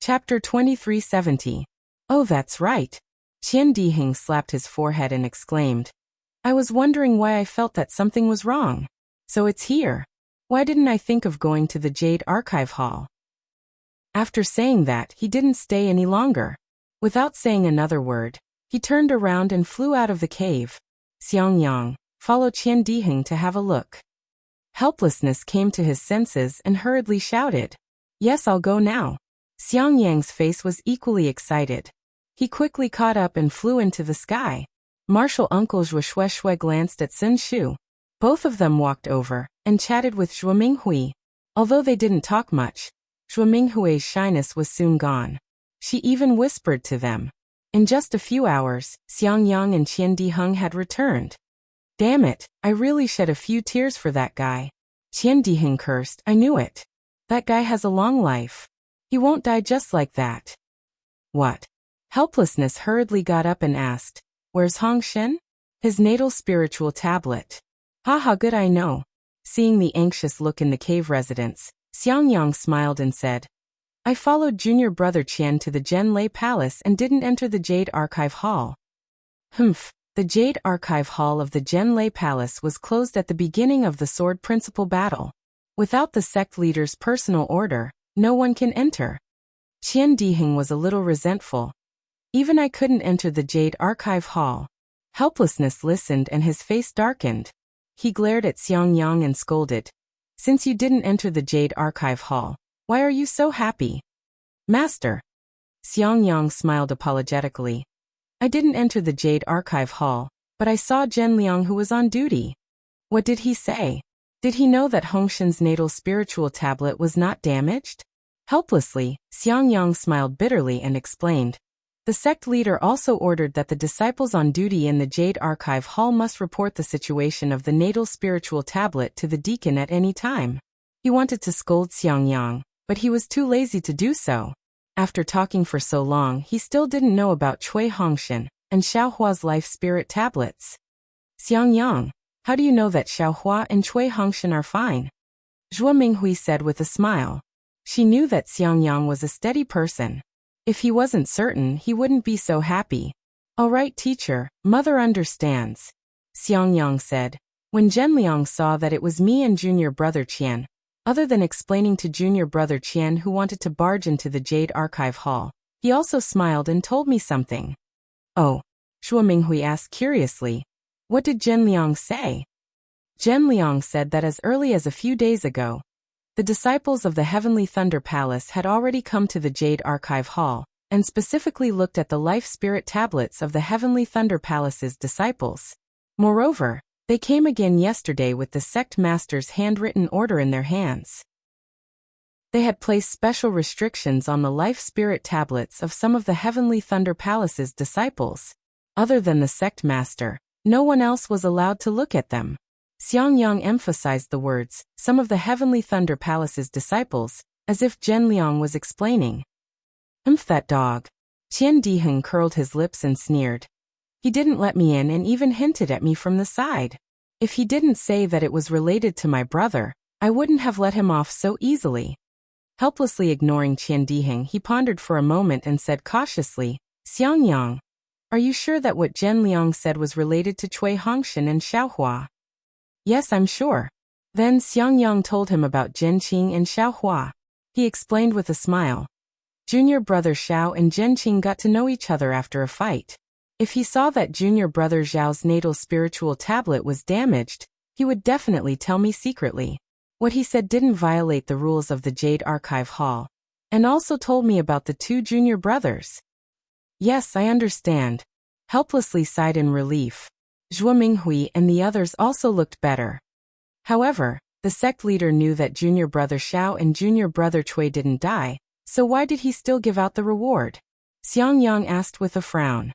Chapter 2370. Oh, that's right. Qian Diheng slapped his forehead and exclaimed. I was wondering why I felt that something was wrong. So it's here. Why didn't I think of going to the Jade Archive Hall? After saying that, he didn't stay any longer. Without saying another word, he turned around and flew out of the cave. Xiangyang, follow Qian Diheng to have a look. Helplessness came to his senses and hurriedly shouted. Yes, I'll go now. Xiangyang's face was equally excited. He quickly caught up and flew into the sky. Martial Uncle Zhuo Shueshui glanced at Sun Shu. Both of them walked over and chatted with Zhuo Minghui. Although they didn't talk much, Zhuo Minghui's shyness was soon gone. She even whispered to them. In just a few hours, Xiangyang and Qian Diheng had returned. Damn it, I really shed a few tears for that guy. Qian Diheng cursed. I knew it. That guy has a long life. He won't die just like that. What? Helplessness hurriedly got up and asked, Where's Hong Shen? His natal spiritual tablet. Haha, good, I know. Seeing the anxious look in the cave residence, Xiangyang smiled and said, I followed junior brother Qian to the Zhenlei Palace and didn't enter the Jade Archive Hall. Humph. The Jade Archive Hall of the Zhenlei Palace was closed at the beginning of the Sword Principal battle. Without the sect leader's personal order, no one can enter. Qian Diheng was a little resentful. Even I couldn't enter the Jade Archive Hall. Helplessness listened and his face darkened. He glared at Xiangyang and scolded. Since you didn't enter the Jade Archive Hall, why are you so happy? Master. Xiangyang smiled apologetically. I didn't enter the Jade Archive Hall, but I saw Zhenliang who was on duty. What did he say? Did he know that Hongshen's natal spiritual tablet was not damaged? Helplessly, Xiangyang smiled bitterly and explained. The sect leader also ordered that the disciples on duty in the Jade Archive Hall must report the situation of the natal spiritual tablet to the deacon at any time. He wanted to scold Xiangyang, but he was too lazy to do so. After talking for so long, he still didn't know about Cui Hongshen and Xiaohua's life spirit tablets. Xiangyang, how do you know that Xiaohua and Cui Hongshen are fine? Zhuo Minghui said with a smile. She knew that Xiangyang was a steady person. If he wasn't certain, he wouldn't be so happy. All right, teacher, mother understands. Xiangyang said. When Zhenliang saw that it was me and junior brother Qian, other than explaining to junior brother Qian who wanted to barge into the Jade Archive Hall, he also smiled and told me something. Oh, Zhuo Minghui asked curiously. What did Zhenliang say? Zhenliang said that as early as a few days ago, the disciples of the Heavenly Thunder Palace had already come to the Jade Archive Hall, and specifically looked at the life spirit tablets of the Heavenly Thunder Palace's disciples. Moreover, they came again yesterday with the sect master's handwritten order in their hands. They had placed special restrictions on the life spirit tablets of some of the Heavenly Thunder Palace's disciples. Other than the sect master, no one else was allowed to look at them. Xiangyang emphasized the words, some of the Heavenly Thunder Palace's disciples, as if Zhenliang was explaining. That dog. Qian Diheng curled his lips and sneered. He didn't let me in and even hinted at me from the side. If he didn't say that it was related to my brother, I wouldn't have let him off so easily. Helplessly ignoring Qian Diheng, he pondered for a moment and said cautiously, Xiangyang, are you sure that what Zhenliang said was related to Cui Hongshen and Xiaohua? Yes, I'm sure. Then Xiangyang told him about Zhenqing and Xiaohua. He explained with a smile. Junior brother Xiao and Zhenqing got to know each other after a fight. If he saw that junior brother Zhao's natal spiritual tablet was damaged, he would definitely tell me secretly. What he said didn't violate the rules of the Jade Archive Hall, and also told me about the two junior brothers. Yes, I understand. Helplessly sighed in relief. Zhuo Minghui and the others also looked better. However, the sect leader knew that junior brother Xiao and junior brother Cui didn't die, so why did he still give out the reward? Xiangyang asked with a frown.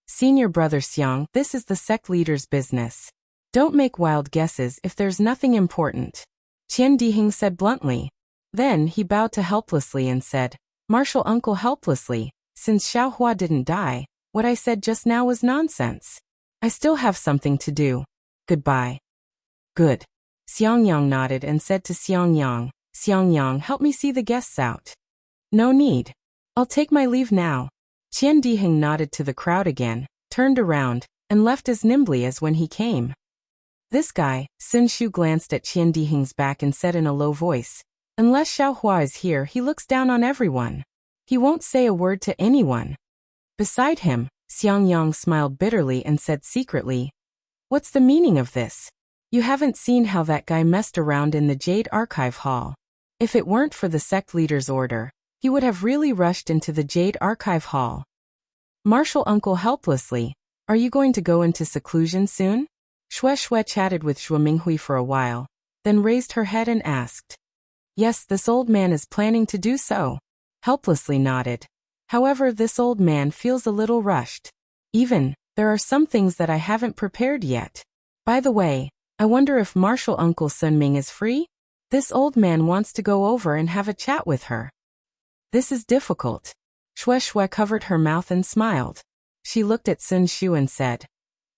Senior brother Xiang, this is the sect leader's business. Don't make wild guesses if there's nothing important. Qian Diheng said bluntly. Then he bowed to helplessly and said, Martial Uncle helplessly, since Xiaohua didn't die, what I said just now was nonsense. I still have something to do. Goodbye. Good. Xiangyang nodded and said to Xiangyang, Xiangyang, help me see the guests out. No need. I'll take my leave now. Qian Diheng nodded to the crowd again, turned around, and left as nimbly as when he came. This guy, Sun Shu glanced at Qian Diheng's back and said in a low voice, unless Xiaohua is here, he looks down on everyone. He won't say a word to anyone. Beside him, Xiang Yang smiled bitterly and said secretly, what's the meaning of this? You haven't seen how that guy messed around in the Jade Archive Hall. If it weren't for the sect leader's order, he would have really rushed into the Jade Archive Hall. Martial uncle helplessly, are you going to go into seclusion soon? Shui chatted with Zhuo Minghui for a while, then raised her head and asked. Yes, this old man is planning to do so. Helplessly nodded. However, this old man feels a little rushed. There are some things that I haven't prepared yet. By the way, I wonder if Martial Uncle Sun Ming is free? This old man wants to go over and have a chat with her. This is difficult. Shui covered her mouth and smiled. She looked at Sun Shu and said,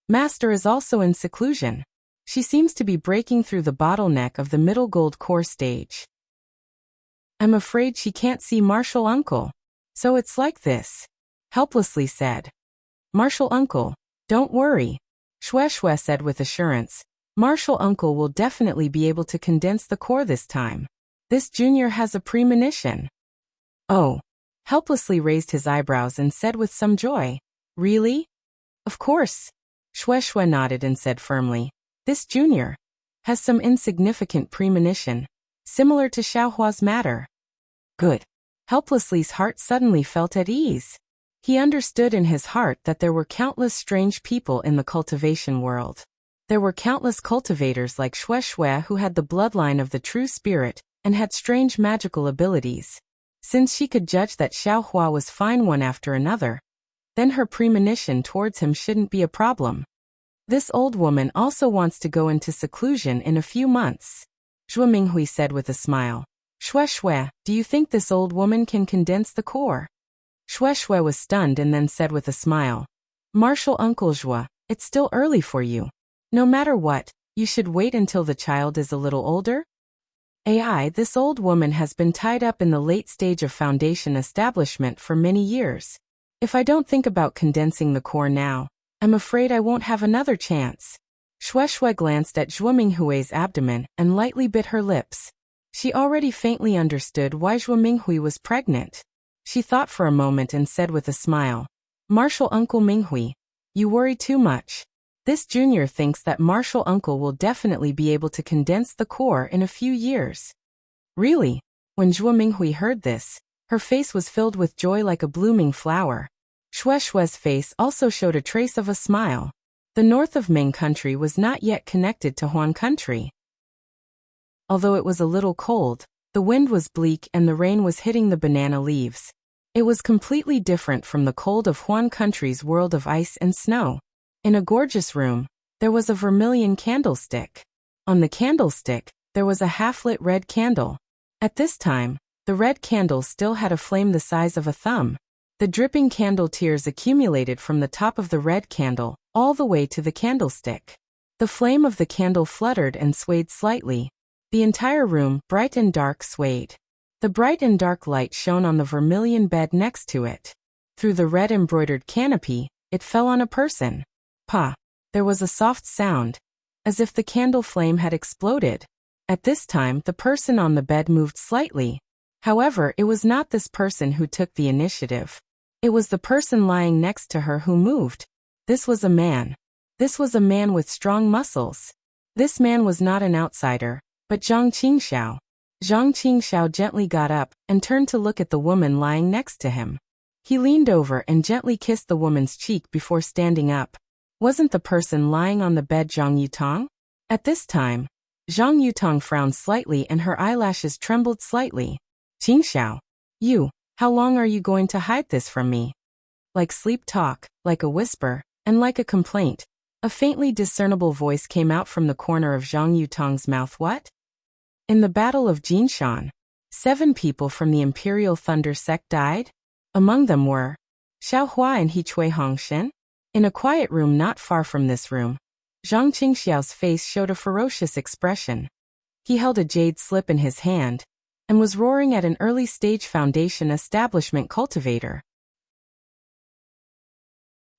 Master is also in seclusion. She seems to be breaking through the bottleneck of the middle gold core stage. I'm afraid she can't see Martial Uncle. So it's like this. Helplessly said. Martial Uncle, don't worry. Shui said with assurance. Martial Uncle will definitely be able to condense the core this time. This junior has a premonition. Oh. Helplessly raised his eyebrows and said with some joy. Really? Of course. Shui nodded and said firmly. This junior has some insignificant premonition, similar to Xiaohua's matter. Good. Helplessly's heart suddenly felt at ease. He understood in his heart that there were countless strange people in the cultivation world. There were countless cultivators like Shui who had the bloodline of the true spirit and had strange magical abilities. Since she could judge that Xiaohua was fine one after another, then her premonition towards him shouldn't be a problem. This old woman also wants to go into seclusion in a few months. Zhuo Minghui said with a smile. Shui, do you think this old woman can condense the core? Shui was stunned and then said with a smile. Martial Uncle Zhuo, it's still early for you. No matter what, you should wait until the child is a little older. This old woman has been tied up in the late stage of foundation establishment for many years. If I don't think about condensing the core now, I'm afraid I won't have another chance. Shui glanced at Zhuo Minghui's abdomen and lightly bit her lips. She already faintly understood why Zhuo Minghui was pregnant. She thought for a moment and said with a smile, Martial Uncle Minghui, you worry too much. This junior thinks that Martial Uncle will definitely be able to condense the core in a few years. Really? When Zhuo Minghui heard this, her face was filled with joy like a blooming flower. Shui's face also showed a trace of a smile. The north of Ming country was not yet connected to Huan country. Although it was a little cold, the wind was bleak and the rain was hitting the banana leaves. It was completely different from the cold of Huan country's world of ice and snow. In a gorgeous room, there was a vermilion candlestick. On the candlestick, there was a half-lit red candle. At this time, the red candle still had a flame the size of a thumb. The dripping candle tears accumulated from the top of the red candle, all the way to the candlestick. The flame of the candle fluttered and swayed slightly. The entire room, bright and dark, swayed. The bright and dark light shone on the vermilion bed next to it. Through the red embroidered canopy, it fell on a person. Pa! There was a soft sound, as if the candle flame had exploded. At this time, the person on the bed moved slightly. However, it was not this person who took the initiative. It was the person lying next to her who moved. This was a man. This was a man with strong muscles. This man was not an outsider, but Zhang Qingxiao. Zhang Qingxiao gently got up and turned to look at the woman lying next to him. He leaned over and gently kissed the woman's cheek before standing up. Wasn't the person lying on the bed Zhang Yutong? At this time, Zhang Yutong frowned slightly and her eyelashes trembled slightly. Qingxiao, how long are you going to hide this from me? Like sleep talk, like a whisper, and like a complaint, a faintly discernible voice came out from the corner of Zhang Yutong's mouth. What? In the Battle of Jinshan, 7 people from the Imperial Thunder sect died? Among them were Xiaohua and He Chui Hongshen. In a quiet room not far from this room, Zhang Qingxiao's face showed a ferocious expression. He held a jade slip in his hand, and was roaring at an early-stage foundation establishment cultivator.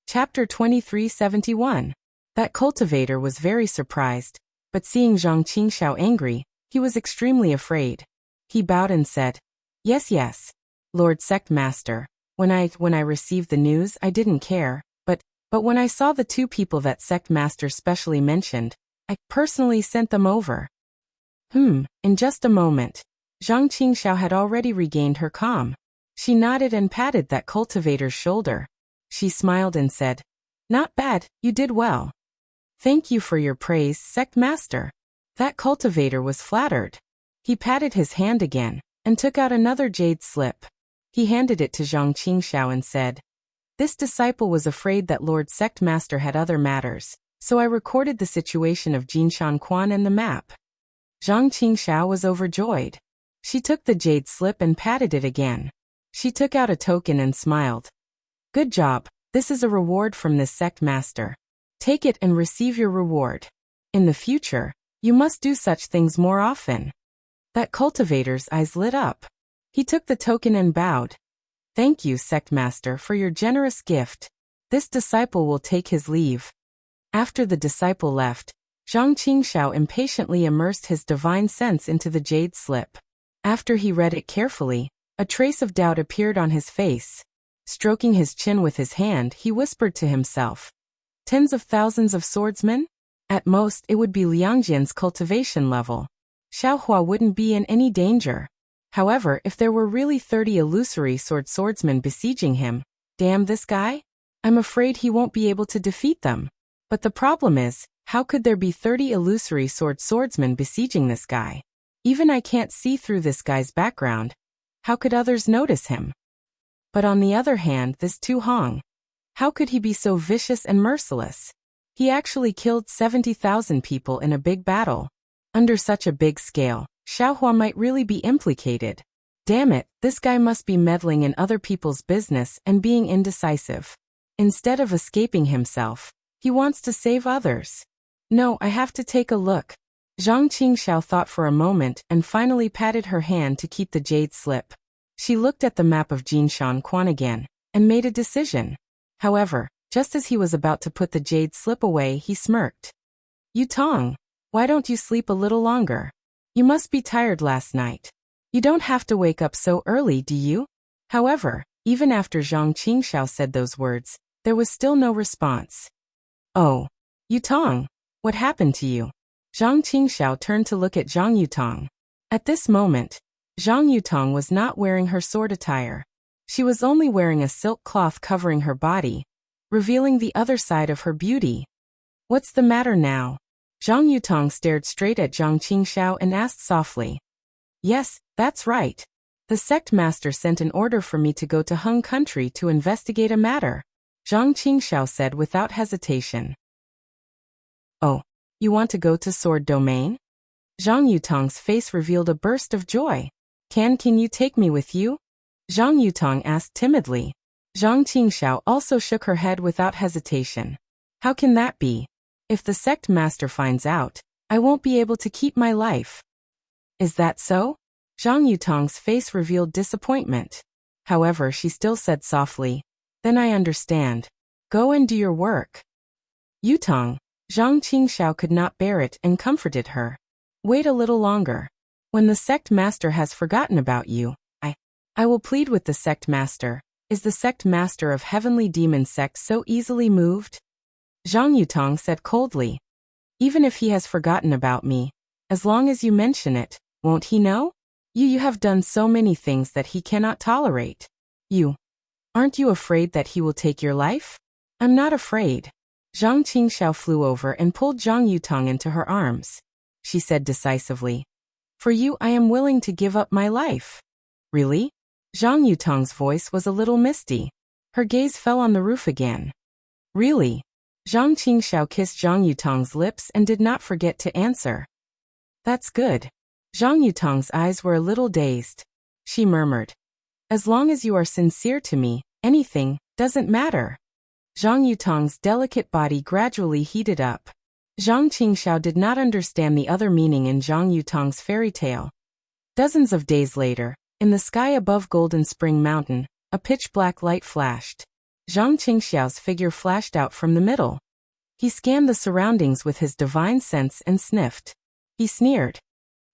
Chapter 2371. That cultivator was very surprised, but seeing Zhang Qingxiao angry, he was extremely afraid. He bowed and said, "Yes, yes, Lord Sect Master. When I received the news, I didn't care, but when I saw the two people that Sect Master specially mentioned, I personally sent them over." In just a moment. Zhang Qingxiao had already regained her calm. She nodded and patted that cultivator's shoulder. She smiled and said, "Not bad, you did well. Thank you for your praise, Sect Master." That cultivator was flattered. He patted his hand again, and took out another jade slip. He handed it to Zhang Qingxiao and said, "This disciple was afraid that Lord Sect Master had other matters, so I recorded the situation of Jinshan Quan and the map." Zhang Qingxiao was overjoyed. She took the jade slip and patted it again. She took out a token and smiled. "Good job, this is a reward from this Sect Master. Take it and receive your reward. In the future, you must do such things more often." That cultivator's eyes lit up. He took the token and bowed. "Thank you, Sect Master, for your generous gift. This disciple will take his leave." After the disciple left, Zhang Qingxiao impatiently immersed his divine sense into the jade slip. After he read it carefully, a trace of doubt appeared on his face. Stroking his chin with his hand, he whispered to himself, "Tens of thousands of swordsmen? At most, it would be Liangjian's cultivation level. Xiaohua wouldn't be in any danger. However, if there were really 30 illusory swordsmen besieging him, damn this guy, I'm afraid he won't be able to defeat them. But the problem is, how could there be 30 illusory swordsmen besieging this guy? Even I can't see through this guy's background. How could others notice him? But on the other hand, this Tu Hong, how could he be so vicious and merciless? He actually killed 70,000 people in a big battle. Under such a big scale, Xiaohua might really be implicated. Damn it, this guy must be meddling in other people's business and being indecisive. Instead of escaping himself, he wants to save others. No, I have to take a look." Zhang Qingxiao thought for a moment and finally patted her hand to keep the jade slip. She looked at the map of Jinshan Quan again, and made a decision. However, just as he was about to put the jade slip away, he smirked. "You Tong, why don't you sleep a little longer? You must be tired last night. You don't have to wake up so early, do you?" However, even after Zhang Qingxiao said those words, there was still no response. "Oh, Yutong, what happened to you?" Zhang Qingxiao turned to look at Zhang Yutong. At this moment, Zhang Yutong was not wearing her sword attire. She was only wearing a silk cloth covering her body, revealing the other side of her beauty. "What's the matter now?" Zhang Yutong stared straight at Zhang Qingxiao and asked softly. "Yes, that's right. The sect master sent an order for me to go to Hung Country to investigate a matter," Zhang Qingxiao said without hesitation. "Oh, you want to go to Sword Domain?" Zhang Yutong's face revealed a burst of joy. Can you take me with you?" Zhang Yutong asked timidly. Zhang Qingxiao also shook her head without hesitation. "How can that be? If the sect master finds out, I won't be able to keep my life." "Is that so?" Zhang Yutong's face revealed disappointment. However, she still said softly, "Then I understand. Go and do your work." "Yutong," Zhang Qingxiao could not bear it and comforted her. "Wait a little longer. When the sect master has forgotten about you, I will plead with the sect master. Is the sect master of Heavenly Demon Sect so easily moved?" Zhang Yutong said coldly. "Even if he has forgotten about me, as long as you mention it, won't he know? You have done so many things that he cannot tolerate. Aren't you afraid that he will take your life?" "I'm not afraid." Zhang Qingxiao flew over and pulled Zhang Yutong into her arms. She said decisively, "For you I am willing to give up my life." "Really?" Zhang Yutong's voice was a little misty. Her gaze fell on the roof again. "Really?" Zhang Qingxiao kissed Zhang Yutong's lips and did not forget to answer. "That's good." Zhang Yutong's eyes were a little dazed. She murmured, "As long as you are sincere to me, anything doesn't matter." Zhang Yutong's delicate body gradually heated up. Zhang Qingxiao did not understand the other meaning in Zhang Yutong's fairy tale. Dozens of days later, in the sky above Golden Spring Mountain, a pitch-black light flashed. Zhang Qingxiao's figure flashed out from the middle. He scanned the surroundings with his divine sense and sniffed. He sneered.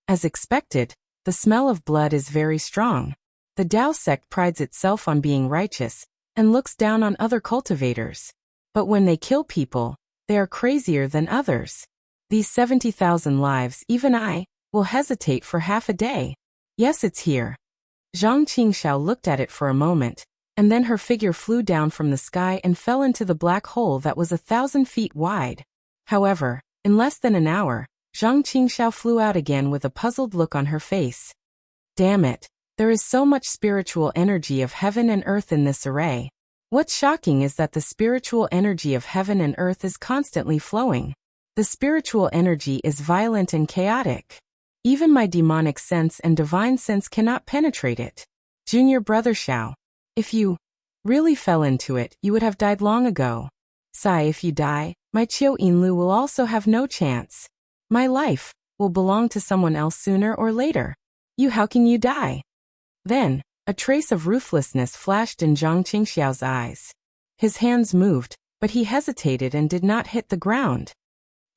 As expected, the smell of blood is very strong. The Dao sect prides itself on being righteous, and looks down on other cultivators. But when they kill people, they are crazier than others. These 70,000 lives, even I, will hesitate for half a day. Yes, it's here. Zhang Qingxiao looked at it for a moment, and then her figure flew down from the sky and fell into the black hole that was 1,000 feet wide. However, in less than an hour, Zhang Qingxiao flew out again with a puzzled look on her face. Damn it, there is so much spiritual energy of heaven and earth in this array. What's shocking is that the spiritual energy of heaven and earth is constantly flowing. The spiritual energy is violent and chaotic. Even my demonic sense and divine sense cannot penetrate it. Junior brother Xiao, if you really fell into it, you would have died long ago. Sai, if you die, my Qiu Yinlu will also have no chance. My life will belong to someone else sooner or later. You, how can you die? Then, a trace of ruthlessness flashed in Zhang Qingxiao's eyes. His hands moved, but he hesitated and did not hit the ground.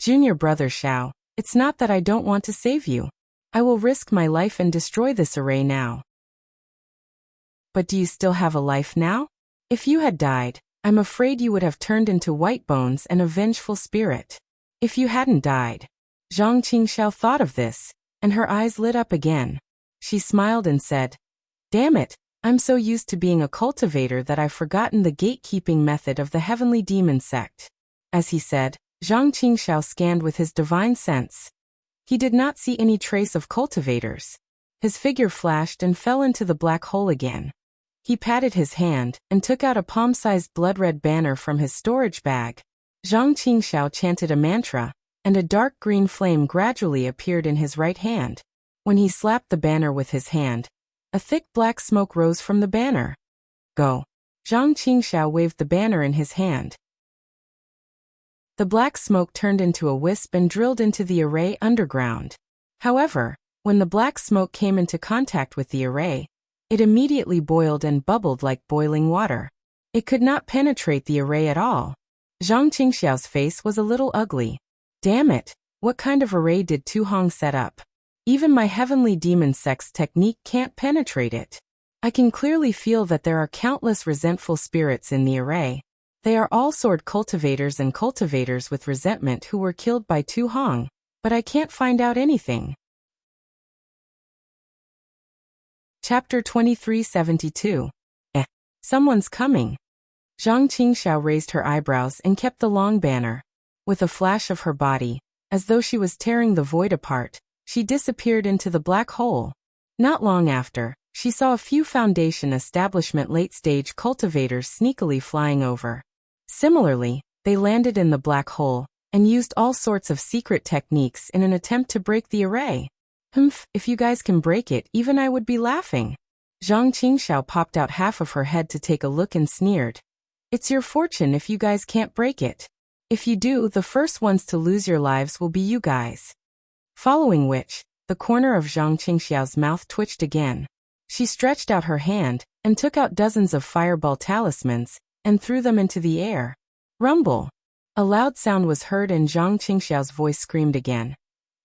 Junior brother Xiao, it's not that I don't want to save you. I will risk my life and destroy this array now. But do you still have a life now? If you had died, I'm afraid you would have turned into white bones and a vengeful spirit. If you hadn't died. Zhang Qingxiao thought of this, and her eyes lit up again. She smiled and said, Damn it, I'm so used to being a cultivator that I've forgotten the gatekeeping method of the heavenly demon sect. As he said, Zhang Qingxiao scanned with his divine sense. He did not see any trace of cultivators. His figure flashed and fell into the black hole again. He patted his hand and took out a palm-sized blood-red banner from his storage bag. Zhang Qingxiao chanted a mantra, and a dark green flame gradually appeared in his right hand. When he slapped the banner with his hand, a thick black smoke rose from the banner. Go. Zhang Qingxiao waved the banner in his hand. The black smoke turned into a wisp and drilled into the array underground. However, when the black smoke came into contact with the array, it immediately boiled and bubbled like boiling water. It could not penetrate the array at all. Zhang Qingxiao's face was a little ugly. Damn it, what kind of array did Tu Hong set up? Even my heavenly demon sect's technique can't penetrate it. I can clearly feel that there are countless resentful spirits in the array. They are all sword cultivators and cultivators with resentment who were killed by Tu Hong, but I can't find out anything. Chapter 2372. Someone's coming. Zhang Qingxiao raised her eyebrows and kept the long banner. With a flash of her body, as though she was tearing the void apart, she disappeared into the black hole. Not long after, she saw a few Foundation Establishment late-stage cultivators sneakily flying over. Similarly, they landed in the black hole, and used all sorts of secret techniques in an attempt to break the array. If you guys can break it, even I would be laughing. Zhang Qingxiao popped out half of her head to take a look and sneered. It's your fortune if you guys can't break it. If you do, the first ones to lose your lives will be you guys. Following which, the corner of Zhang Qingxiao's mouth twitched again. She stretched out her hand, and took out dozens of fireball talismans, and threw them into the air. Rumble! A loud sound was heard and Zhang Qingxiao's voice screamed again.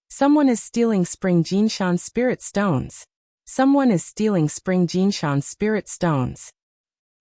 Someone is stealing Spring Jinshan's spirit stones. Someone is stealing Spring Jinshan's spirit stones.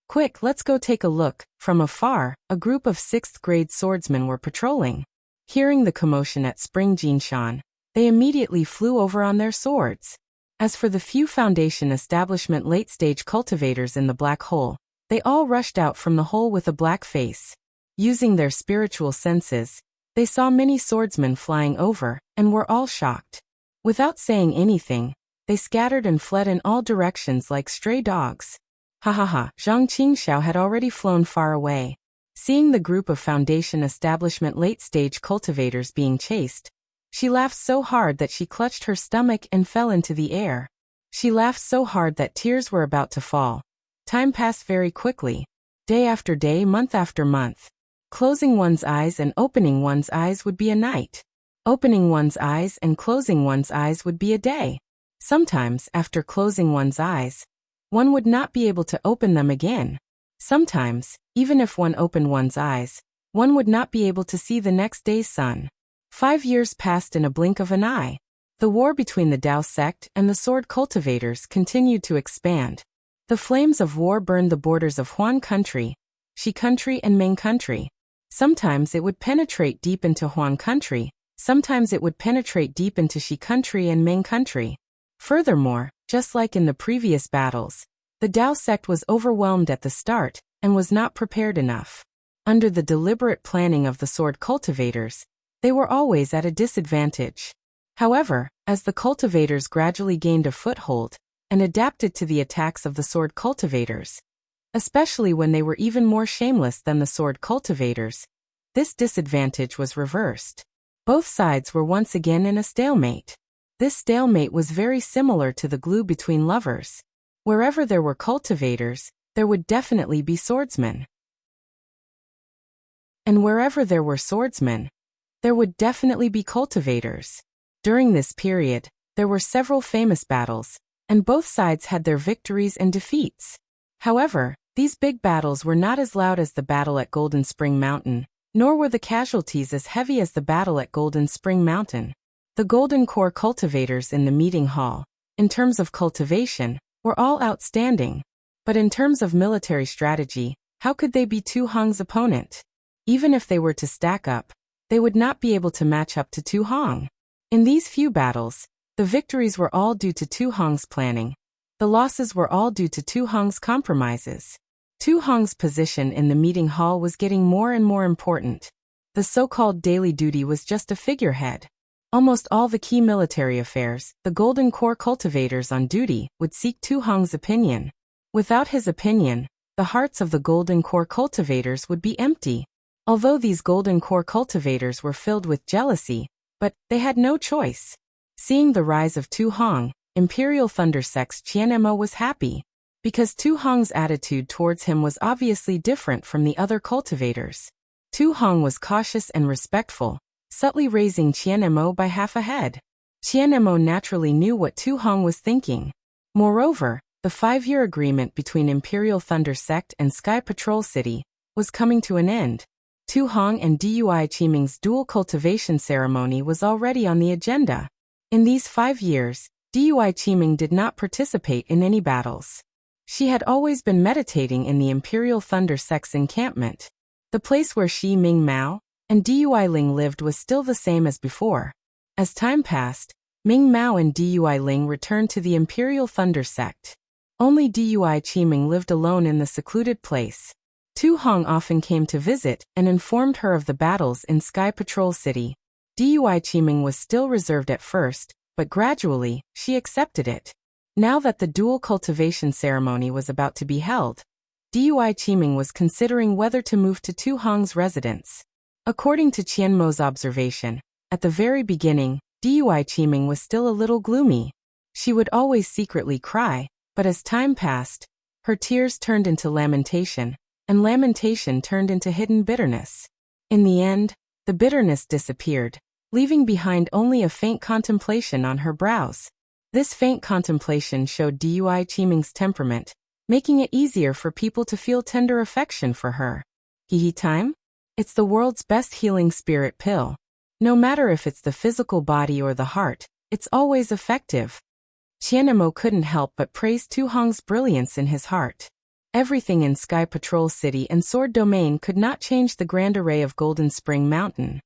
Quick, let's go take a look. From afar, a group of 6th grade swordsmen were patrolling. Hearing the commotion at Spring Jinshan, they immediately flew over on their swords. As for the few Foundation Establishment late-stage cultivators in the black hole, they all rushed out from the hole with a black face. Using their spiritual senses, they saw many swordsmen flying over, and were all shocked. Without saying anything, they scattered and fled in all directions like stray dogs. Ha ha ha, Zhang Qingxiao had already flown far away. Seeing the group of Foundation Establishment late-stage cultivators being chased, she laughed so hard that she clutched her stomach and fell into the air. She laughed so hard that tears were about to fall. Time passed very quickly. Day after day, month after month. Closing one's eyes and opening one's eyes would be a night. Opening one's eyes and closing one's eyes would be a day. Sometimes, after closing one's eyes, one would not be able to open them again. Sometimes, even if one opened one's eyes, one would not be able to see the next day's sun. 5 years passed in a blink of an eye. The war between the Dao sect and the sword cultivators continued to expand. The flames of war burned the borders of Huan country, Shi country and Ming country. Sometimes it would penetrate deep into Huan country, sometimes it would penetrate deep into Shi country and Ming country. Furthermore, just like in the previous battles, the Dao sect was overwhelmed at the start and was not prepared enough. Under the deliberate planning of the sword cultivators, they were always at a disadvantage. However, as the cultivators gradually gained a foothold and adapted to the attacks of the sword cultivators, especially when they were even more shameless than the sword cultivators, this disadvantage was reversed. Both sides were once again in a stalemate. This stalemate was very similar to the glue between lovers. Wherever there were cultivators, there would definitely be swordsmen. And wherever there were swordsmen, there would definitely be cultivators. During this period, there were several famous battles, and both sides had their victories and defeats. However, these big battles were not as loud as the battle at Golden Spring Mountain, nor were the casualties as heavy as the battle at Golden Spring Mountain. The Golden Core cultivators in the meeting hall, in terms of cultivation, were all outstanding. But in terms of military strategy, how could they be Tu Hong's opponent? Even if they were to stack up, they would not be able to match up to Tu Hong. In these few battles, the victories were all due to Tu Hong's planning. The losses were all due to Tu Hong's compromises. Tu Hong's position in the meeting hall was getting more and more important. The so-called daily duty was just a figurehead. Almost all the key military affairs, the Golden Core cultivators on duty would seek Tu Hong's opinion. Without his opinion, the hearts of the Golden Core cultivators would be empty. Although these Golden Core cultivators were filled with jealousy, but they had no choice. Seeing the rise of Tu Hong, Imperial Thunder Sect's Qian Mo was happy, because Tu Hong's attitude towards him was obviously different from the other cultivators. Tu Hong was cautious and respectful, subtly raising Qian Mo by half a head. Qian Mo naturally knew what Tu Hong was thinking. Moreover, the 5-year agreement between Imperial Thunder Sect and Sky Patrol City was coming to an end. Tu Hong and Dui Qiming's dual cultivation ceremony was already on the agenda. In these 5 years, Dui Qiming did not participate in any battles. She had always been meditating in the Imperial Thunder Sect's encampment. The place where Shi Ming Mao and Dui Ling lived was still the same as before. As time passed, Ming Mao and Dui Ling returned to the Imperial Thunder Sect. Only Dui Qiming lived alone in the secluded place. Tu Hong often came to visit and informed her of the battles in Sky Patrol City. Dui Qiming was still reserved at first, but gradually, she accepted it. Now that the dual cultivation ceremony was about to be held, Dui Qiming was considering whether to move to Tu Hong's residence. According to Qian Mo's observation, at the very beginning, Dui Qiming was still a little gloomy. She would always secretly cry, but as time passed, her tears turned into lamentation, and lamentation turned into hidden bitterness. In the end, the bitterness disappeared, leaving behind only a faint contemplation on her brows. This faint contemplation showed Dui Qiming's temperament, making it easier for people to feel tender affection for her. Hee time? It's the world's best healing spirit pill. No matter if it's the physical body or the heart, it's always effective. Qian Mo couldn't help but praise Tu Hong's brilliance in his heart. Everything in Sky Patrol City and Sword Domain could not change the grand array of Golden Spring Mountain.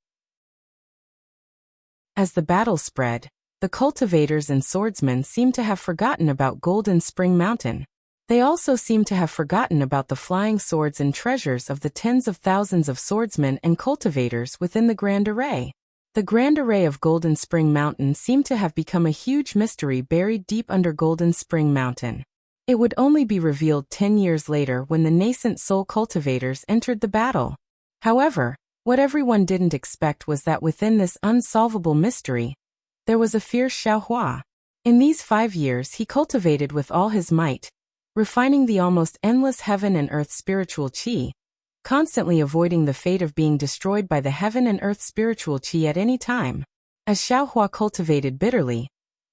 As the battle spread, the cultivators and swordsmen seemed to have forgotten about Golden Spring Mountain. They also seemed to have forgotten about the flying swords and treasures of the tens of thousands of swordsmen and cultivators within the Grand Array. The Grand Array of Golden Spring Mountain seemed to have become a huge mystery buried deep under Golden Spring Mountain. It would only be revealed 10 years later when the nascent soul cultivators entered the battle. However, what everyone didn't expect was that within this unsolvable mystery, there was a fierce Xiaohua. In these 5 years he cultivated with all his might, refining the almost endless heaven and earth spiritual qi, constantly avoiding the fate of being destroyed by the heaven and earth spiritual qi at any time. As Xiaohua cultivated bitterly,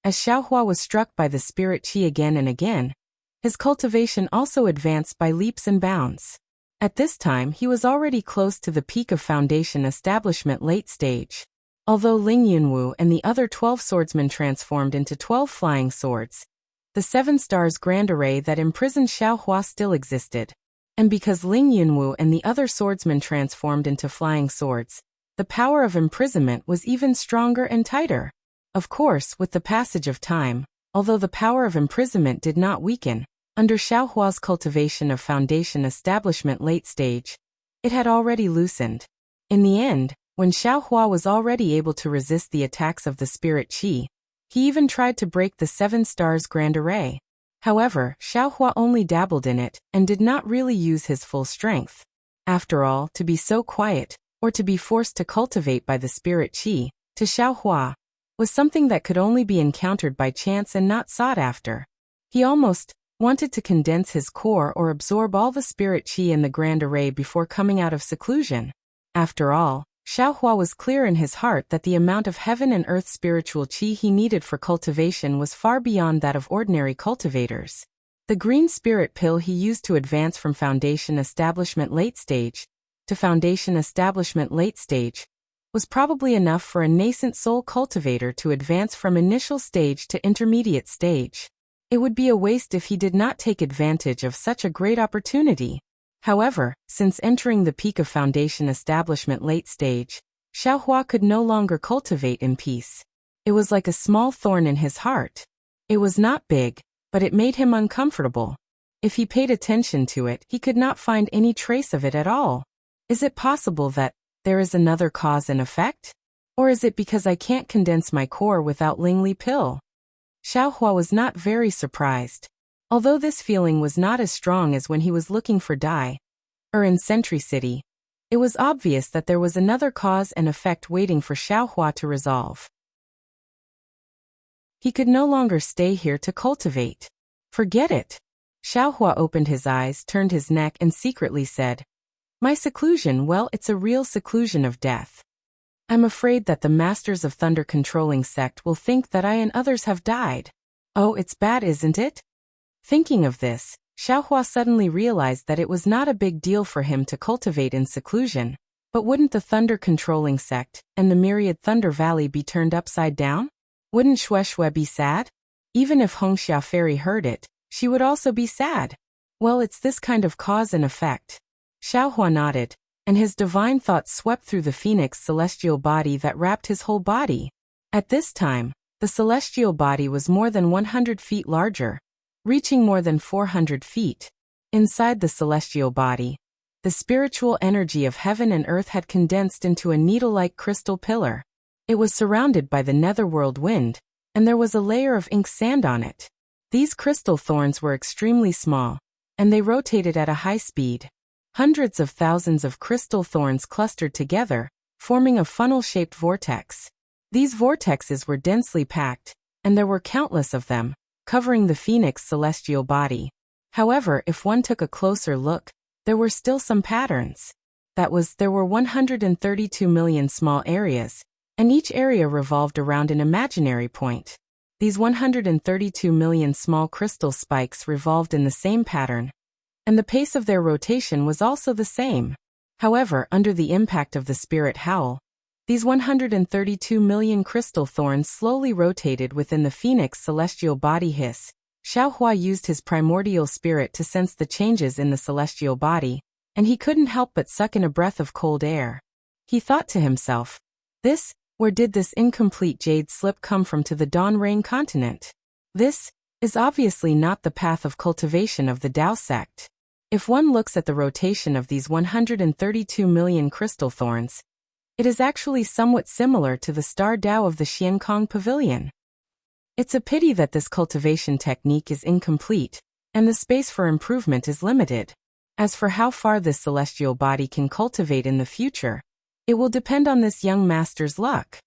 As Xiaohua was struck by the spirit qi again and again, his cultivation also advanced by leaps and bounds. At this time he was already close to the peak of foundation establishment late stage. Although Ling Yunwu and the other 12 swordsmen transformed into 12 flying swords, the 7 stars grand array that imprisoned Xiaohua still existed. And because Ling Yunwu and the other swordsmen transformed into flying swords, the power of imprisonment was even stronger and tighter. Of course, with the passage of time, although the power of imprisonment did not weaken, under Xiaohua's cultivation of foundation establishment late stage, it had already loosened. In the end, when Xiaohua was already able to resist the attacks of the spirit qi, he even tried to break the 7 stars grand array. However, Xiaohua only dabbled in it and did not really use his full strength. After all, to be so quiet, or to be forced to cultivate by the spirit qi, to Xiaohua, was something that could only be encountered by chance and not sought after. He almost wanted to condense his core or absorb all the spirit qi in the grand array before coming out of seclusion. After all, Xiaohua was clear in his heart that the amount of heaven and earth spiritual qi he needed for cultivation was far beyond that of ordinary cultivators. The green spirit pill he used to advance from foundation establishment late stage to foundation establishment late stage was probably enough for a nascent soul cultivator to advance from initial stage to intermediate stage. It would be a waste if he did not take advantage of such a great opportunity. However, since entering the peak of foundation establishment late stage, Xiaohua could no longer cultivate in peace. It was like a small thorn in his heart. It was not big, but it made him uncomfortable. If he paid attention to it, he could not find any trace of it at all. Is it possible that there is another cause and effect? Or is it because I can't condense my core without Lingli pill? Xiaohua was not very surprised. Although this feeling was not as strong as when he was looking for Dai, or in Sentry City, it was obvious that there was another cause and effect waiting for Xiaohua to resolve. He could no longer stay here to cultivate. Forget it. Xiaohua opened his eyes, turned his neck and secretly said, "My seclusion, well, it's a real seclusion of death. I'm afraid that the Masters of Thunder controlling sect will think that I and others have died. Oh, it's bad, isn't it?" Thinking of this, Xiaohua suddenly realized that it was not a big deal for him to cultivate in seclusion, but wouldn't the Thunder controlling sect and the myriad Thunder Valley be turned upside down? Wouldn't Shueshue be sad? Even if Hongxia Fairy heard it, she would also be sad. Well, it's this kind of cause and effect. Xiaohua nodded, and his divine thoughts swept through the phoenix celestial body that wrapped his whole body. At this time, the celestial body was more than 100 feet larger, reaching more than 400 feet. Inside the celestial body, the spiritual energy of heaven and earth had condensed into a needle-like crystal pillar. It was surrounded by the netherworld wind, and there was a layer of ink sand on it. These crystal thorns were extremely small, and they rotated at a high speed. Hundreds of thousands of crystal thorns clustered together, forming a funnel-shaped vortex. These vortexes were densely packed, and there were countless of them, covering the phoenix celestial body. However, if one took a closer look, there were still some patterns. There were 132 million small areas, and each area revolved around an imaginary point. These 132 million small crystal spikes revolved in the same pattern, and the pace of their rotation was also the same. However, under the impact of the spirit howl, these 132 million crystal thorns slowly rotated within the phoenix celestial body hiss. Xiaohua used his primordial spirit to sense the changes in the celestial body, and he couldn't help but suck in a breath of cold air. He thought to himself, where did this incomplete jade slip come from to the Dawn Rain continent? This is obviously not the path of cultivation of the Tao sect. If one looks at the rotation of these 132 million crystal thorns, it is actually somewhat similar to the star Tao of the Xiankong Pavilion. It's a pity that this cultivation technique is incomplete, and the space for improvement is limited. As for how far this celestial body can cultivate in the future, it will depend on this young master's luck.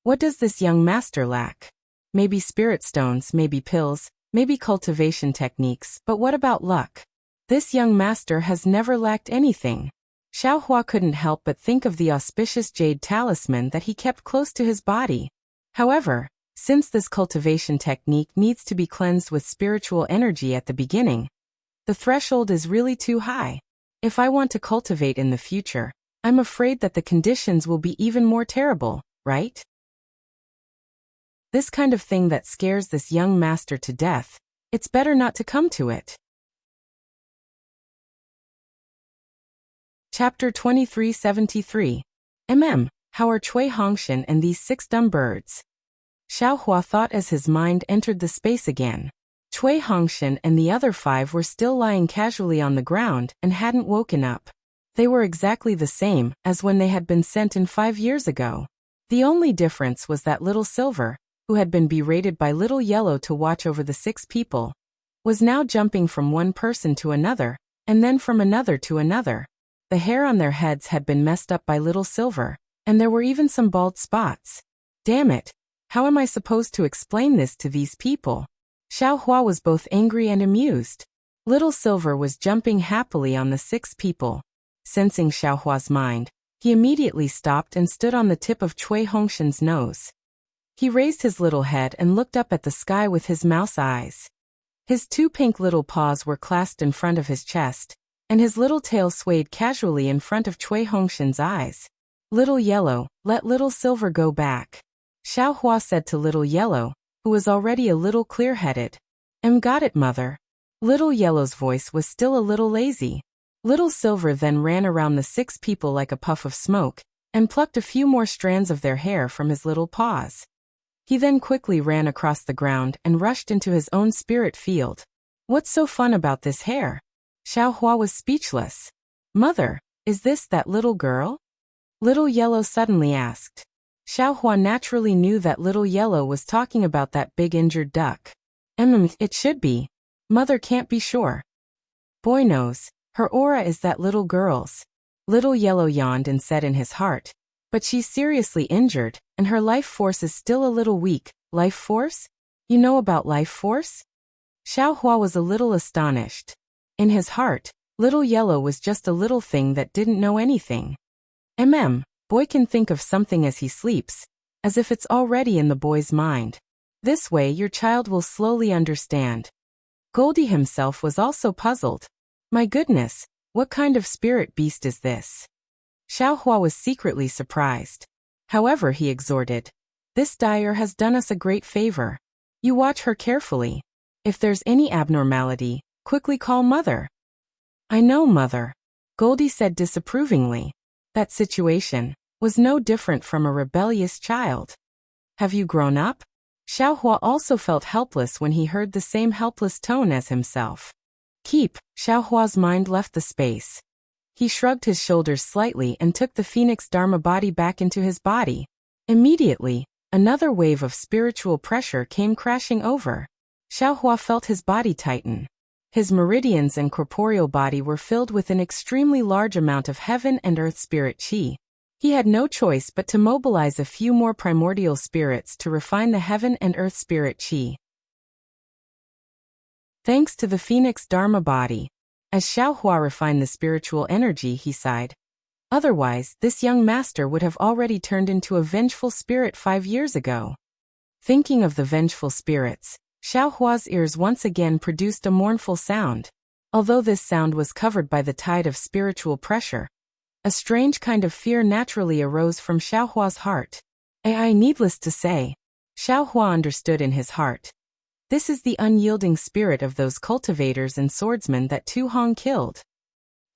What does this young master lack? Maybe spirit stones, maybe pills, maybe cultivation techniques, but what about luck? This young master has never lacked anything. Xiaohua couldn't help but think of the auspicious jade talisman that he kept close to his body. However, Since this cultivation technique needs to be cleansed with spiritual energy at the beginning, the threshold is really too high. If I want to cultivate in the future, I'm afraid that the conditions will be even more terrible, right? This kind of thing that scares this young master to death, it's better not to come to it. Chapter 2373. How are Cui Hongshan and these 6 dumb birds? Xiao Hua thought as his mind entered the space again. Cui Hongshan and the other 5 were still lying casually on the ground and hadn't woken up. They were exactly the same as when they had been sent in 5 years ago. The only difference was that Little Silver, who had been berated by Little Yellow to watch over the 6 people, was now jumping from one person to another, and then from another to another. The hair on their heads had been messed up by Little Silver, and there were even some bald spots. Damn it! How am I supposed to explain this to these people? Xiao Hua was both angry and amused. Little Silver was jumping happily on the 6 people. Sensing Xiao Hua's mind, he immediately stopped and stood on the tip of Cui Hongshan's nose. He raised his little head and looked up at the sky with his mouse eyes. His 2 pink little paws were clasped in front of his chest, and his little tail swayed casually in front of Cui Hongshan's eyes. Little Yellow, let Little Silver go back. Xiao Hua said to Little Yellow, who was already a little clear-headed. Got it, mother. Little Yellow's voice was still a little lazy. Little Silver then ran around the 6 people like a puff of smoke, and plucked a few more strands of their hair from his little paws. He then quickly ran across the ground and rushed into his own spirit field. What's so fun about this hair? Xiao Hua was speechless. Mother, is this that little girl? Little Yellow suddenly asked. Xiao Hua naturally knew that Little Yellow was talking about that big injured duck. It should be. Mother can't be sure. Boy knows, her aura is that little girl's. Little Yellow yawned and said in his heart, but she's seriously injured, and her life force is still a little weak. Life force? You know about life force? Xiao Hua was a little astonished. In his heart, Little Yellow was just a little thing that didn't know anything. Boy can think of something as he sleeps, as if it's already in the boy's mind. This way your child will slowly understand. Goldie himself was also puzzled. My goodness, what kind of spirit beast is this? Xiao Hua was secretly surprised. However, he exhorted, this dyer has done us a great favor. You watch her carefully. If there's any abnormality, quickly call Mother. I know, Mother. Goldie said disapprovingly. That situation was no different from a rebellious child. Have you grown up? Xiao Hua also felt helpless when he heard the same helpless tone as himself. Xiao Hua's mind left the space. He shrugged his shoulders slightly and took the Phoenix Dharma body back into his body. Immediately, another wave of spiritual pressure came crashing over. Xiao Hua felt his body tighten. His meridians and corporeal body were filled with an extremely large amount of heaven and earth spirit qi. He had no choice but to mobilize a few more primordial spirits to refine the heaven and earth spirit qi. Thanks to the Phoenix Dharma body. As Xiao Hua refined the spiritual energy, he sighed. Otherwise, this young master would have already turned into a vengeful spirit 5 years ago. Thinking of the vengeful spirits, Xiao Hua's ears once again produced a mournful sound. Although this sound was covered by the tide of spiritual pressure, a strange kind of fear naturally arose from Xiao Hua's heart. Needless to say, Xiao Hua understood in his heart. This is the unyielding spirit of those cultivators and swordsmen that Tu Hong killed.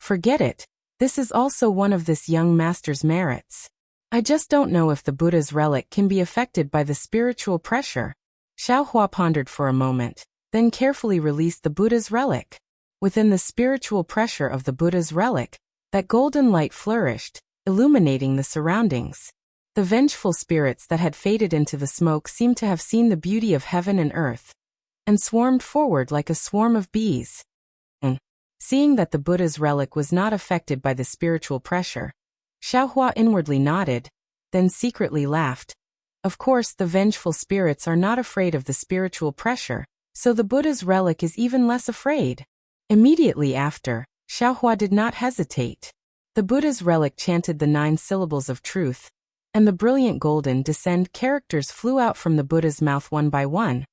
Forget it, this is also one of this young master's merits. I just don't know if the Buddha's relic can be affected by the spiritual pressure. Xiao Hua pondered for a moment, then carefully released the Buddha's relic. Within the spiritual pressure of the Buddha's relic, that golden light flourished, illuminating the surroundings. The vengeful spirits that had faded into the smoke seemed to have seen the beauty of heaven and earth, and swarmed forward like a swarm of bees. Seeing that the Buddha's relic was not affected by the spiritual pressure, Xiao Hua inwardly nodded, then secretly laughed. Of course, the vengeful spirits are not afraid of the spiritual pressure, so the Buddha's relic is even less afraid. Immediately after, Xiao Hua did not hesitate. The Buddha's relic chanted the 9 syllables of truth, and the brilliant golden descend characters flew out from the Buddha's mouth one by one,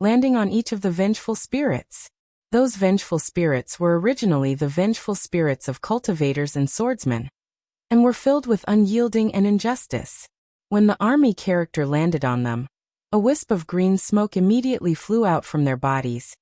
landing on each of the vengeful spirits. Those vengeful spirits were originally the vengeful spirits of cultivators and swordsmen, and were filled with unyielding and injustice. When the army character landed on them, a wisp of green smoke immediately flew out from their bodies,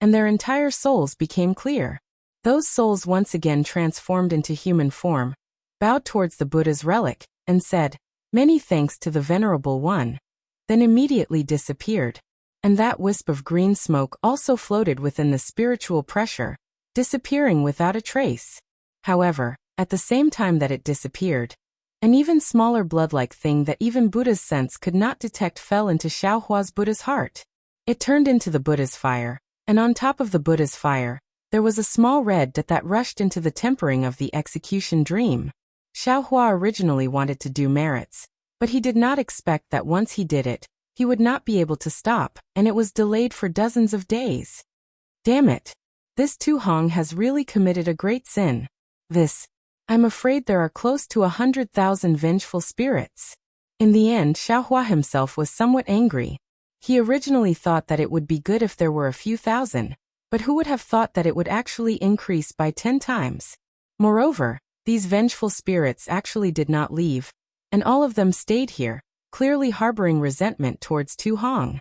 and their entire souls became clear. Those souls once again transformed into human form, bowed towards the Buddha's relic, and said, "Many thanks to the Venerable One," then immediately disappeared. And that wisp of green smoke also floated within the spiritual pressure, disappearing without a trace. However, at the same time that it disappeared, an even smaller blood-like thing that even Buddha's sense could not detect fell into Xiaohua's Buddha's heart. It turned into the Buddha's fire, and on top of the Buddha's fire, there was a small red dot that rushed into the tempering of the execution dream. Xiaohua originally wanted to do merits, but he did not expect that once he did it, he would not be able to stop, and it was delayed for dozens of days. Damn it! This Tu Hong has really committed a great sin. I'm afraid there are close to 100,000 vengeful spirits. In the end, Xiaohua himself was somewhat angry. He originally thought that it would be good if there were a few thousand, but who would have thought that it would actually increase by 10 times? Moreover, these vengeful spirits actually did not leave, and all of them stayed here, clearly harboring resentment towards Tu Hong.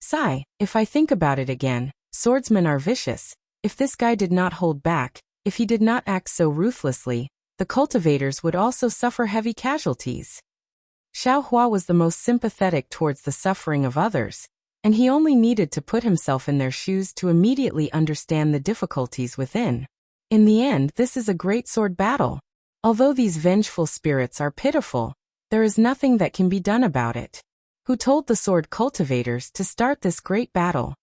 Sigh, if I think about it again, swordsmen are vicious. If this guy did not hold back, if he did not act so ruthlessly, the cultivators would also suffer heavy casualties. Xiaohua was the most sympathetic towards the suffering of others, and he only needed to put himself in their shoes to immediately understand the difficulties within. In the end, this is a great sword battle. Although these vengeful spirits are pitiful, there is nothing that can be done about it. Who told the sword cultivators to start this great battle?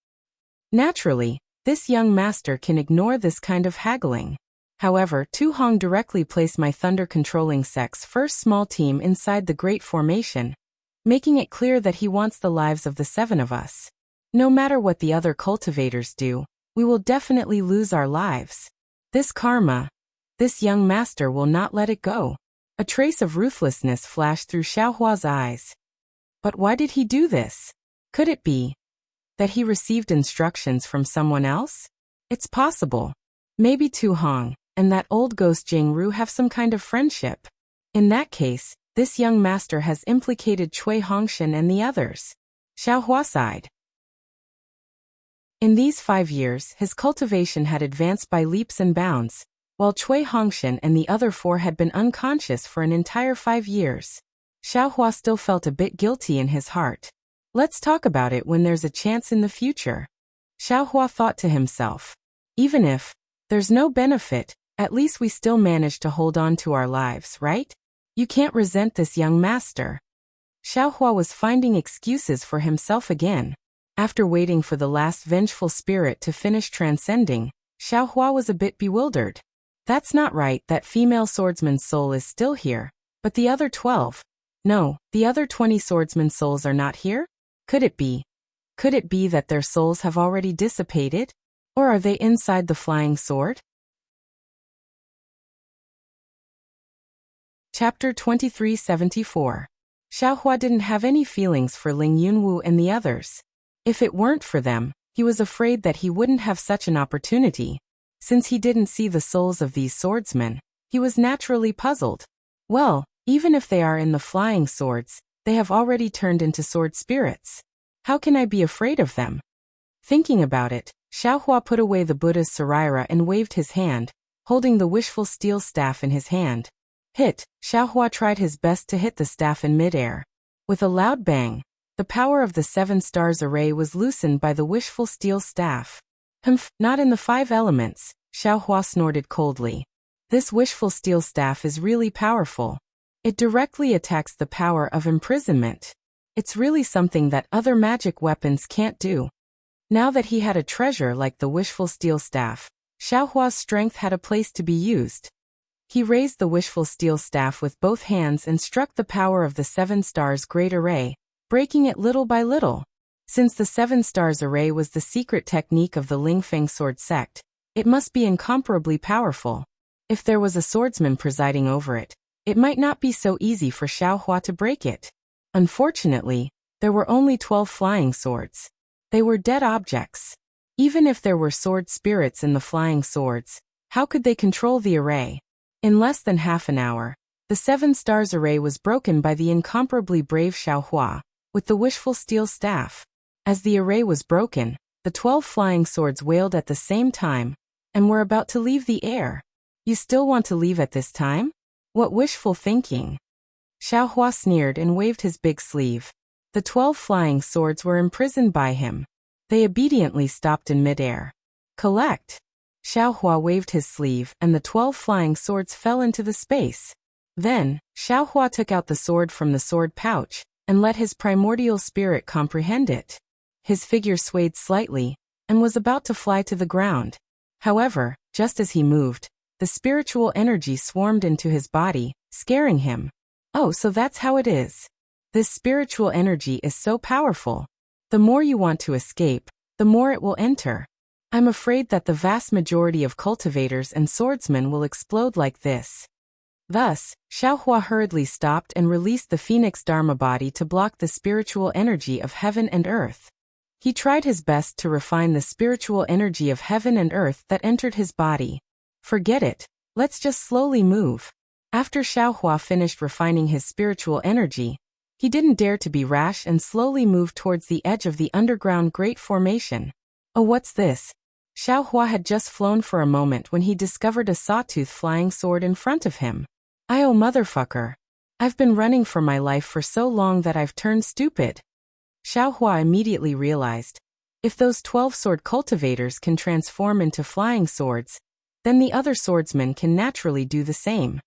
Naturally, this young master can ignore this kind of haggling. However, Tu Hong directly placed my thunder-controlling sect's first small team inside the Great Formation, making it clear that he wants the lives of the 7 of us. No matter what the other cultivators do, we will definitely lose our lives. This karma, this young master will not let it go. A trace of ruthlessness flashed through Xiaohua's eyes. But why did he do this? Could it be that he received instructions from someone else? It's possible. Maybe Tu Hong and that old ghost Jingru have some kind of friendship. In that case, this young master has implicated Cui Hongshan and the others. Xiaohua sighed. In these 5 years, his cultivation had advanced by leaps and bounds, while Cui Hongshan and the other 4 had been unconscious for an entire 5 years. Xiaohua still felt a bit guilty in his heart. Let's talk about it when there's a chance in the future. Xiaohua thought to himself. Even if there's no benefit, at least we still managed to hold on to our lives, right? You can't resent this young master. Xiaohua was finding excuses for himself again. After waiting for the last vengeful spirit to finish transcending, Xiaohua was a bit bewildered. That's not right, that female swordsman's soul is still here, but the other 12? No, the other 20 swordsman souls are not here? Could it be that their souls have already dissipated? Or are they inside the flying sword? Chapter 2374. Xiaohua didn't have any feelings for Ling Yunwu and the others. If it weren't for them, he was afraid that he wouldn't have such an opportunity. Since he didn't see the souls of these swordsmen, he was naturally puzzled. Well, even if they are in the flying swords, they have already turned into sword spirits. How can I be afraid of them? Thinking about it, Xiaohua put away the Buddha's saraira and waved his hand, holding the wishful steel staff in his hand. Hit! Xiaohua tried his best to hit the staff in midair. With a loud bang, the power of the 7 stars array was loosened by the wishful steel staff. Humph, not in the 5 elements, Xiaohua snorted coldly. This wishful steel staff is really powerful. It directly attacks the power of imprisonment. It's really something that other magic weapons can't do. Now that he had a treasure like the wishful steel staff, Xiaohua's strength had a place to be used. He raised the wishful steel staff with both hands and struck the power of the 7 stars great array, breaking it little by little. Since the 7 stars array was the secret technique of the Lingfeng sword sect, it must be incomparably powerful. If there was a swordsman presiding over it, it might not be so easy for Xiaohua to break it. Unfortunately, there were only 12 flying swords. They were dead objects. Even if there were sword spirits in the flying swords, how could they control the array? In less than half an hour, the 7 stars array was broken by the incomparably brave Xiaohua, with the wishful steel staff. As the array was broken, the 12 flying swords wailed at the same time, and were about to leave the air. You still want to leave at this time? What wishful thinking! Xiaohua sneered and waved his big sleeve. The 12 flying swords were imprisoned by him. They obediently stopped in midair. Collect! Xiaohua waved his sleeve and the 12 flying swords fell into the space. Then, Xiaohua took out the sword from the sword pouch, and let his primordial spirit comprehend it. His figure swayed slightly, and was about to fly to the ground. However, just as he moved, the spiritual energy swarmed into his body, scaring him. Oh, so that's how it is. This spiritual energy is so powerful. The more you want to escape, the more it will enter. I'm afraid that the vast majority of cultivators and swordsmen will explode like this. Thus, Xiaohua hurriedly stopped and released the Phoenix Dharma body to block the spiritual energy of heaven and earth. He tried his best to refine the spiritual energy of heaven and earth that entered his body. Forget it, let's just slowly move. After Xiaohua finished refining his spiritual energy, he didn't dare to be rash and slowly moved towards the edge of the underground Great Formation. Oh, what's this? Xiaohua had just flown for a moment when he discovered a sawtooth flying sword in front of him. Oh motherfucker. I've been running for my life for so long that I've turned stupid. Xiaohua immediately realized, if those 12 sword cultivators can transform into flying swords, then the other swordsmen can naturally do the same.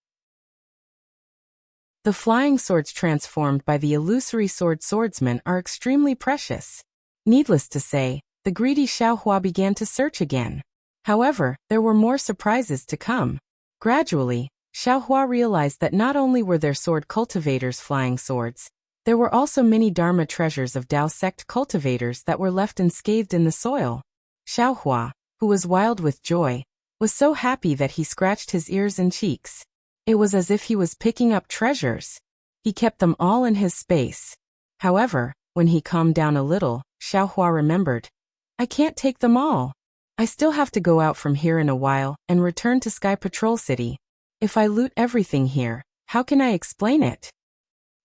The flying swords transformed by the illusory swordsmen are extremely precious. Needless to say, the greedy Xiaohua began to search again. However, there were more surprises to come. Gradually, Xiaohua realized that not only were there sword cultivators flying swords, there were also many Dharma treasures of Dao sect cultivators that were left unscathed in the soil. Xiaohua, who was wild with joy, was so happy that he scratched his ears and cheeks. It was as if he was picking up treasures. He kept them all in his space. However, when he calmed down a little, Xiaohua remembered, I can't take them all. I still have to go out from here in a while and return to Sky Patrol City. If I loot everything here, how can I explain it?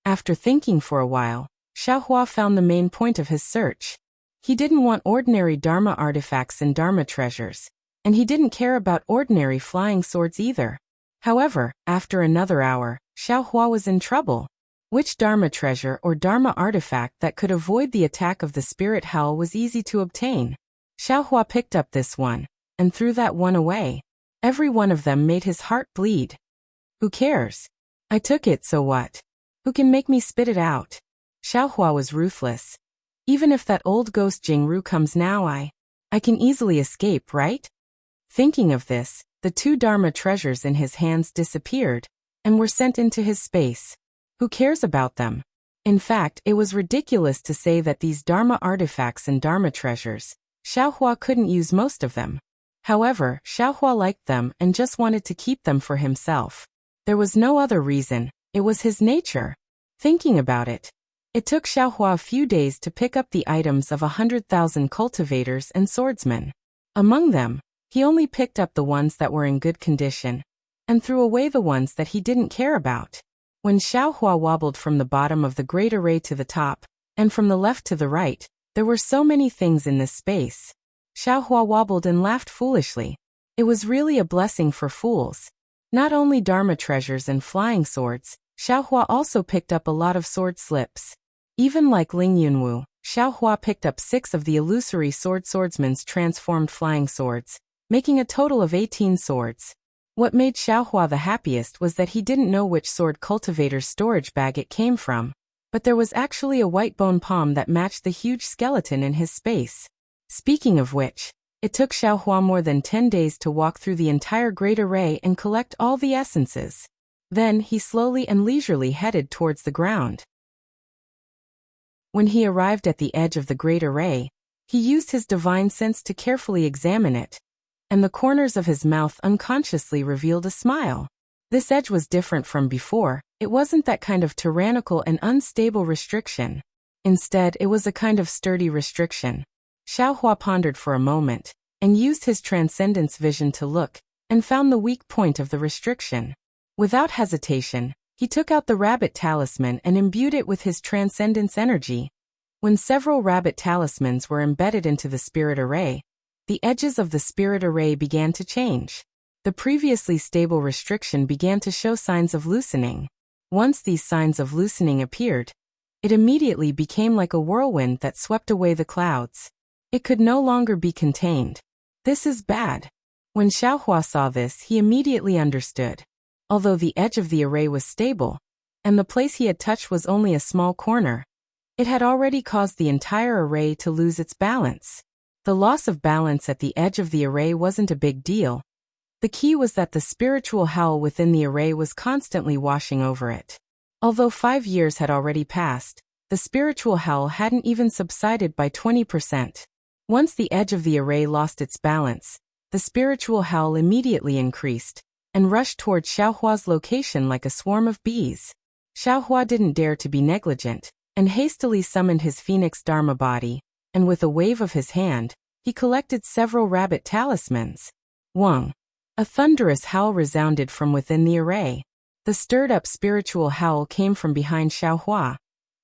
After thinking for a while, Xiaohua found the main point of his search. He didn't want ordinary Dharma artifacts and Dharma treasures, and he didn't care about ordinary flying swords either. However, after another hour, Xiaohua was in trouble. Which Dharma treasure or Dharma artifact that could avoid the attack of the spirit hell was easy to obtain? Xiaohua picked up this one, and threw that one away. Every one of them made his heart bleed. Who cares? I took it, so what? Who can make me spit it out? Xiaohua was ruthless. Even if that old ghost Jingru comes now, I can easily escape, right? Thinking of this, the 2 Dharma treasures in his hands disappeared, and were sent into his space. Who cares about them? In fact, it was ridiculous to say that these Dharma artifacts and Dharma treasures, Xiaohua couldn't use most of them. However, Xiaohua liked them and just wanted to keep them for himself. There was no other reason, it was his nature. Thinking about it, it took Xiaohua a few days to pick up the items of 100,000 cultivators and swordsmen. Among them, he only picked up the ones that were in good condition, and threw away the ones that he didn't care about. When Xiaohua wobbled from the bottom of the great array to the top, and from the left to the right, there were so many things in this space. Xiaohua wobbled and laughed foolishly. It was really a blessing for fools. Not only Dharma treasures and flying swords, Xiaohua also picked up a lot of sword slips. Even like Ling Yunwu, Xiaohua picked up 6 of the illusory swordsmen's transformed flying swords, making a total of 18 swords. What made Xiaohua the happiest was that he didn't know which sword cultivator's storage bag it came from, but there was actually a white bone palm that matched the huge skeleton in his space. Speaking of which, it took Xiaohua more than 10 days to walk through the entire great array and collect all the essences. Then he slowly and leisurely headed towards the ground. When he arrived at the edge of the great array, he used his divine sense to carefully examine it, and the corners of his mouth unconsciously revealed a smile. This edge was different from before. It wasn't that kind of tyrannical and unstable restriction. Instead, it was a kind of sturdy restriction. Xiaohua pondered for a moment, and used his transcendence vision to look, and found the weak point of the restriction. Without hesitation, he took out the rabbit talisman and imbued it with his transcendence energy. When several rabbit talismans were embedded into the spirit array, the edges of the spirit array began to change. The previously stable restriction began to show signs of loosening. Once these signs of loosening appeared, it immediately became like a whirlwind that swept away the clouds. It could no longer be contained. This is bad. When Xiaohua saw this, he immediately understood. Although the edge of the array was stable, and the place he had touched was only a small corner, it had already caused the entire array to lose its balance. The loss of balance at the edge of the array wasn't a big deal. The key was that the spiritual howl within the array was constantly washing over it. Although 5 years had already passed, the spiritual howl hadn't even subsided by 20%. Once the edge of the array lost its balance, the spiritual howl immediately increased, and rushed toward Xiaohua's location like a swarm of bees. Xiaohua didn't dare to be negligent, and hastily summoned his phoenix dharma body, and with a wave of his hand, he collected several rabbit talismans. Wang! A thunderous howl resounded from within the array. The stirred-up spiritual howl came from behind Xiaohua,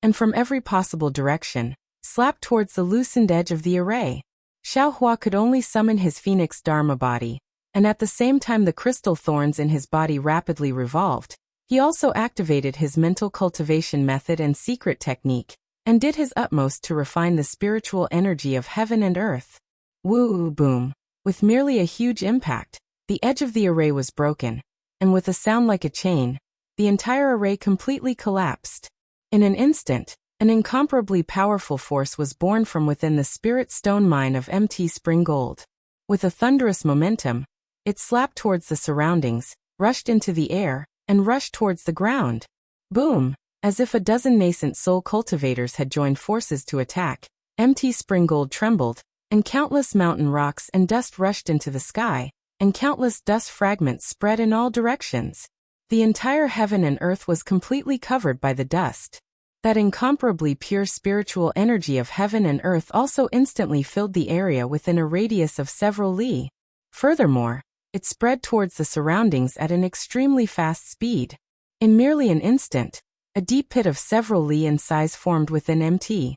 and from every possible direction, slapped towards the loosened edge of the array. Xiaohua could only summon his phoenix dharma body, and at the same time the crystal thorns in his body rapidly revolved. He also activated his mental cultivation method and secret technique, and did his utmost to refine the spiritual energy of heaven and earth. Woo boom! With merely a huge impact, the edge of the array was broken, and with a sound like a chain, the entire array completely collapsed. In an instant, an incomparably powerful force was born from within the spirit stone mine of MT Spring Gold. With a thunderous momentum, it slapped towards the surroundings, rushed into the air, and rushed towards the ground. Boom! As if a dozen nascent soul cultivators had joined forces to attack, MT Spring Gold trembled, and countless mountain rocks and dust rushed into the sky, and countless dust fragments spread in all directions. The entire heaven and earth was completely covered by the dust. That incomparably pure spiritual energy of heaven and earth also instantly filled the area within a radius of several li. Furthermore, it spread towards the surroundings at an extremely fast speed. In merely an instant, a deep pit of several li in size formed within MT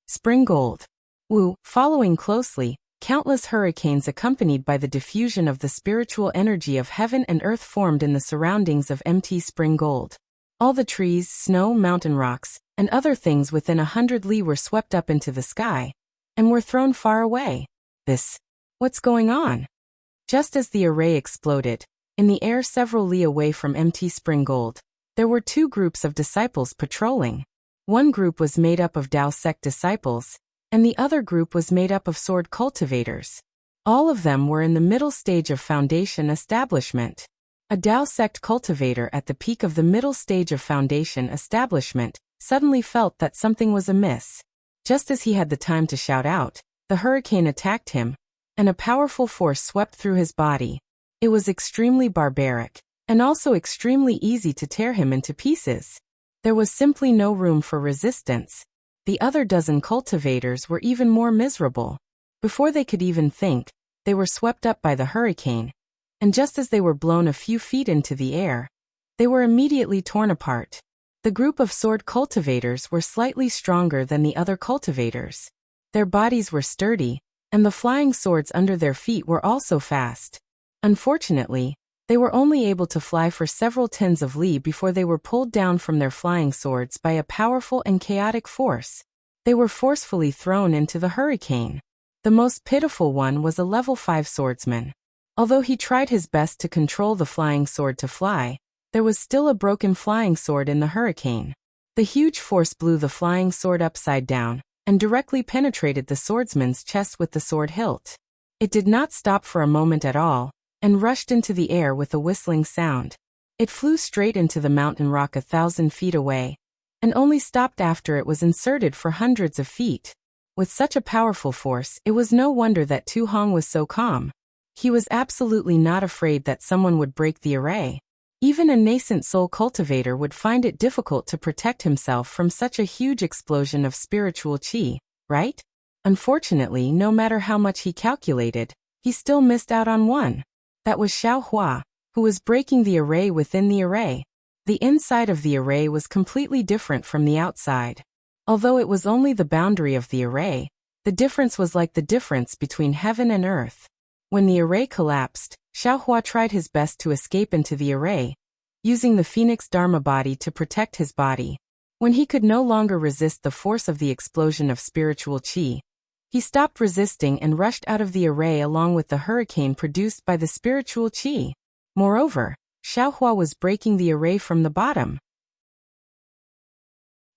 Spring Gold. Wu, following closely, countless hurricanes accompanied by the diffusion of the spiritual energy of heaven and earth formed in the surroundings of MT Spring Gold. All the trees, snow, mountain rocks, and other things within 100 li were swept up into the sky, and were thrown far away. What's going on? Just as the array exploded, in the air several li away from MT Spring Gold, there were 2 groups of disciples patrolling. One group was made up of Dao sect disciples, and the other group was made up of sword cultivators. All of them were in the middle stage of foundation establishment. A Dao sect cultivator at the peak of the middle stage of foundation establishment suddenly felt that something was amiss. Just as he had the time to shout out, the hurricane attacked him, and a powerful force swept through his body. It was extremely barbaric, and also extremely easy to tear him into pieces. There was simply no room for resistance. The other dozen cultivators were even more miserable. Before they could even think, they were swept up by the hurricane, and just as they were blown a few feet into the air, they were immediately torn apart. The group of sword cultivators were slightly stronger than the other cultivators. Their bodies were sturdy, and the flying swords under their feet were also fast. Unfortunately, they were only able to fly for several tens of li before they were pulled down from their flying swords by a powerful and chaotic force. They were forcefully thrown into the hurricane. The most pitiful one was a level 5 swordsman. Although he tried his best to control the flying sword to fly, there was still a broken flying sword in the hurricane. The huge force blew the flying sword upside down, and directly penetrated the swordsman's chest with the sword hilt. It did not stop for a moment at all, and rushed into the air with a whistling sound. It flew straight into the mountain rock 1,000 feet away, and only stopped after it was inserted for hundreds of feet. With such a powerful force, it was no wonder that Tu Hong was so calm. He was absolutely not afraid that someone would break the array. Even a nascent soul cultivator would find it difficult to protect himself from such a huge explosion of spiritual qi, right? Unfortunately, no matter how much he calculated, he still missed out on one. That was Xiao Hua, who was breaking the array within the array. The inside of the array was completely different from the outside. Although it was only the boundary of the array, the difference was like the difference between heaven and earth. When the array collapsed, Xiao Hua tried his best to escape into the array, using the Phoenix Dharma body to protect his body. When he could no longer resist the force of the explosion of spiritual qi, he stopped resisting and rushed out of the array along with the hurricane produced by the spiritual qi. Moreover, Xiao Hua was breaking the array from the bottom.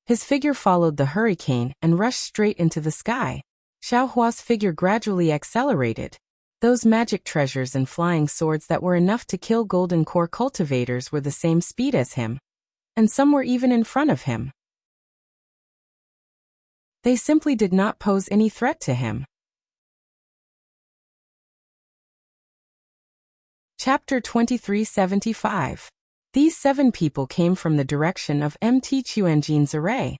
His figure followed the hurricane and rushed straight into the sky. Xiao Hua's figure gradually accelerated. Those magic treasures and flying swords that were enough to kill golden core cultivators were the same speed as him, and some were even in front of him. They simply did not pose any threat to him. Chapter 2375. These 7 people came from the direction of Mt. Chuanjin's array.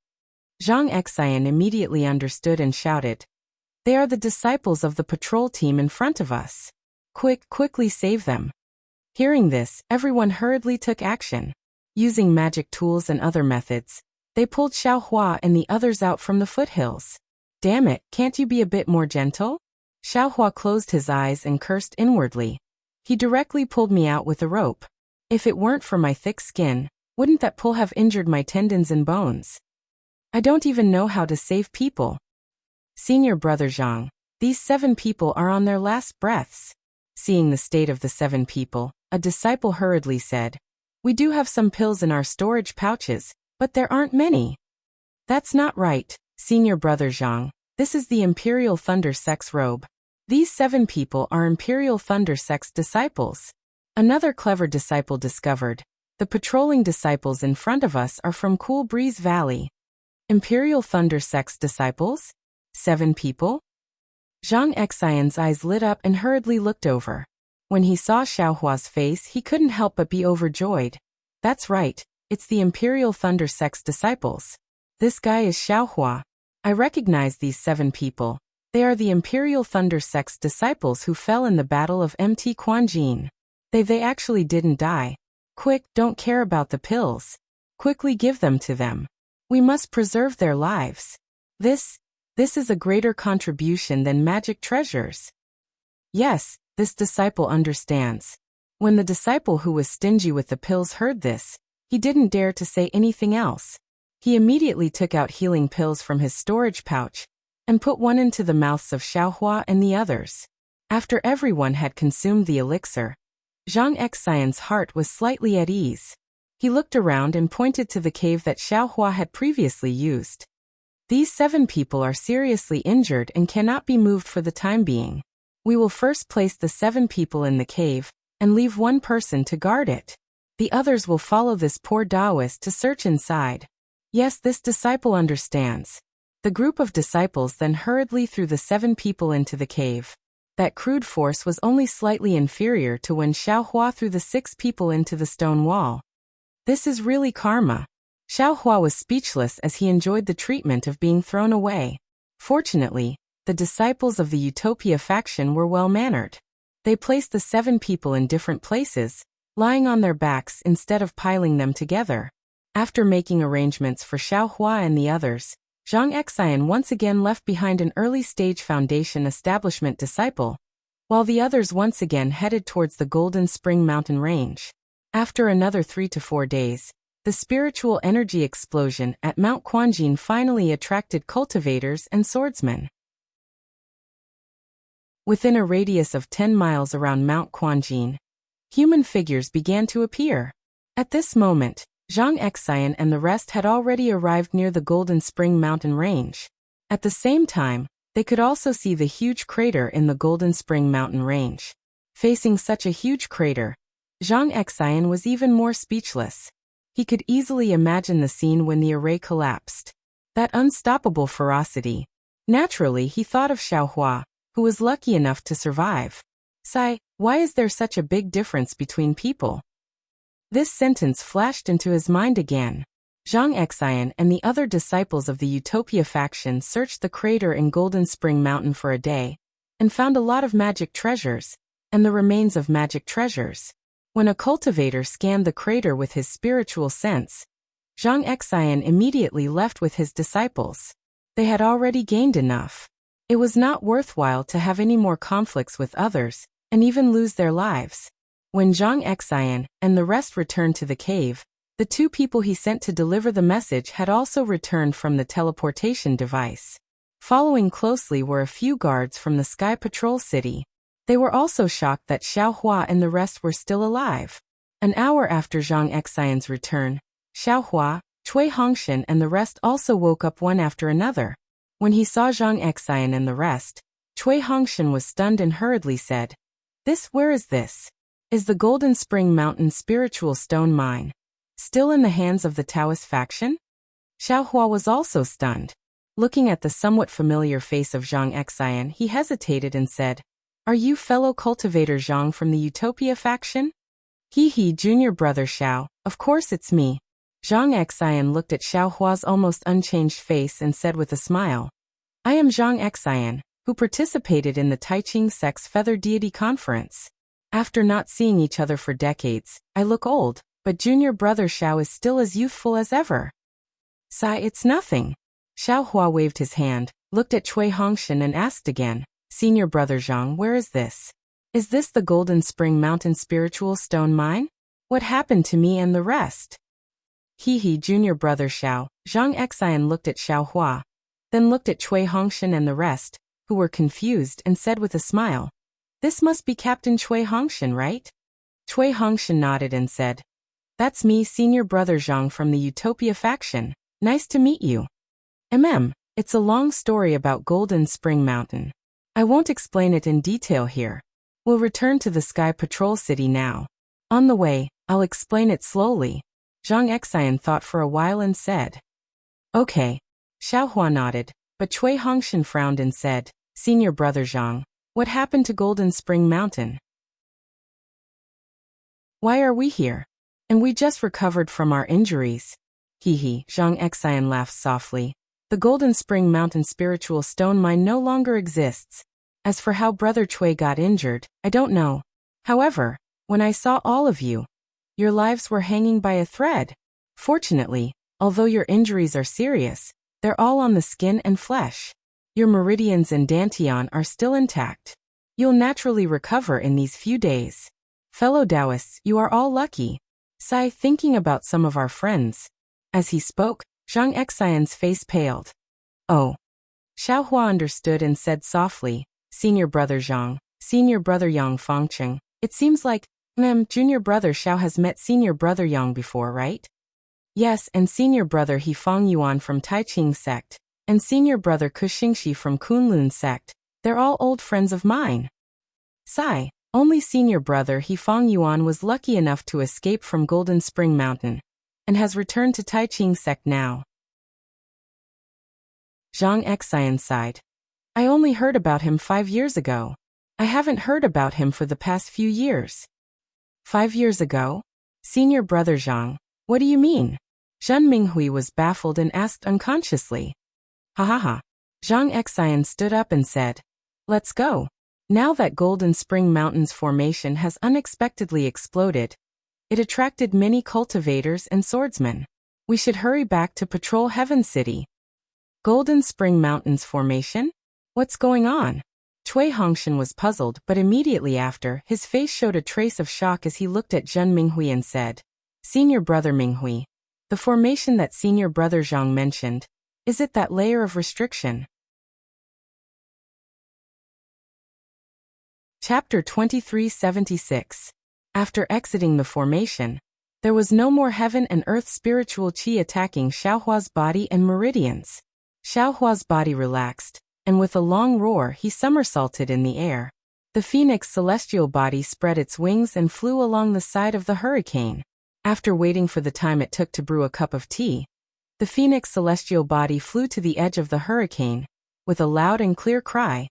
Zhang Xian immediately understood and shouted, "They are the disciples of the patrol team in front of us. Quickly save them." Hearing this, everyone hurriedly took action. Using magic tools and other methods, they pulled Xiao Hua and the others out from the foothills. "Damn it, can't you be a bit more gentle?" Xiao Hua closed his eyes and cursed inwardly. "He directly pulled me out with a rope. If it weren't for my thick skin, wouldn't that pull have injured my tendons and bones? I don't even know how to save people." "Senior brother Zhang, these 7 people are on their last breaths." Seeing the state of the 7 people, a disciple hurriedly said, "We do have some pills in our storage pouches, but there aren't many." "That's not right, senior brother Zhang. This is the Imperial Thunder Sect's robe. These 7 people are Imperial Thunder Sect's disciples." Another clever disciple discovered, "The patrolling disciples in front of us are from Cool Breeze Valley." Imperial Thunder Sect's disciples? 7 people? Zhang Xian's eyes lit up and hurriedly looked over. When he saw Xiao Hua's face, he couldn't help but be overjoyed. "That's right, it's the Imperial Thunder Sect's disciples. This guy is Xiao Hua. I recognize these 7 people. They are the Imperial Thunder Sect's disciples who fell in the Battle of Mt. Quanjin. They actually didn't die. Quick, don't care about the pills. Quickly give them to them. We must preserve their lives. This is a greater contribution than magic treasures." Yes, this disciple understands. When the disciple who was stingy with the pills heard this, he didn't dare to say anything else. He immediately took out healing pills from his storage pouch and put one into the mouths of Xiao Hua and the others. After everyone had consumed the elixir, Zhang Xian's heart was slightly at ease. He looked around and pointed to the cave that Xiao Hua had previously used. "These 7 people are seriously injured and cannot be moved for the time being. We will first place the 7 people in the cave and leave 1 person to guard it. The others will follow this poor Taoist to search inside." Yes, this disciple understands. The group of disciples then hurriedly threw the 7 people into the cave. That crude force was only slightly inferior to when Xiao Hua threw the 6 people into the stone wall. This is really karma. Xiao Hua was speechless as he enjoyed the treatment of being thrown away. Fortunately, the disciples of the Utopia faction were well-mannered. They placed the 7 people in different places, lying on their backs instead of piling them together. After making arrangements for Xiao Hua and the others, Zhang Xian once again left behind an early-stage Foundation establishment disciple, while the others once again headed towards the Golden Spring Mountain Range. After another 3 to 4 days, the spiritual energy explosion at Mount Quanjin finally attracted cultivators and swordsmen. Within a radius of 10 miles around Mount Quanjin, human figures began to appear. At this moment, Zhang Xian and the rest had already arrived near the Golden Spring Mountain Range. At the same time, they could also see the huge crater in the Golden Spring Mountain Range. Facing such a huge crater, Zhang Xian was even more speechless. He could easily imagine the scene when the array collapsed. That unstoppable ferocity. Naturally, he thought of Xiao Hua, who was lucky enough to survive. Why is there such a big difference between people? This sentence flashed into his mind again. Zhang Xian and the other disciples of the Utopia faction searched the crater in Golden Spring Mountain for a day, and found a lot of magic treasures, and the remains of magic treasures. When a cultivator scanned the crater with his spiritual sense, Zhang Xian immediately left with his disciples. They had already gained enough. It was not worthwhile to have any more conflicts with others, and even lose their lives. When Zhang Xian and the rest returned to the cave, the two people he sent to deliver the message had also returned from the teleportation device. Following closely were a few guards from the Sky Patrol City. They were also shocked that Xiao Hua and the rest were still alive. An hour after Zhang Xian's return, Xiao Hua, Cui Hongshan and the rest also woke up one after another. When he saw Zhang Xian and the rest, Cui Hongshan was stunned and hurriedly said, Where is this? Is the Golden Spring Mountain spiritual stone mine still in the hands of the Taoist faction? Xiao Hua was also stunned. Looking at the somewhat familiar face of Zhang Xian, he hesitated and said, Are you fellow cultivator Zhang from the Utopia faction? He, junior brother Xiao, of course it's me. Zhang Xian looked at Xiao Hua's almost unchanged face and said with a smile, I am Zhang Xian, who participated in the Taiching Sect's Feather Deity Conference. After not seeing each other for decades, I look old, but junior brother Xiao is still as youthful as ever. Sigh, it's nothing. Xiao Hua waved his hand, looked at Cui Hongshan and asked again, Senior brother Zhang, where is this? Is this the Golden Spring Mountain spiritual stone mine? What happened to me and the rest? Junior brother Xiao. Zhang Xian looked at Xiao Hua, then looked at Cui Hongshan and the rest, who were confused, and said with a smile, This must be Captain Cui Hongshan, right? Cui Hongshan nodded and said, That's me, senior brother Zhang from the Utopia faction. Nice to meet you. It's a long story about Golden Spring Mountain. I won't explain it in detail here. We'll return to the Sky Patrol City now. On the way, I'll explain it slowly. Zhang Xian thought for a while and said, Okay. Xiao Hua nodded, but Cui Hongshan frowned and said, Senior brother Zhang, what happened to Golden Spring Mountain? Why are we here? And we just recovered from our injuries. Zhang Xian laughed softly. The Golden Spring Mountain spiritual stone mine no longer exists. As for how Brother Cui got injured, I don't know. However, when I saw all of you, your lives were hanging by a thread. Fortunately, although your injuries are serious, they're all on the skin and flesh. Your meridians and dantian are still intact. You'll naturally recover in these few days. Fellow Taoists, you are all lucky. Sigh, thinking about some of our friends. As he spoke, Zhang Xian's face paled. Oh. Xiao Hua understood and said softly, Senior brother Zhang, Senior brother Yang Fangcheng, it seems like, junior brother Xiao has met senior brother Yang before, right? Yes, and senior brother He Fang Yuan from Taiching sect, and senior brother Kuxingxi from Kunlun sect, they're all old friends of mine. Sigh, only senior brother He Fang Yuan was lucky enough to escape from Golden Spring Mountain, and has returned to Taiching sect now. Zhang Xian sighed. I only heard about him 5 years ago. I haven't heard about him for the past few years. 5 years ago? Senior brother Zhang, what do you mean? Zhen Minghui was baffled and asked unconsciously. Ha. Zhang Xian stood up and said, Let's go. Now that Golden Spring Mountain's formation has unexpectedly exploded, it attracted many cultivators and swordsmen. We should hurry back to patrol Heaven City. Golden Spring Mountain's formation? What's going on? Cui Hongshan was puzzled, but immediately after, his face showed a trace of shock as he looked at Zhen Minghui and said, Senior brother Minghui, the formation that senior brother Zhang mentioned, is it that layer of restriction? Chapter 2376. After exiting the formation, there was no more heaven and earth spiritual qi attacking Xiao Hua's body and meridians. Xiao Hua's body relaxed, and with a long roar he somersaulted in the air. The phoenix celestial body spread its wings and flew along the side of the hurricane. After waiting for the time it took to brew a cup of tea, the phoenix celestial body flew to the edge of the hurricane. With a loud and clear cry,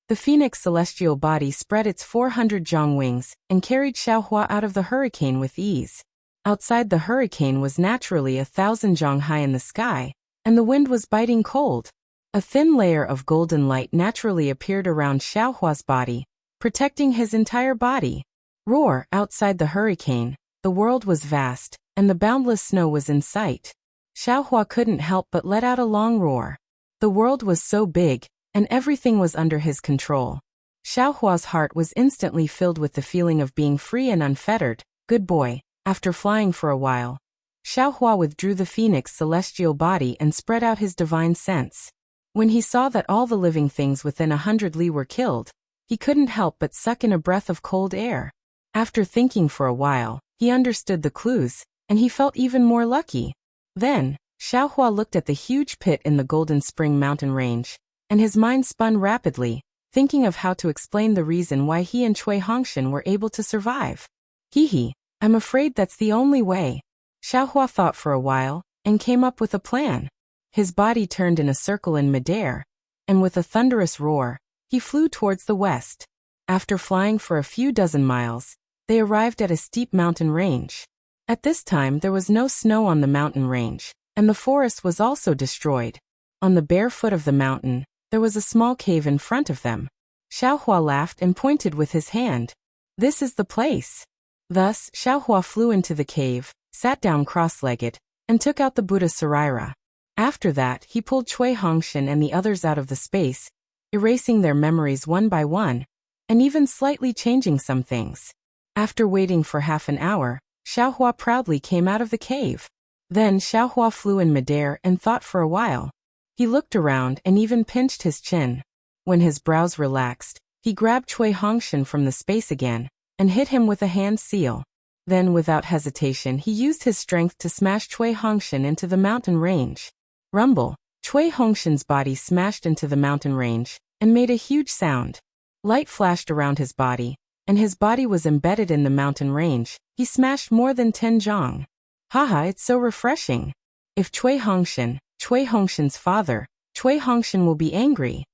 The phoenix celestial body spread its 400 zhang wings and carried Xiaohua out of the hurricane with ease. Outside the hurricane was naturally 1,000 zhang high in the sky, and the wind was biting cold. A thin layer of golden light naturally appeared around Xiaohua's body, protecting his entire body. Roar! Outside the hurricane, the world was vast, and the boundless snow was in sight. Xiaohua couldn't help but let out a long roar. The world was so big, and everything was under his control. Xiaohua's heart was instantly filled with the feeling of being free and unfettered. Good boy. After flying for a while, Xiaohua withdrew the phoenix celestial body and spread out his divine sense. When he saw that all the living things within 100 li were killed, he couldn't help but suck in a breath of cold air. After thinking for a while, he understood the clues, and he felt even more lucky. Then, Xiaohua looked at the huge pit in the Golden Spring mountain range, and his mind spun rapidly, thinking of how to explain the reason why he and Cui Hongshan were able to survive. Hee, I'm afraid that's the only way. Xiaohua thought for a while, and came up with a plan. His body turned in a circle in midair, and with a thunderous roar, he flew towards the west. After flying for a few dozen miles, they arrived at a steep mountain range. At this time there was no snow on the mountain range, and the forest was also destroyed. On the bare foot of the mountain, there was a small cave in front of them. Xiaohua laughed and pointed with his hand. This is the place. Thus, Xiaohua flew into the cave, sat down cross-legged, and took out the Buddha Saraira. After that, he pulled Cui Hongshan and the others out of the space, erasing their memories one by one, and even slightly changing some things. After waiting for half an hour, Xiaohua proudly came out of the cave. Then Xiaohua flew in midair and thought for a while. He looked around and even pinched his chin. When his brows relaxed, he grabbed Cui Hongshan from the space again, and hit him with a hand seal. Then without hesitation he used his strength to smash Cui Hongshan into the mountain range. Rumble! Cui Hongshan's body smashed into the mountain range, and made a huge sound. Light flashed around his body, and his body was embedded in the mountain range. He smashed more than 10 zhang. Haha, it's so refreshing. If Cui Hongshan's father, Cui Hongshan will be angry.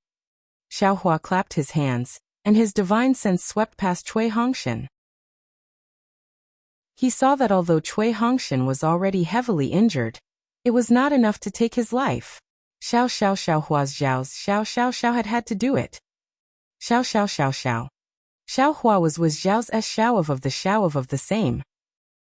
Xiaohua clapped his hands, and his divine sense swept past Cui Hongshan. He saw that although Cui Hongshan was already heavily injured, it was not enough to take his life. Xiao had to do it. Xiao. Xiaohua was Zhao's Xiao of the same.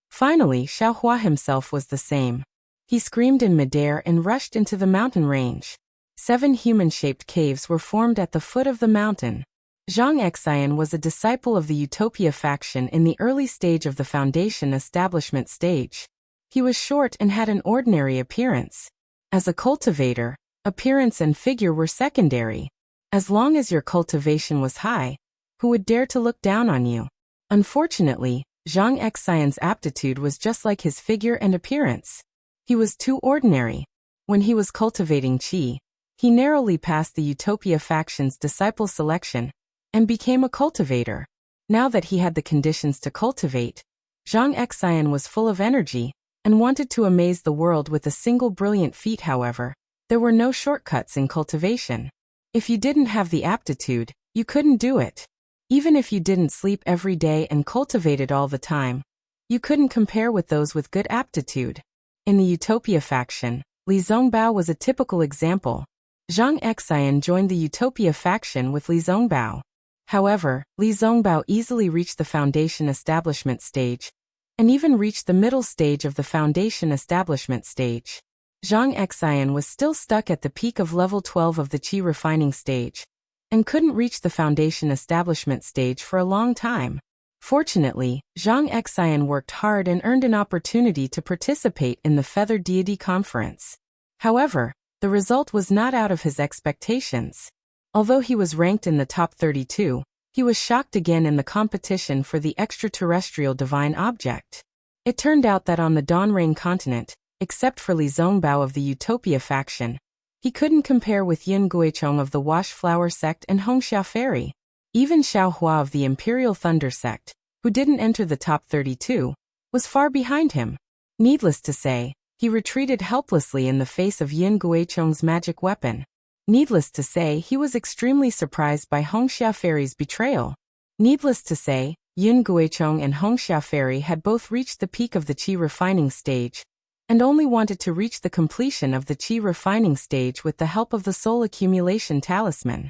Finally, Xiaohua himself was the same. He screamed in midair and rushed into the mountain range. 7 human-shaped caves were formed at the foot of the mountain. Zhang Xian was a disciple of the Utopia faction in the early stage of the Foundation establishment stage. He was short and had an ordinary appearance. As a cultivator, appearance and figure were secondary. As long as your cultivation was high, who would dare to look down on you? Unfortunately, Zhang Xian's aptitude was just like his figure and appearance. He was too ordinary. When he was cultivating qi, he narrowly passed the Utopia faction's disciple selection, and became a cultivator. Now that he had the conditions to cultivate, Zhang Xian was full of energy, and wanted to amaze the world with a single brilliant feat. However, there were no shortcuts in cultivation. If you didn't have the aptitude, you couldn't do it. Even if you didn't sleep every day and cultivated all the time, you couldn't compare with those with good aptitude. In the Utopia faction, Li Zongbao was a typical example. Zhang Xian joined the Utopia faction with Li Zongbao. However, Li Zongbao easily reached the Foundation establishment stage, and even reached the middle stage of the Foundation establishment stage. Zhang Xian was still stuck at the peak of level 12 of the Qi refining stage, and couldn't reach the Foundation establishment stage for a long time. Fortunately, Zhang Xian worked hard and earned an opportunity to participate in the Feather Deity Conference. However, the result was not out of his expectations. Although he was ranked in the top 32, he was shocked again in the competition for the extraterrestrial divine object. It turned out that on the Dawnrain continent, except for Li Zongbao of the Utopia faction, he couldn't compare with Yin Guichong of the Washflower sect and Hongxia Fairy. Even Xiaohua of the Imperial Thunder sect, who didn't enter the top 32, was far behind him. Needless to say, he retreated helplessly in the face of Yin Guichong's magic weapon. Needless to say, he was extremely surprised by Hongxia Fairy's betrayal. Needless to say, Yun Guichong and Hongxia Fairy had both reached the peak of the qi refining stage, and only wanted to reach the completion of the qi refining stage with the help of the soul accumulation talisman.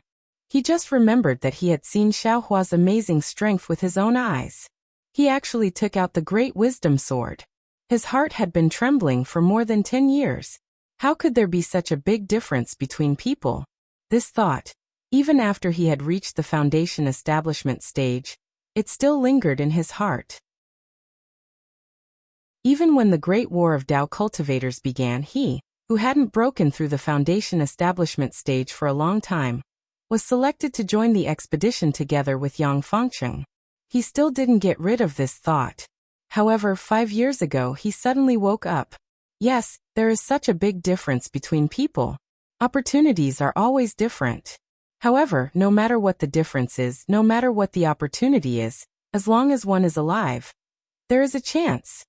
He just remembered that he had seen Xiaohua's amazing strength with his own eyes. He actually took out the great wisdom sword. His heart had been trembling for more than 10 years. How could there be such a big difference between people? This thought, even after he had reached the foundation establishment stage, it still lingered in his heart. Even when the Great War of Tao Cultivators began, he, who hadn't broken through the foundation establishment stage for a long time, was selected to join the expedition together with Yang Fangcheng. He still didn't get rid of this thought. However, 5 years ago he suddenly woke up. Yes, there is such a big difference between people. Opportunities are always different. However, no matter what the difference is, no matter what the opportunity is, as long as one is alive, there is a chance.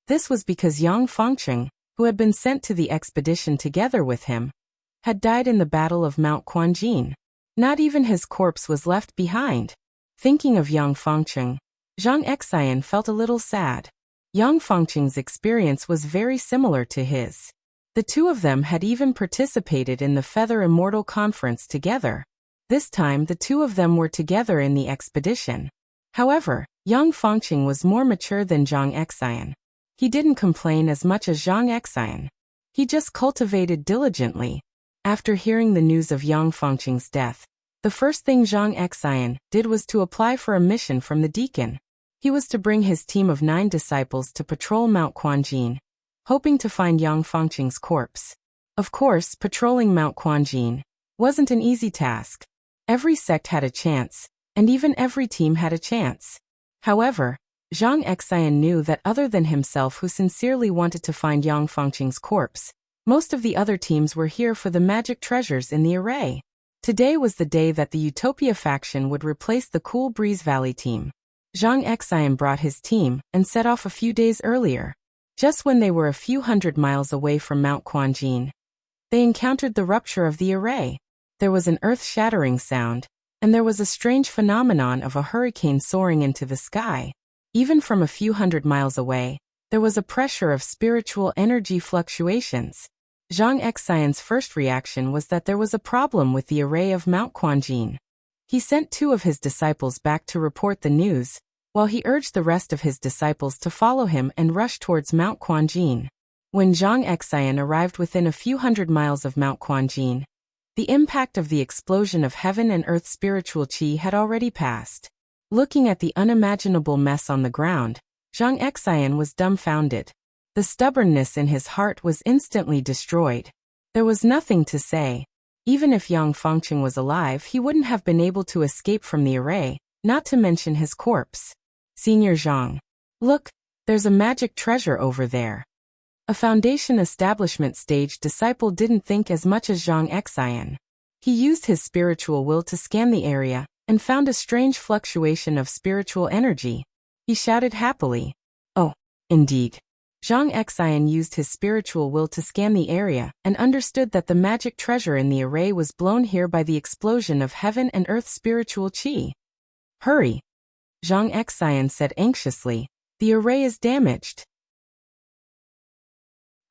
This was because Yang Fangcheng, who had been sent to the expedition together with him, had died in the Battle of Mount Quanjin. Not even his corpse was left behind. Thinking of Yang Fangcheng, Zhang Exayan felt a little sad. Yang Fangcheng's experience was very similar to his. The two of them had even participated in the Feather Immortal Conference together. This time the two of them were together in the expedition. However, Yang Fangcheng was more mature than Zhang Exayan. He didn't complain as much as Zhang Exayan. He just cultivated diligently. After hearing the news of Yang Fangcheng's death, the first thing Zhang Exayan did was to apply for a mission from the deacon. He was to bring his team of 9 disciples to patrol Mount Quanjin, hoping to find Yang Fangcheng's corpse. Of course, patrolling Mount Quanjin wasn't an easy task. Every sect had a chance, and even every team had a chance. However, Zhang Exayan knew that other than himself, who sincerely wanted to find Yang Fangcheng's corpse, most of the other teams were here for the magic treasures in the array. Today was the day that the Utopia faction would replace the Cool Breeze Valley team. Zhang Exayan brought his team and set off a few days earlier. Just when they were a few hundred miles away from Mount Quanjin, they encountered the rupture of the array. There was an earth-shattering sound, and there was a strange phenomenon of a hurricane soaring into the sky. Even from a few hundred miles away, there was a pressure of spiritual energy fluctuations. Zhang Exayan's first reaction was that there was a problem with the array of Mount Quanjin. He sent 2 of his disciples back to report the news, while he urged the rest of his disciples to follow him and rush towards Mount Quanjin. When Zhang Exayan arrived within a few hundred miles of Mount Quanjin, the impact of the explosion of heaven and earth spiritual qi had already passed. Looking at the unimaginable mess on the ground, Zhang Exayan was dumbfounded. The stubbornness in his heart was instantly destroyed. There was nothing to say. Even if Yang Fangcheng was alive, he wouldn't have been able to escape from the array, not to mention his corpse. Senior Zhang. Look, there's a magic treasure over there. A foundation establishment stage disciple didn't think as much as Zhang Exayan. He used his spiritual will to scan the area, and found a strange fluctuation of spiritual energy. He shouted happily. Oh, indeed. Zhang Exayan used his spiritual will to scan the area, and understood that the magic treasure in the array was blown here by the explosion of heaven and earth spiritual qi. Hurry! Zhang Exayan said anxiously. The array is damaged.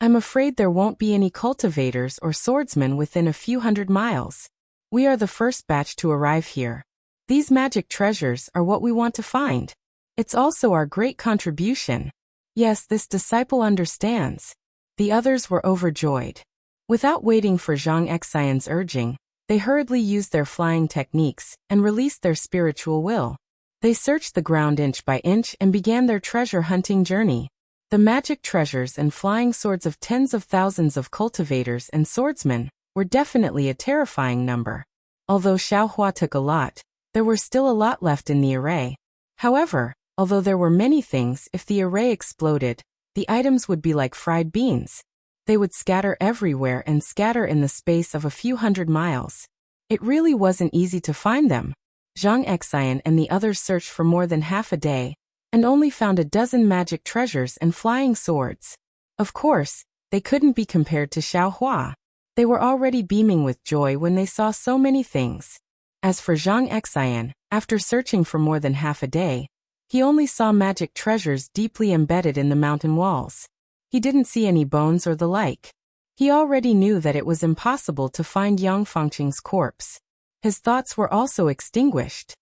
I'm afraid there won't be any cultivators or swordsmen within a few hundred miles. We are the first batch to arrive here. These magic treasures are what we want to find. It's also our great contribution. Yes, this disciple understands. The others were overjoyed. Without waiting for Zhang Exayan's urging, they hurriedly used their flying techniques and released their spiritual will. They searched the ground inch by inch and began their treasure hunting journey. The magic treasures and flying swords of tens of thousands of cultivators and swordsmen were definitely a terrifying number. Although Xiaohua took a lot, there were still a lot left in the array. However, although there were many things, if the array exploded, the items would be like fried beans. They would scatter everywhere and scatter in the space of a few hundred miles. It really wasn't easy to find them. Zhang Exayan and the others searched for more than half a day, and only found a dozen magic treasures and flying swords. Of course, they couldn't be compared to Xiaohua. They were already beaming with joy when they saw so many things. As for Zhang Xian, after searching for more than half a day, he only saw magic treasures deeply embedded in the mountain walls. He didn't see any bones or the like. He already knew that it was impossible to find Yang Fangqing's corpse. His thoughts were also extinguished.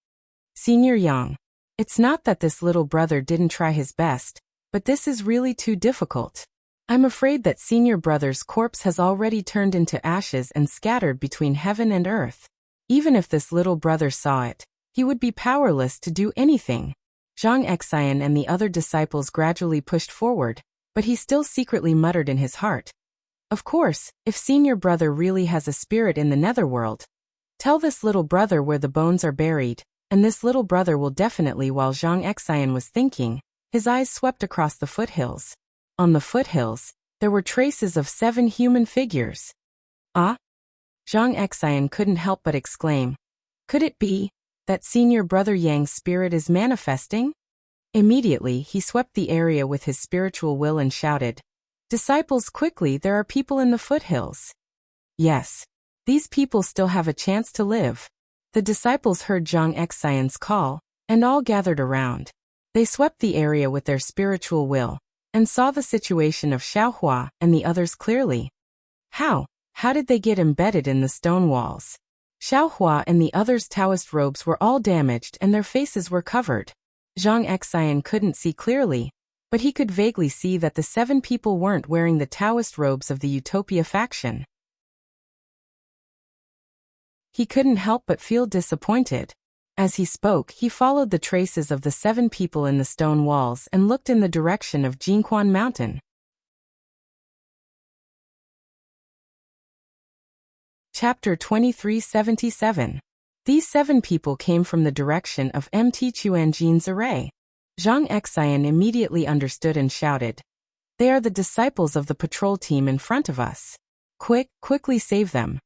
Senior Yang. It's not that this little brother didn't try his best, but this is really too difficult. I'm afraid that senior brother's corpse has already turned into ashes and scattered between heaven and earth. Even if this little brother saw it, he would be powerless to do anything. Zhang Xian and the other disciples gradually pushed forward, but he still secretly muttered in his heart. Of course, if senior brother really has a spirit in the netherworld, tell this little brother where the bones are buried, and this little brother will definitely. While Zhang Xian was thinking, his eyes swept across the foothills. On the foothills, there were traces of 7 human figures. Ah? Zhang Xian couldn't help but exclaim. Could it be that senior brother Yang's spirit is manifesting? Immediately, he swept the area with his spiritual will and shouted, "Disciples, quickly, there are people in the foothills." Yes. These people still have a chance to live. The disciples heard Zhang Xian's call, and all gathered around. They swept the area with their spiritual will, and saw the situation of Xiaohua and the others clearly. How did they get embedded in the stone walls? Xiaohua and the others' Taoist robes were all damaged and their faces were covered. Zhang Xian couldn't see clearly, but he could vaguely see that the 7 people weren't wearing the Taoist robes of the Utopia faction. He couldn't help but feel disappointed. As he spoke, he followed the traces of the 7 people in the stone walls and looked in the direction of Jinquan Mountain. Chapter 2377. These 7 people came from the direction of Mt. Chuanjin's array. Zhang Xian immediately understood and shouted, "They are the disciples of the patrol team in front of us. Quickly save them."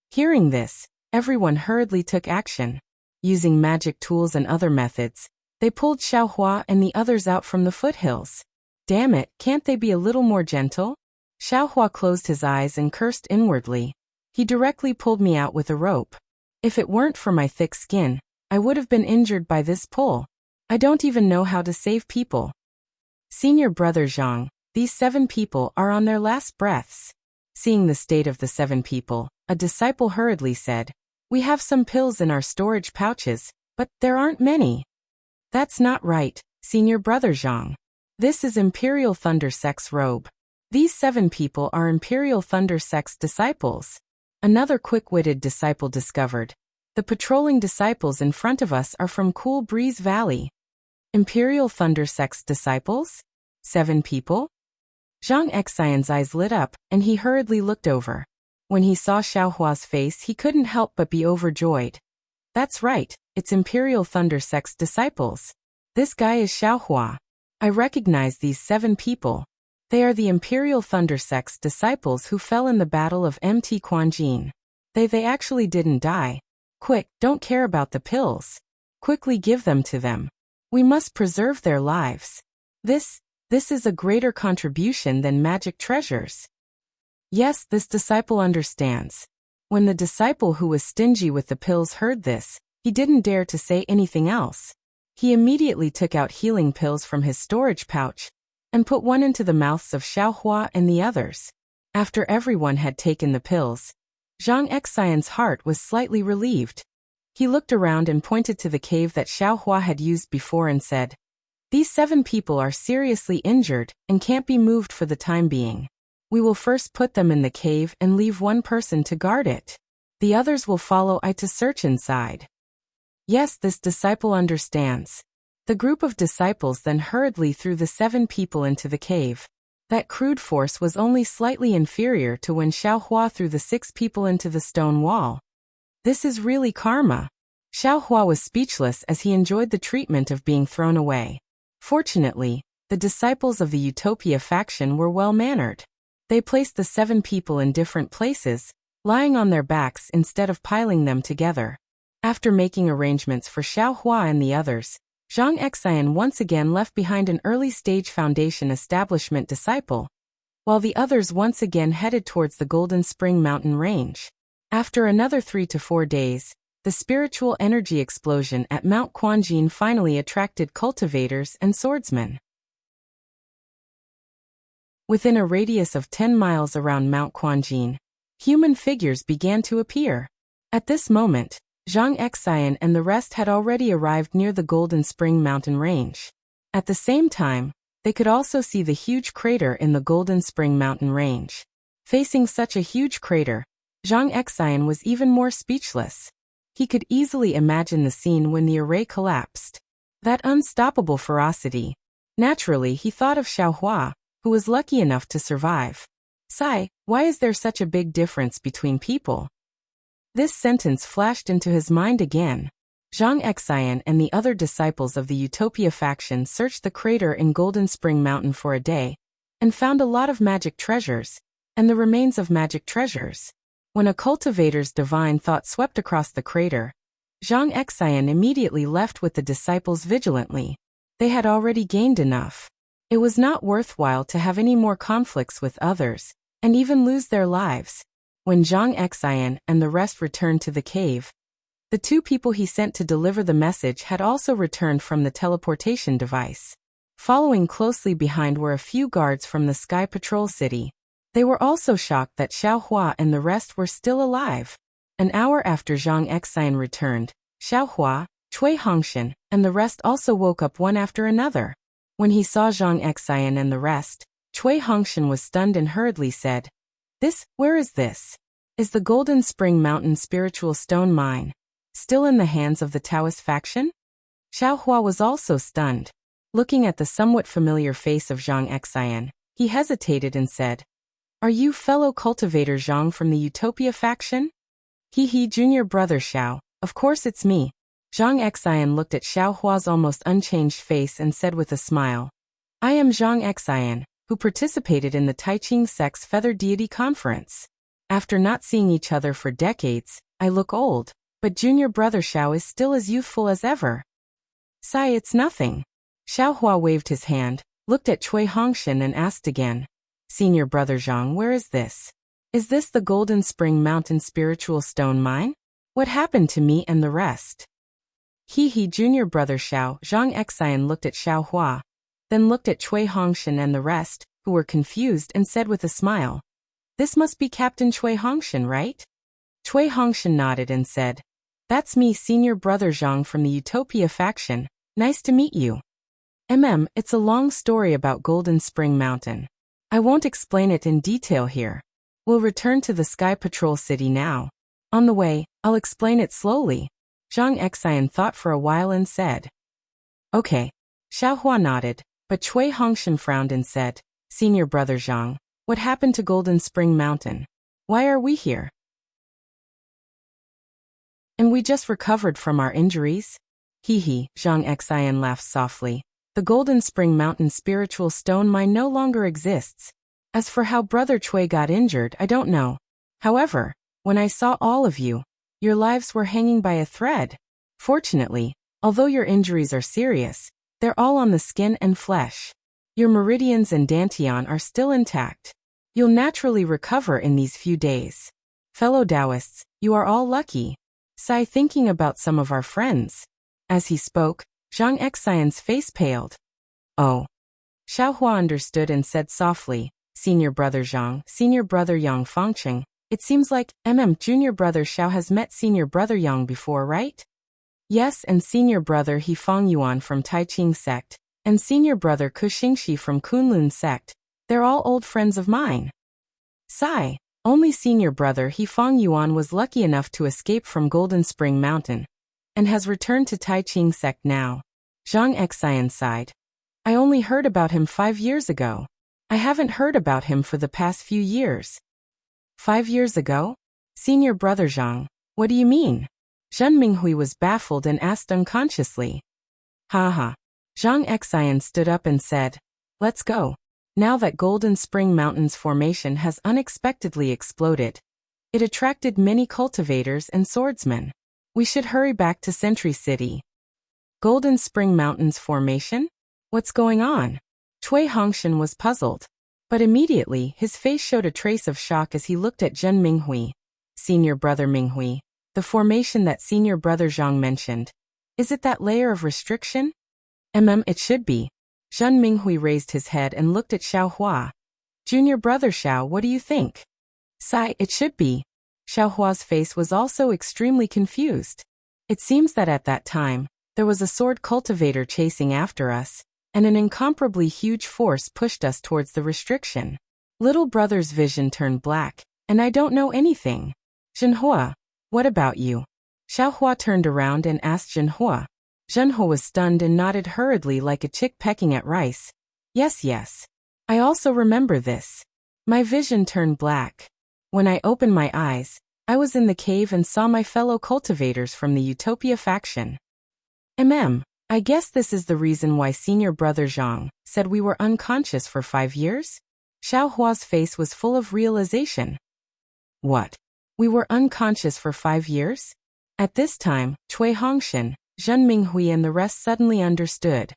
Hearing this, everyone hurriedly took action. Using magic tools and other methods, they pulled Xiaohua and the others out from the foothills. Damn it, can't they be a little more gentle? Xiaohua closed his eyes and cursed inwardly. He directly pulled me out with a rope. If it weren't for my thick skin, I would have been injured by this pull. I don't even know how to save people. Senior brother Zhang, these 7 people are on their last breaths. Seeing the state of the 7 people, a disciple hurriedly said, "We have some pills in our storage pouches, but there aren't many." That's not right, senior brother Zhang. This is Imperial Thunder Sect's robe. These 7 people are Imperial Thunder Sect's disciples. Another quick-witted disciple discovered. The patrolling disciples in front of us are from Cool Breeze Valley. Imperial Thunder Sect's disciples? 7 people? Zhang Xian's eyes lit up, and he hurriedly looked over. When he saw Xiaohua's face, he couldn't help but be overjoyed. That's right, it's Imperial Thunder Sect's disciples. This guy is Xiaohua. I recognize these 7 people. They are the Imperial Thunder Sect's disciples who fell in the Battle of Mt. Quanjin. They actually didn't die. Quick, don't care about the pills. Quickly give them to them. We must preserve their lives. This is a greater contribution than magic treasures. Yes, this disciple understands. When the disciple who was stingy with the pills heard this, he didn't dare to say anything else. He immediately took out healing pills from his storage pouch and put one into the mouths of Xiaohua and the others. After everyone had taken the pills, Zhang Xian's heart was slightly relieved. He looked around and pointed to the cave that Xiaohua had used before and said, "These 7 people are seriously injured and can't be moved for the time being. We will first put them in the cave and leave one person to guard it. The others will follow I to search inside." Yes, this disciple understands. The group of disciples then hurriedly threw the 7 people into the cave. That crude force was only slightly inferior to when Xiaohua threw the 6 people into the stone wall. This is really karma. Xiaohua was speechless as he enjoyed the treatment of being thrown away. Fortunately, the disciples of the Utopia faction were well-mannered. They placed the 7 people in different places, lying on their backs instead of piling them together. After making arrangements for Xiaohua and the others, Zhang Xian once again left behind an early-stage Foundation establishment disciple. while the others once again headed towards the Golden Spring Mountain Range. After another 3 to 4 days, the spiritual energy explosion at Mount Quanjin finally attracted cultivators and swordsmen. Within a radius of 10 miles around Mount Quanjin, human figures began to appear. At this moment, Zhang Xian and the rest had already arrived near the Golden Spring Mountain Range. At the same time, they could also see the huge crater in the Golden Spring Mountain Range. Facing such a huge crater, Zhang Xian was even more speechless. He could easily imagine the scene when the array collapsed. That unstoppable ferocity. Naturally, he thought of Xiaohua, who was lucky enough to survive. Sai, why is there such a big difference between people? This sentence flashed into his mind again. Zhang Xian and the other disciples of the Utopia faction searched the crater in Golden Spring Mountain for a day, and found a lot of magic treasures, and the remains of magic treasures. When a cultivator's divine thought swept across the crater, Zhang Xian immediately left with the disciples vigilantly. They had already gained enough. It was not worthwhile to have any more conflicts with others, and even lose their lives. When Zhang Xian and the rest returned to the cave, the 2 people he sent to deliver the message had also returned from the teleportation device. Following closely behind were a few guards from the Sky Patrol City. They were also shocked that Xiaohua and the rest were still alive. An hour after Zhang Xian returned, Xiaohua, Cui Hongshan, and the rest also woke up one after another. When he saw Zhang Xian and the rest, Cui Hongshan was stunned and hurriedly said, Where is this? Is the Golden Spring Mountain spiritual stone mine still in the hands of the Taoist faction? Xiaohua was also stunned. Looking at the somewhat familiar face of Zhang Xian, he hesitated and said, Are you fellow cultivator Zhang from the Utopia faction? He, junior brother Xiao, of course it's me. Zhang Xian looked at Xiaohua's almost unchanged face and said with a smile, I am Zhang Xian, who participated in the Taiching sect's Feather Deity Conference. After not seeing each other for decades, I look old, but junior brother Xiao is still as youthful as ever. Sai, it's nothing. Xiaohua waved his hand, looked at Cui Hongshan and asked again, Senior brother Zhang, where is this? Is this the Golden Spring Mountain spiritual stone mine? What happened to me and the rest? He, junior brother Xiao. Zhang Xian looked at Xiaohua, then looked at Cui Hongshan and the rest, who were confused, and said with a smile, This must be Captain Cui Hongshan, right? Cui Hongshan nodded and said, That's me, senior brother Zhang from the Utopia faction. Nice to meet you. It's a long story about Golden Spring Mountain. I won't explain it in detail here. We'll return to the Sky Patrol City now. On the way, I'll explain it slowly. Zhang Xian thought for a while and said, Okay. Xiaohua nodded, but Cui Hongshan frowned and said, Senior brother Zhang, what happened to Golden Spring Mountain? Why are we here? And we just recovered from our injuries? Zhang Xian laughed softly. The Golden Spring Mountain spiritual stone mine no longer exists. As for how brother Cui got injured, I don't know. However, when I saw all of you, your lives were hanging by a thread. Fortunately, although your injuries are serious, they're all on the skin and flesh. Your meridians and dantian are still intact. You'll naturally recover in these few days. Fellow Taoists, you are all lucky. Sai, thinking about some of our friends. As he spoke, Zhang Xian's face paled. Oh. Xiaohua understood and said softly, Senior brother Zhang, senior brother Yang Fangcheng, it seems like junior brother Xiao has met senior brother Yang before, right? Yes, and senior brother He Fang Yuan from Taiching sect, and senior brother Ku Xingxi from Kunlun sect, they're all old friends of mine. Sai, only senior brother He Fang Yuan was lucky enough to escape from Golden Spring Mountain, and has returned to Taiching sect now. Zhang Xian sighed. I only heard about him 5 years ago. I haven't heard about him for the past few years. 5 years ago? Senior brother Zhang, what do you mean? Zhen Minghui was baffled and asked unconsciously. Zhang Xian stood up and said, Let's go. Now that Golden Spring Mountain's formation has unexpectedly exploded, it attracted many cultivators and swordsmen. We should hurry back to Sentry City. Golden Spring Mountain's formation? What's going on? Cui Hongshan was puzzled. But immediately, his face showed a trace of shock as he looked at Zhen Minghui. Senior brother Minghui, the formation that senior brother Zhang mentioned. Is it that layer of restriction? It should be. Zhen Minghui raised his head and looked at Xiao Hua. Junior brother Xiao, what do you think? Sigh, it should be. Xiao Hua's face was also extremely confused. It seems that at that time, there was a sword cultivator chasing after us, and an incomparably huge force pushed us towards the restriction. Little brother's vision turned black, and I don't know anything. Zhenhua, what about you? Xiao Hua turned around and asked Zhenhua. Zhenhua was stunned and nodded hurriedly like a chick pecking at rice. Yes. I also remember this. My vision turned black. When I opened my eyes, I was in the cave and saw my fellow cultivators from the Utopia faction. I guess this is the reason why senior brother Zhang said we were unconscious for 5 years? Xiao Hua's face was full of realization. What? We were unconscious for 5 years? At this time, Cui Hongshan, Zhen Minghui and the rest suddenly understood.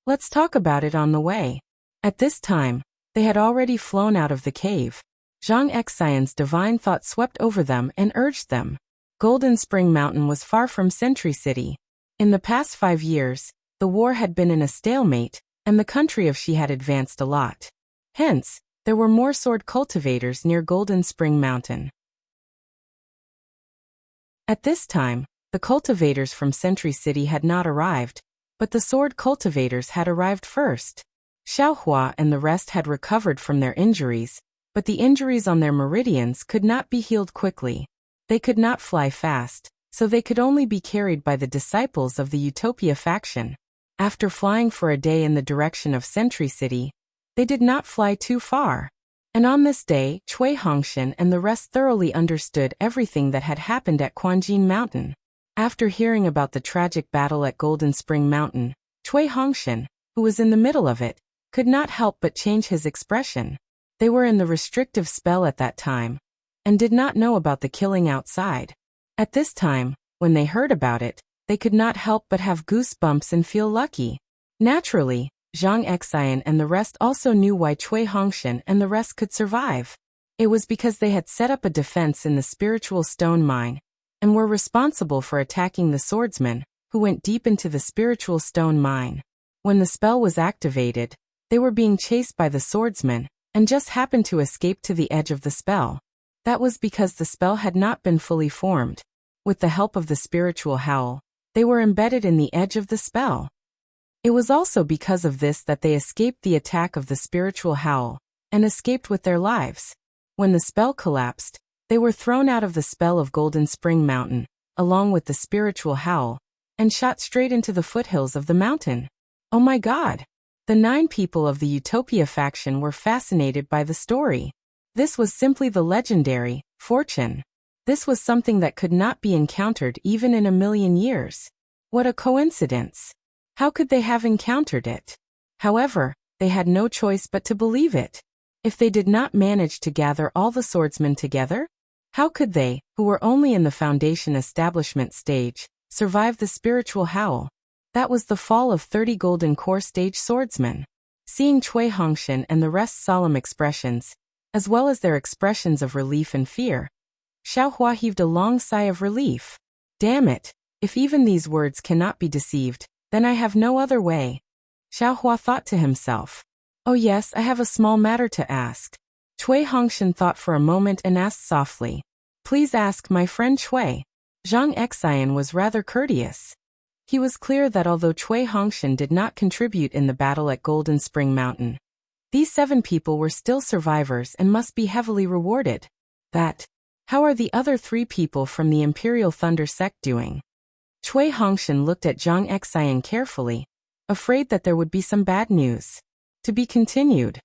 Let's talk about it on the way. At this time, they had already flown out of the cave. Zhang Xian's divine thought swept over them and urged them. Golden Spring Mountain was far from Sentry City. In the past 5 years, the war had been in a stalemate, and the country of Xi had advanced a lot. Hence, there were more sword cultivators near Golden Spring Mountain. At this time, the cultivators from Sentry City had not arrived, but the sword cultivators had arrived first. Xiao Hua and the rest had recovered from their injuries, but the injuries on their meridians could not be healed quickly. They could not fly fast, so they could only be carried by the disciples of the Utopia faction. After flying for a day in the direction of Sentry City, they did not fly too far. And on this day, Cui Hongshan and the rest thoroughly understood everything that had happened at Quanjin Mountain. After hearing about the tragic battle at Golden Spring Mountain, Cui Hongshan, who was in the middle of it, could not help but change his expression. They were in the restrictive spell at that time, and did not know about the killing outside. At this time, when they heard about it, they could not help but have goosebumps and feel lucky. Naturally, Zhang Xian and the rest also knew why Cui Hongshan and the rest could survive. It was because they had set up a defense in the spiritual stone mine, and were responsible for attacking the swordsmen, who went deep into the spiritual stone mine. When the spell was activated, they were being chased by the swordsmen, and just happened to escape to the edge of the spell. That was because the spell had not been fully formed. With the help of the spiritual howl, they were embedded in the edge of the spell. It was also because of this that they escaped the attack of the spiritual howl, and escaped with their lives. When the spell collapsed, they were thrown out of the spell of Golden Spring Mountain, along with the spiritual howl, and shot straight into the foothills of the mountain. Oh my God! The 9 people of the Utopia faction were fascinated by the story. This was simply the legendary fortune. This was something that could not be encountered even in 1,000,000 years. What a coincidence! How could they have encountered it? However, they had no choice but to believe it. If they did not manage to gather all the swordsmen together, how could they, who were only in the foundation establishment stage, survive the spiritual howl? That was the fall of 30 golden core stage swordsmen. Seeing Cui Hongshan and the rest's solemn expressions, as well as their expressions of relief and fear, Xiao Hua heaved a long sigh of relief. Damn it, if even these words cannot be deceived, then I have no other way. Xiao Hua thought to himself. Oh yes, I have a small matter to ask. Cui Hongshan thought for a moment and asked softly. Please ask my friend Cui. Zhang Xian was rather courteous. He was clear that although Cui Hongshan did not contribute in the battle at Golden Spring Mountain, these 7 people were still survivors and must be heavily rewarded. How are the other 3 people from the Imperial Thunder sect doing? Cui Hongshan looked at Zhang Xian carefully, afraid that there would be some bad news. To be continued.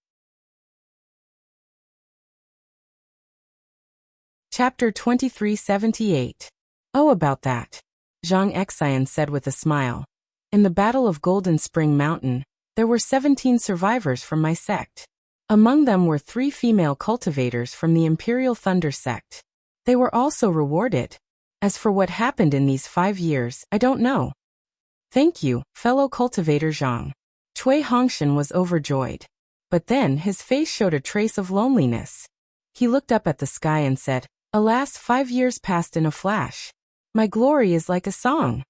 Chapter 2378. Oh, about that. Zhang Xian said with a smile. In the Battle of Golden Spring Mountain, there were 17 survivors from my sect. Among them were 3 female cultivators from the Imperial Thunder sect. They were also rewarded. As for what happened in these 5 years, I don't know. Thank you, fellow cultivator Zhang. Cui Hongshan was overjoyed. But then his face showed a trace of loneliness. He looked up at the sky and said, "Alas, 5 years passed in a flash. My glory is like a song."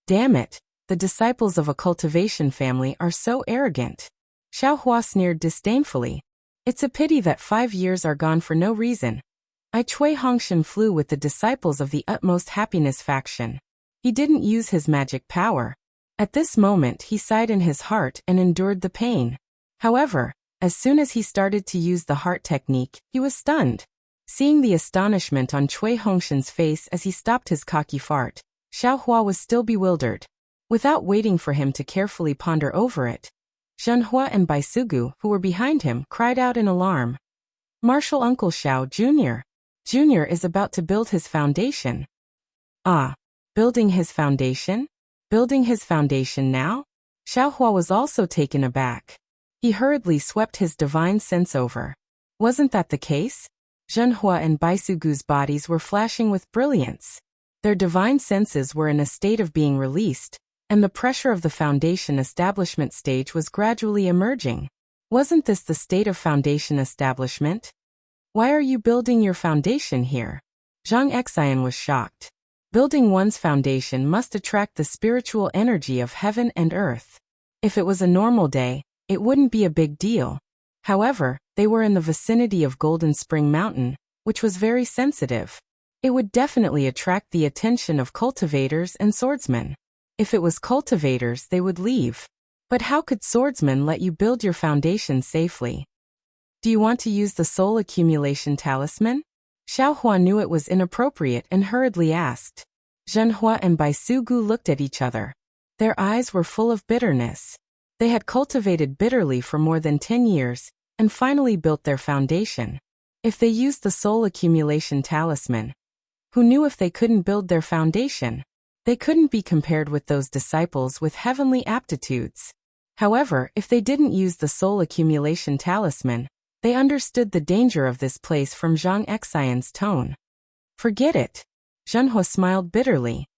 Damn it, the disciples of a cultivation family are so arrogant. Xiaohua sneered disdainfully. It's a pity that 5 years are gone for no reason. I Cui Hongshan flew with the disciples of the utmost happiness faction. He didn't use his magic power. At this moment he sighed in his heart and endured the pain. However, as soon as he started to use the heart technique, he was stunned. Seeing the astonishment on Cui Hongshan's face as he stopped his cocky fart, Xiaohua was still bewildered. Without waiting for him to carefully ponder over it, Zhenhua and Baisugu, who were behind him, cried out in alarm. "Martial Uncle Xiao Jr. Jr. is about to build his foundation." "Ah, building his foundation? Building his foundation now?" Xiaohua was also taken aback. He hurriedly swept his divine sense over. Wasn't that the case? Zhenhua and Baisugu's bodies were flashing with brilliance. Their divine senses were in a state of being released, and the pressure of the foundation establishment stage was gradually emerging. Wasn't this the state of foundation establishment? "Why are you building your foundation here?" Zhang Xian was shocked. Building one's foundation must attract the spiritual energy of heaven and earth. If it was a normal day, it wouldn't be a big deal. However, they were in the vicinity of Golden Spring Mountain, which was very sensitive. It would definitely attract the attention of cultivators and swordsmen. If it was cultivators, they would leave. But how could swordsmen let you build your foundation safely? "Do you want to use the soul accumulation talisman?" Xiaohua knew it was inappropriate and hurriedly asked. Zhenhua and Baisugu looked at each other. Their eyes were full of bitterness. They had cultivated bitterly for more than 10 years, and finally built their foundation. If they used the soul accumulation talisman, who knew if they couldn't build their foundation? They couldn't be compared with those disciples with heavenly aptitudes. However, if they didn't use the soul accumulation talisman, they understood the danger of this place from Zhang Xian's tone. "Forget it." Zhenhua smiled bitterly.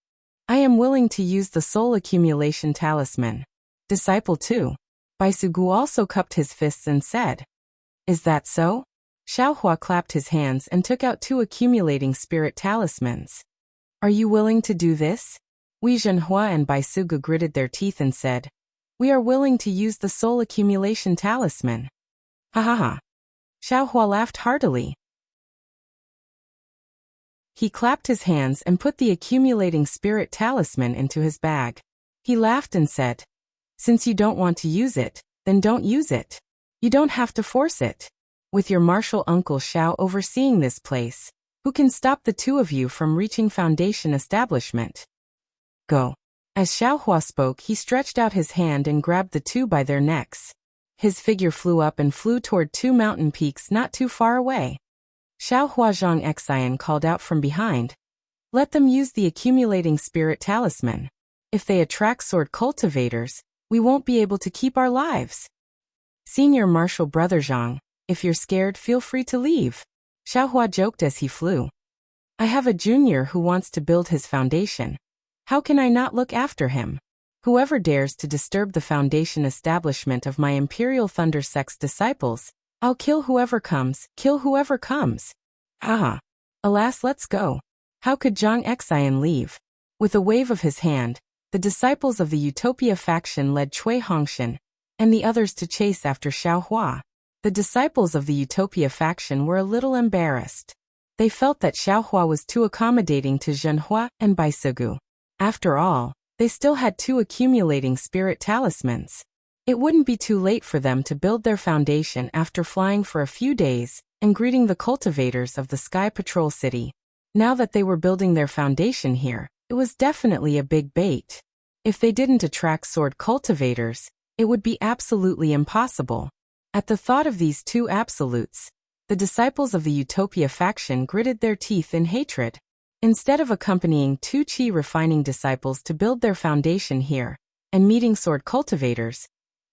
"I am willing to use the soul accumulation talisman." Disciple 2. Baisugu also cupped his fists and said, "Is that so?" Xiaohua clapped his hands and took out 2 accumulating spirit talismans. "Are you willing to do this?" Zhenhua and Baisugu gritted their teeth and said, "We are willing to use the soul accumulation talisman." "Ha ha ha." Xiaohua laughed heartily. He clapped his hands and put the accumulating spirit talisman into his bag. He laughed and said, "Since you don't want to use it, then don't use it. You don't have to force it. With your martial uncle Xiao overseeing this place, who can stop the 2 of you from reaching foundation establishment? Go." As Xiaohua spoke, he stretched out his hand and grabbed the 2 by their necks. His figure flew up and flew toward 2 mountain peaks not too far away. Xiaohua Zhang Xian called out from behind, "Let them use the accumulating spirit talisman. If they attract sword cultivators, we won't be able to keep our lives." "Senior martial brother Zhang, if you're scared, feel free to leave," Xiaohua joked as he flew. "I have a junior who wants to build his foundation. How can I not look after him? Whoever dares to disturb the foundation establishment of my Imperial Thunder Sect's disciples, I'll kill whoever comes, kill whoever comes." "Ah. Alas, let's go." How could Zhang Xian leave? With a wave of his hand, the disciples of the Utopia faction led Cui Hongshan and the others to chase after Xiaohua. The disciples of the Utopia faction were a little embarrassed. They felt that Xiaohua was too accommodating to Zhenhua and Baisugu. After all, they still had 2 accumulating spirit talismans. It wouldn't be too late for them to build their foundation after flying for a few days and greeting the cultivators of the Sky Patrol City. Now that they were building their foundation here, it was definitely a big bait. If they didn't attract sword cultivators, it would be absolutely impossible. At the thought of these 2 absolutes, the disciples of the Utopia faction gritted their teeth in hatred. Instead of accompanying 2 chi refining disciples to build their foundation here and meeting sword cultivators,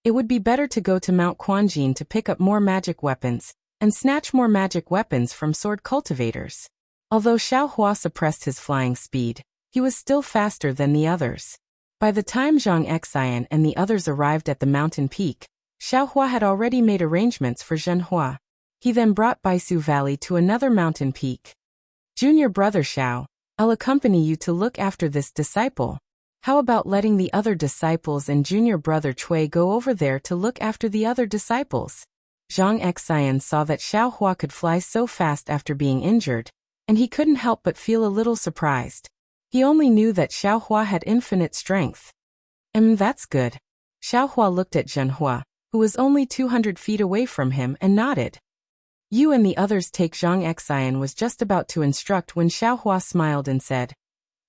it would be better to go to Mount Quanjin to pick up more magic weapons and snatch more magic weapons from sword cultivators. Although Xiaohua suppressed his flying speed, he was still faster than the others. By the time Zhang Xian and the others arrived at the mountain peak, Xiaohua had already made arrangements for Zhenhua. He then brought Baisu Valley to another mountain peak. Junior brother Xiao, I'll accompany you to look after this disciple. How about letting the other disciples and junior brother Cui go over there to look after the other disciples? Zhang Xian saw that Xiaohua could fly so fast after being injured, and he couldn't help but feel a little surprised. He only knew that Xiaohua had infinite strength. That's good. Xiaohua looked at Zhenhua, who was only 200 feet away from him, and nodded. You and the others take. Zhang Xian was just about to instruct when Xiaohua smiled and said,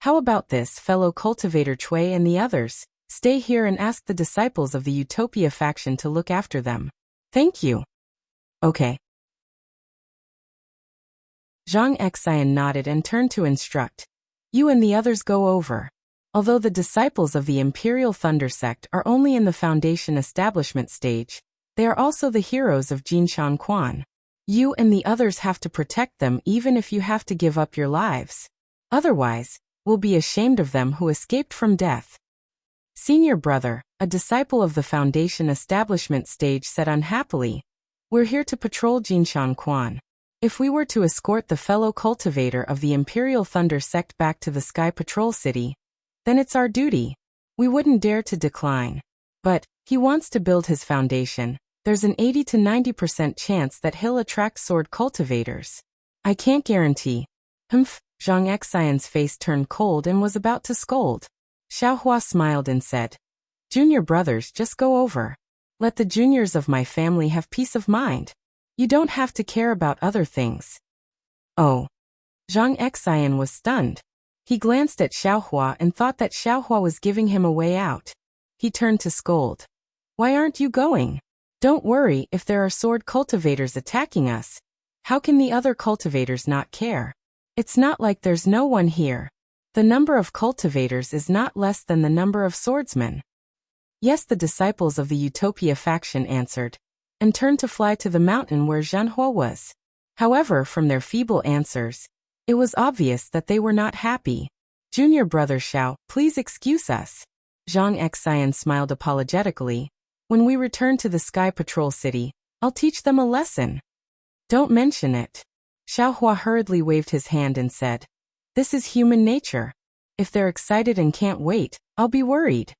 how about this, fellow cultivator Cui and the others? Stay here and ask the disciples of the Utopia faction to look after them. Thank you. Okay. Zhang Xian nodded and turned to instruct. You and the others go over. Although the disciples of the Imperial Thunder Sect are only in the Foundation establishment stage, they are also the heroes of Jinshan Quan. You and the others have to protect them even if you have to give up your lives. Otherwise, we'll be ashamed of them who escaped from death. Senior brother, a disciple of the Foundation establishment stage, said unhappily, we're here to patrol Jinshan Quan. If we were to escort the fellow cultivator of the Imperial Thunder Sect back to the Sky Patrol City, then it's our duty. We wouldn't dare to decline. But, he wants to build his foundation. There's an 80 to 90% chance that he'll attract sword cultivators. I can't guarantee. Zhang Xian's face turned cold and was about to scold. Xiaohua smiled and said, Junior brothers, just go over. Let the juniors of my family have peace of mind. You don't have to care about other things. Oh. Zhang Xian was stunned. He glanced at Xiaohua and thought that Xiaohua was giving him a way out. He turned to scold. Why aren't you going? Don't worry if there are sword cultivators attacking us. How can the other cultivators not care? It's not like there's no one here. The number of cultivators is not less than the number of swordsmen. Yes, the disciples of the Utopia faction answered, and turned to fly to the mountain where Zhenhua was. However, from their feeble answers, it was obvious that they were not happy. Junior brother Xiao, please excuse us. Zhang Xian smiled apologetically. When we return to the Sky Patrol City, I'll teach them a lesson. Don't mention it. Xiaohua hurriedly waved his hand and said, this is human nature. If they're excited and can't wait, I'll be worried.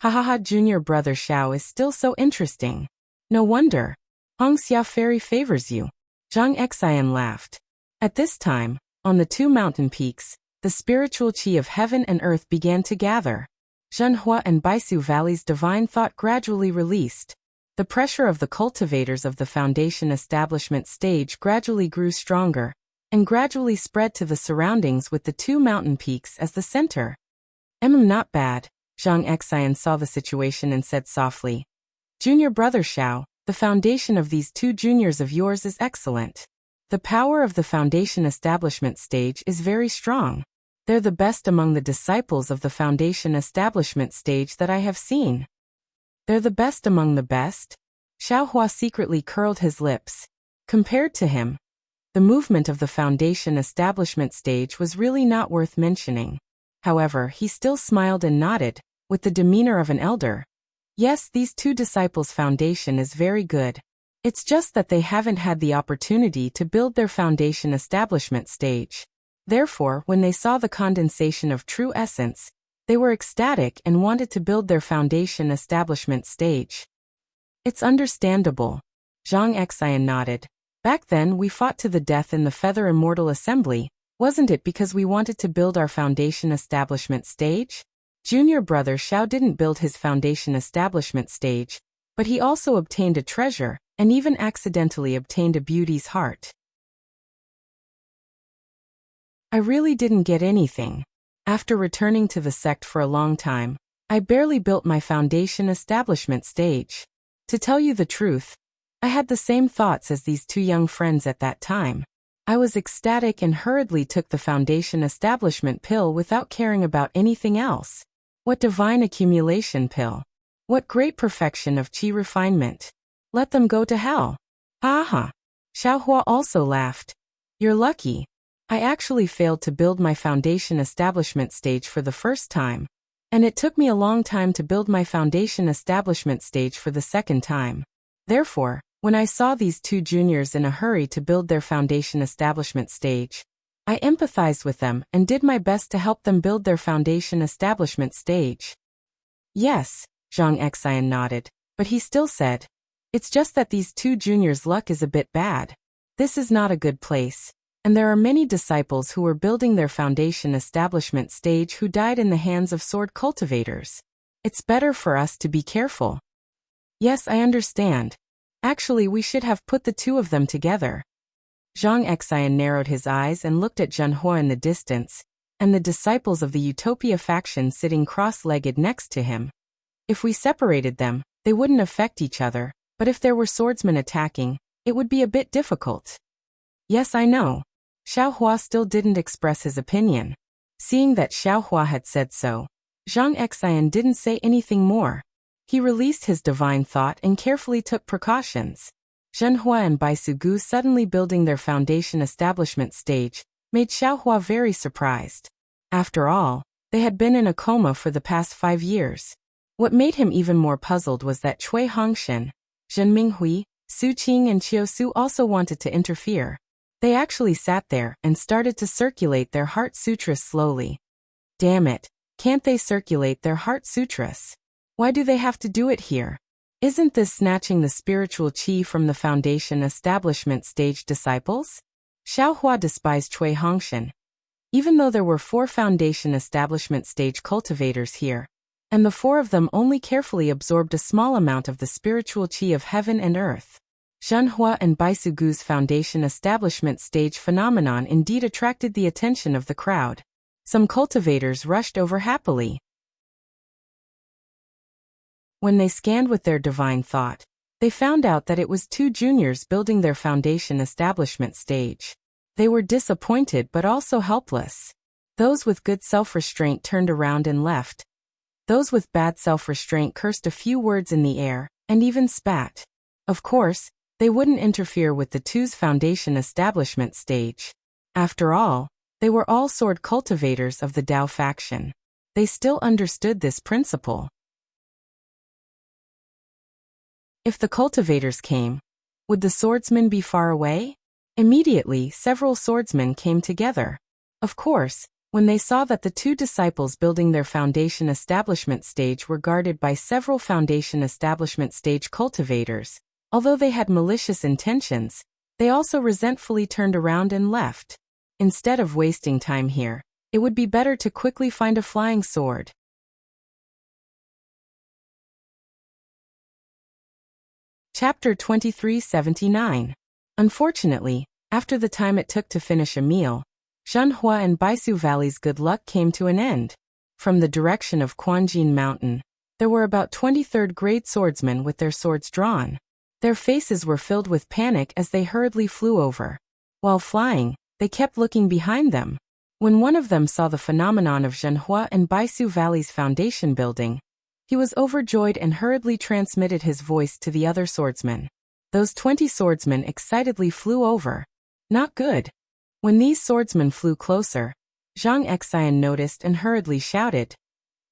Ha, junior brother Xiao is still so interesting. No wonder. Hongxia Fairy favors you. Zhang Xian laughed. At this time, on the two mountain peaks, the spiritual qi of heaven and earth began to gather. Zhenhua and Baisu Valley's divine thought gradually released. The pressure of the cultivators of the Foundation establishment stage gradually grew stronger, and gradually spread to the surroundings with the two mountain peaks as the center. Not bad. Zhang Xian saw the situation and said softly, Junior brother Xiao, the foundation of these two juniors of yours is excellent. The power of the Foundation establishment stage is very strong. They're the best among the disciples of the Foundation establishment stage that I have seen. They're the best among the best? Xiaohua secretly curled his lips. Compared to him, the movement of the Foundation establishment stage was really not worth mentioning. However, he still smiled and nodded, with the demeanor of an elder. Yes, these two disciples' foundation is very good. It's just that they haven't had the opportunity to build their Foundation establishment stage. Therefore, when they saw the condensation of true essence, they were ecstatic and wanted to build their Foundation establishment stage. It's understandable. Zhang Xian nodded. Back then we fought to the death in the Feather Immortal Assembly, wasn't it because we wanted to build our Foundation establishment stage? Junior brother Xiao didn't build his Foundation establishment stage, but he also obtained a treasure, and even accidentally obtained a beauty's heart. I really didn't get anything. After returning to the sect for a long time, I barely built my Foundation establishment stage. To tell you the truth, I had the same thoughts as these two young friends at that time. I was ecstatic and hurriedly took the Foundation establishment pill without caring about anything else. What divine accumulation pill! What great perfection of qi refinement! Let them go to hell! Ha. Xiaohua also laughed. You're lucky. I actually failed to build my Foundation establishment stage for the first time. And it took me a long time to build my foundation establishment stage for the second time. Therefore, when I saw these two juniors in a hurry to build their foundation establishment stage, I empathized with them and did my best to help them build their foundation establishment stage. Yes, Zhang Xian nodded, but he still said, it's just that these two juniors' luck is a bit bad. This is not a good place, and there are many disciples who were building their foundation establishment stage who died in the hands of sword cultivators. It's better for us to be careful. Yes, I understand. Actually, we should have put the two of them together. Zhang Xian narrowed his eyes and looked at Zhenhua in the distance, and the disciples of the Utopia faction sitting cross-legged next to him. If we separated them, they wouldn't affect each other, but if there were swordsmen attacking, it would be a bit difficult. Yes, I know. Xiao Hua still didn't express his opinion. Seeing that Xiao Hua had said so, Zhang Xian didn't say anything more. He released his divine thought and carefully took precautions. Zhenhua and Baisugu suddenly building their foundation establishment stage made Xiao Hua very surprised. After all, they had been in a coma for the past 5 years. What made him even more puzzled was that Cui Hongshan, Zhen Minghui, Su Qing and Qiu Su also wanted to interfere. They actually sat there and started to circulate their heart sutras slowly. Damn it, can't they circulate their heart sutras? Why do they have to do it here? Isn't this snatching the spiritual qi from the foundation establishment stage disciples? Xiao Hua despised Cui Hongshan. Even though there were 4 foundation establishment stage cultivators here, and the 4 of them only carefully absorbed a small amount of the spiritual qi of heaven and earth. Zhenhua and Baisugu's foundation establishment stage phenomenon indeed attracted the attention of the crowd. Some cultivators rushed over happily. When they scanned with their divine thought, they found out that it was 2 juniors building their foundation establishment stage. They were disappointed but also helpless. Those with good self-restraint turned around and left. Those with bad self-restraint cursed a few words in the air, and even spat. Of course, they wouldn't interfere with the two's foundation establishment stage. After all, they were all sword cultivators of the Dao faction. They still understood this principle. If the cultivators came, would the swordsmen be far away? Immediately, several swordsmen came together. Of course, when they saw that the 2 disciples building their foundation establishment stage were guarded by several foundation establishment stage cultivators, although they had malicious intentions, they also resentfully turned around and left. Instead of wasting time here, it would be better to quickly find a flying sword. Chapter 2379. Unfortunately, after the time it took to finish a meal, Zhenhua and Baisu Valley's good luck came to an end. From the direction of Quanjin Mountain, there were about 20 third-grade swordsmen with their swords drawn. Their faces were filled with panic as they hurriedly flew over. While flying, they kept looking behind them. When one of them saw the phenomenon of Zhenhua and Baisu Valley's foundation building, he was overjoyed and hurriedly transmitted his voice to the other swordsmen. Those 20 swordsmen excitedly flew over. Not good. When these swordsmen flew closer, Zhang Xian noticed and hurriedly shouted,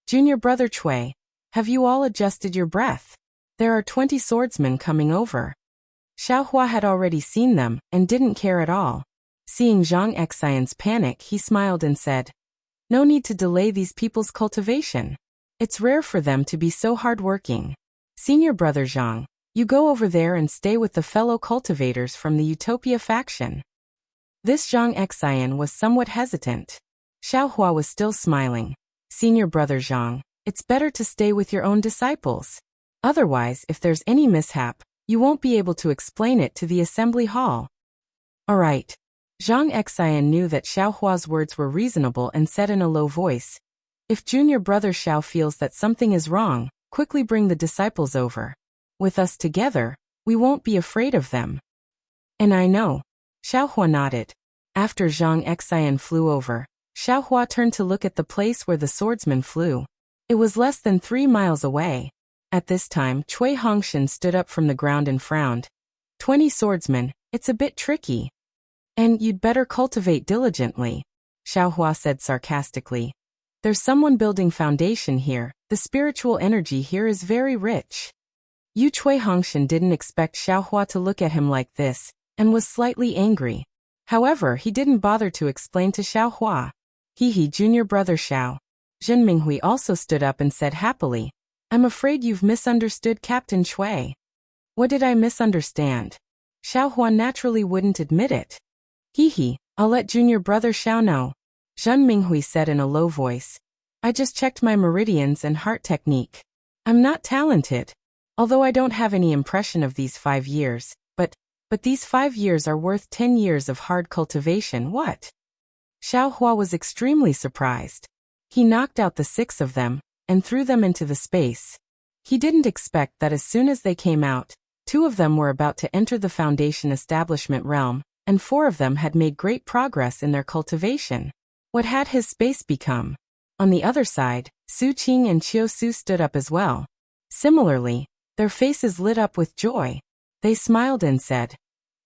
"Junior brother Cui, have you all adjusted your breath? There are 20 swordsmen coming over." Xiao Hua had already seen them and didn't care at all. Seeing Zhang Xian's panic, he smiled and said, "No need to delay these people's cultivation. It's rare for them to be so hardworking. Senior brother Zhang, you go over there and stay with the fellow cultivators from the Utopia faction." This Zhang Xian was somewhat hesitant. Xiao Hua was still smiling. "Senior brother Zhang, it's better to stay with your own disciples. Otherwise, if there's any mishap, you won't be able to explain it to the assembly hall." "All right." Zhang Xian knew that Xiao Hua's words were reasonable and said in a low voice, "If junior brother Xiao feels that something is wrong, quickly bring the disciples over. With us together, we won't be afraid of them." "And I know." Xiao Hua nodded. After Zhang Xian flew over, Xiao Hua turned to look at the place where the swordsman flew. It was less than 3 miles away. At this time, Cui Hongshan stood up from the ground and frowned. 20 swordsmen, it's a bit tricky. And you'd better cultivate diligently, Xiao Hua said sarcastically. There's someone building foundation here. The spiritual energy here is very rich. Yu Chui Hongshan didn't expect Xiaohua to look at him like this, and was slightly angry. However, he didn't bother to explain to Xiaohua. He, junior brother Xiao. Zhen Minghui also stood up and said happily, I'm afraid you've misunderstood Captain Chui. What did I misunderstand? Xiaohua naturally wouldn't admit it. I'll let junior brother Xiao know. Zhen Minghui said in a low voice. I just checked my meridians and heart technique. I'm not talented. Although I don't have any impression of these 5 years, but these 5 years are worth 10 years of hard cultivation, what? Xiaohua was extremely surprised. He knocked out the 6 of them, and threw them into the space. He didn't expect that as soon as they came out, 2 of them were about to enter the foundation establishment realm, and 4 of them had made great progress in their cultivation. What had his space become? On the other side, Su Qing and Qiu Su stood up as well. Similarly, their faces lit up with joy. They smiled and said,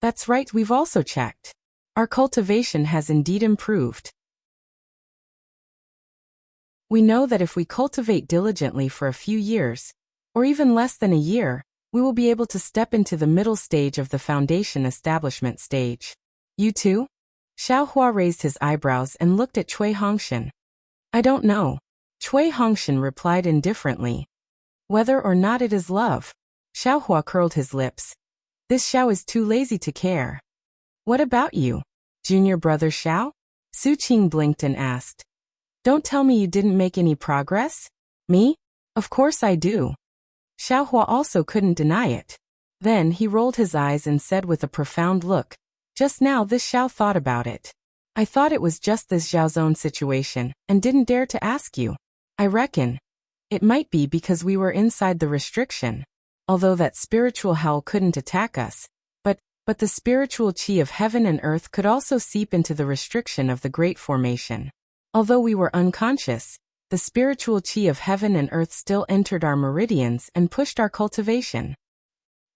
That's right, we've also checked. Our cultivation has indeed improved. We know that if we cultivate diligently for a few years, or even less than a year, we will be able to step into the middle stage of the foundation establishment stage. You too? Xiaohua raised his eyebrows and looked at Chui Hongshan. I don't know. Chui Hongshan replied indifferently. Whether or not it is love. Xiaohua curled his lips. This Xiao is too lazy to care. What about you, junior brother Xiao? Su Qing blinked and asked. Don't tell me you didn't make any progress? Me? Of course I do. Xiaohua also couldn't deny it. Then he rolled his eyes and said with a profound look, Just now this Xiao thought about it. I thought it was just this Xiao's own situation, and didn't dare to ask you. I reckon it might be because we were inside the restriction. Although that spiritual hell couldn't attack us, but the spiritual chi of heaven and earth could also seep into the restriction of the Great Formation. Although we were unconscious, the spiritual chi of heaven and earth still entered our meridians and pushed our cultivation.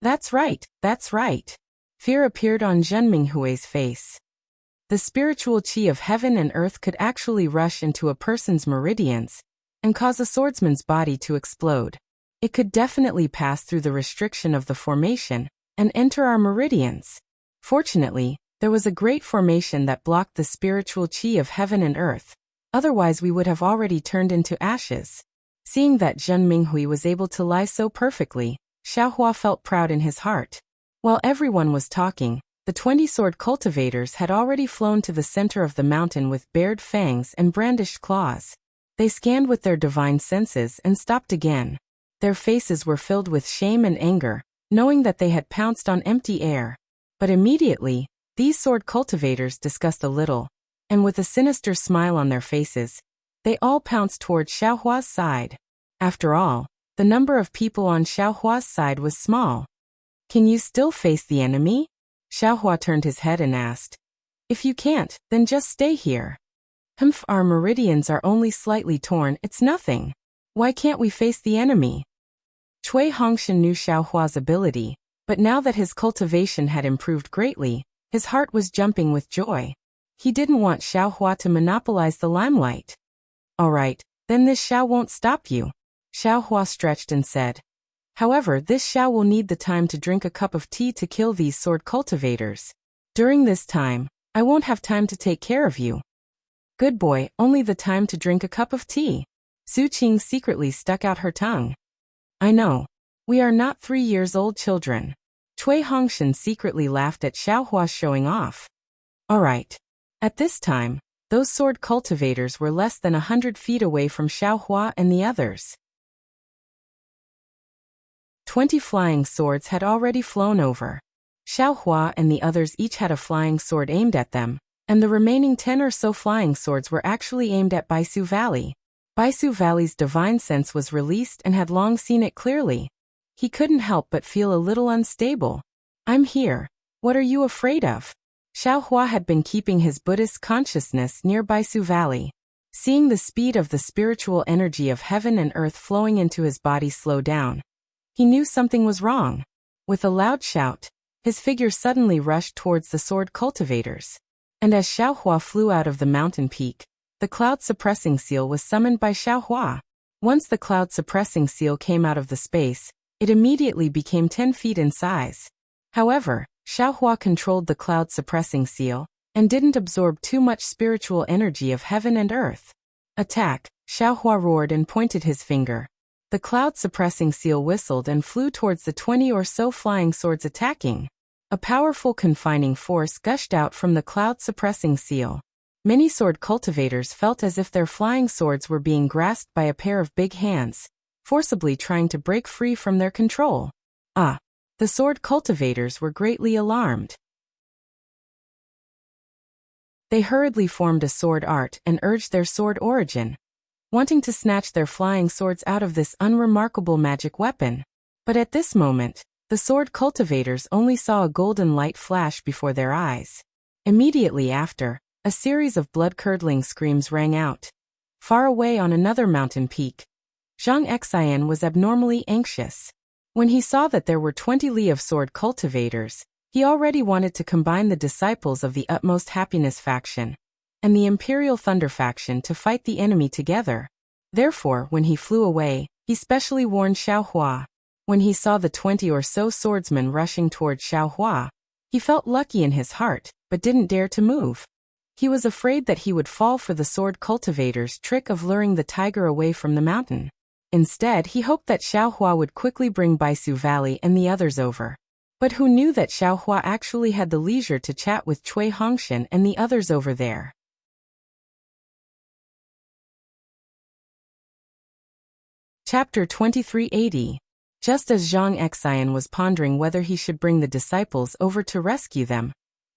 That's right, that's right. Fear appeared on Zhen Minghui's face. The spiritual chi of heaven and earth could actually rush into a person's meridians and cause a swordsman's body to explode. It could definitely pass through the restriction of the formation and enter our meridians. Fortunately, there was a great formation that blocked the spiritual chi of heaven and earth. Otherwise we would have already turned into ashes. Seeing that Zhen Minghui was able to lie so perfectly, Xiaohua felt proud in his heart. While everyone was talking, the 20 sword cultivators had already flown to the center of the mountain with bared fangs and brandished claws. They scanned with their divine senses and stopped again. Their faces were filled with shame and anger, knowing that they had pounced on empty air. But immediately, these sword cultivators discussed a little, and with a sinister smile on their faces, they all pounced toward Xiaohua's side. After all, the number of people on Xiaohua's side was small. Can you still face the enemy? Xiaohua turned his head and asked. If you can't, then just stay here. Our meridians are only slightly torn, it's nothing. Why can't we face the enemy? Chui Hongshan knew Xiaohua's ability, but now that his cultivation had improved greatly, his heart was jumping with joy. He didn't want Xiaohua to monopolize the limelight. All right, then this Xiao won't stop you. Xiaohua stretched and said. However, this Xiao will need the time to drink a cup of tea to kill these sword cultivators. During this time, I won't have time to take care of you. Good boy, only the time to drink a cup of tea. Su Qing secretly stuck out her tongue. I know. We are not 3-year-old children. Chui Hongshan secretly laughed at Xiaohua showing off. All right. At this time, those sword cultivators were less than 100 feet away from Xiaohua and the others. 20 flying swords had already flown over. Xiaohua and the others each had a flying sword aimed at them, and the remaining 10 or so flying swords were actually aimed at Baisu Valley. Baisu Valley's divine sense was released and had long seen it clearly. He couldn't help but feel a little unstable. I'm here. What are you afraid of? Xiaohua had been keeping his Buddhist consciousness near Baisu Valley. Seeing the speed of the spiritual energy of heaven and earth flowing into his body slow down, he knew something was wrong. With a loud shout, his figure suddenly rushed towards the sword cultivators. And as Xiaohua flew out of the mountain peak, the cloud-suppressing seal was summoned by Xiaohua. Once the cloud-suppressing seal came out of the space, it immediately became 10 feet in size. However, Xiaohua controlled the cloud-suppressing seal and didn't absorb too much spiritual energy of heaven and earth. Attack! Xiaohua roared and pointed his finger. The cloud-suppressing seal whistled and flew towards the 20 or so flying swords attacking. A powerful confining force gushed out from the cloud-suppressing seal. Many sword cultivators felt as if their flying swords were being grasped by a pair of big hands, forcibly trying to break free from their control. The sword cultivators were greatly alarmed. They hurriedly formed a sword art and urged their sword origin, wanting to snatch their flying swords out of this unremarkable magic weapon. But at this moment, the sword cultivators only saw a golden light flash before their eyes. Immediately after, a series of blood-curdling screams rang out. Far away on another mountain peak, Zhang Xian was abnormally anxious. When he saw that there were 20 li of sword cultivators, he already wanted to combine the disciples of the Utmost Happiness faction and the Imperial Thunder faction to fight the enemy together. Therefore, when he flew away, he specially warned Xiaohua. When he saw the 20 or so swordsmen rushing toward Xiaohua, he felt lucky in his heart, but didn't dare to move. He was afraid that he would fall for the sword cultivator's trick of luring the tiger away from the mountain. Instead, he hoped that Xiaohua would quickly bring Baisu Valley and the others over. But who knew that Xiaohua actually had the leisure to chat with Cui Hongshan and the others over there? Chapter 2380. Just as Zhang Xian was pondering whether he should bring the disciples over to rescue them,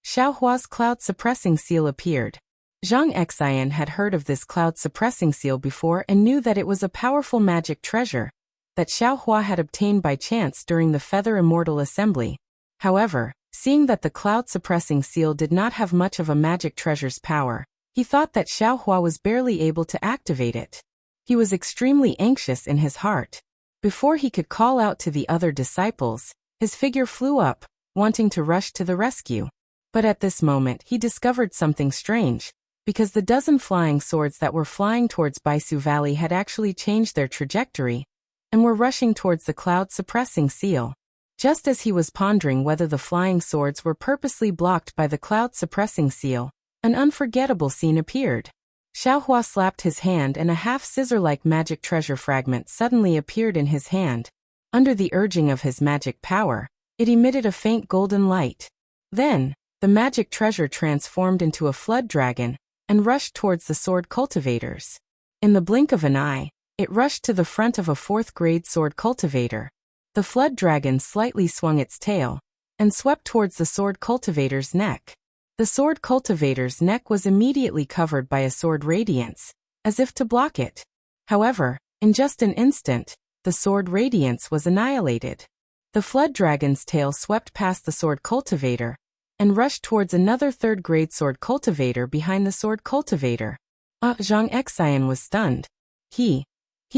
Xiaohua's cloud-suppressing seal appeared. Zhang Xian had heard of this cloud-suppressing seal before and knew that it was a powerful magic treasure that Xiaohua had obtained by chance during the Feather Immortal Assembly. However, seeing that the cloud-suppressing seal did not have much of a magic treasure's power, he thought that Xiaohua was barely able to activate it. He was extremely anxious in his heart. Before he could call out to the other disciples, his figure flew up, wanting to rush to the rescue. But at this moment he discovered something strange, because the dozen flying swords that were flying towards Baisu Valley had actually changed their trajectory and were rushing towards the cloud-suppressing seal. Just as he was pondering whether the flying swords were purposely blocked by the cloud-suppressing seal, an unforgettable scene appeared. Xiaohua slapped his hand and a half-scissor-like magic treasure fragment suddenly appeared in his hand. Under the urging of his magic power, it emitted a faint golden light. Then, the magic treasure transformed into a flood dragon and rushed towards the sword cultivators. In the blink of an eye, it rushed to the front of a 4th-grade sword cultivator. The flood dragon slightly swung its tail and swept towards the sword cultivator's neck. The sword cultivator's neck was immediately covered by a sword radiance, as if to block it. However, in just an instant, the sword radiance was annihilated. The flood dragon's tail swept past the sword cultivator and rushed towards another 3rd-grade sword cultivator behind the sword cultivator. Zhang Xian was stunned. He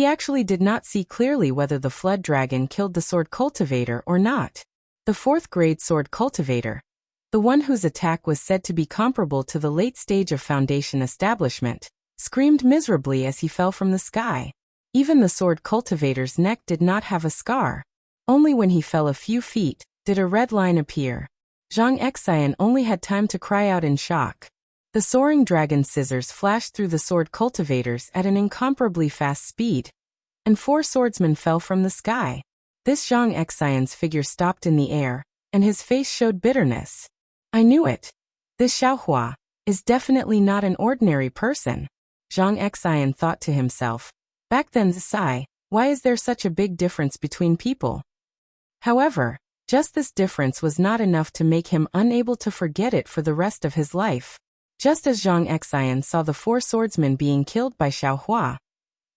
actually did not see clearly whether the flood dragon killed the sword cultivator or not. The 4th-grade sword cultivator, the one whose attack was said to be comparable to the late stage of Foundation establishment, screamed miserably as he fell from the sky. Even the sword cultivator's neck did not have a scar. Only when he fell a few feet did a red line appear. Zhang Xian only had time to cry out in shock. The soaring dragon scissors flashed through the sword cultivators at an incomparably fast speed, and 4 swordsmen fell from the sky. This Zhang Xian's figure stopped in the air, and his face showed bitterness. I knew it. This Xiaohua is definitely not an ordinary person. Zhang Xian thought to himself. Back then, why is there such a big difference between people? However, just this difference was not enough to make him unable to forget it for the rest of his life. Just as Zhang Xian saw the 4 swordsmen being killed by Xiaohua,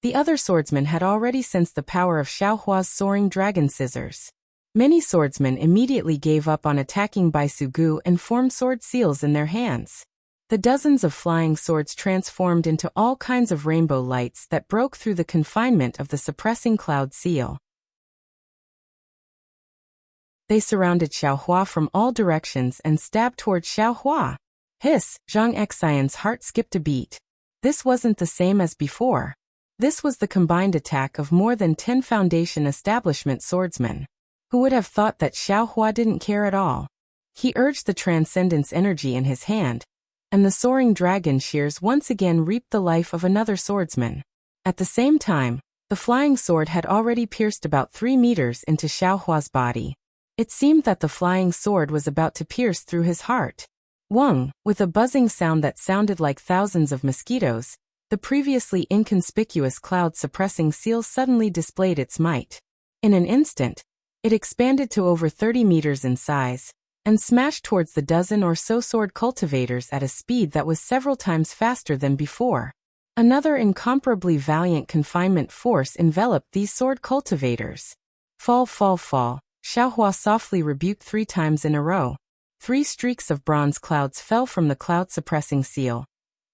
the other swordsmen had already sensed the power of Xiaohua's soaring dragon scissors. Many swordsmen immediately gave up on attacking Baisu Gu and formed sword seals in their hands. The dozens of flying swords transformed into all kinds of rainbow lights that broke through the confinement of the suppressing cloud seal. They surrounded Xiaohua from all directions and stabbed towards Xiaohua. Hiss! Zhang Xian's heart skipped a beat. This wasn't the same as before. This was the combined attack of more than 10 Foundation establishment swordsmen. Who would have thought that Xiaohua didn't care at all? He urged the transcendence energy in his hand, and the soaring dragon shears once again reaped the life of another swordsman. At the same time, the flying sword had already pierced about 3 meters into Xiaohua's body. It seemed that the flying sword was about to pierce through his heart. Wang, with a buzzing sound that sounded like thousands of mosquitoes, the previously inconspicuous cloud-suppressing seal suddenly displayed its might. In an instant, it expanded to over 30 meters in size, and smashed towards the dozen or so sword cultivators at a speed that was several times faster than before. Another incomparably valiant confinement force enveloped these sword cultivators. Fall, fall, fall, Xiaohua softly rebuked 3 times in a row. 3 streaks of bronze clouds fell from the cloud-suppressing seal,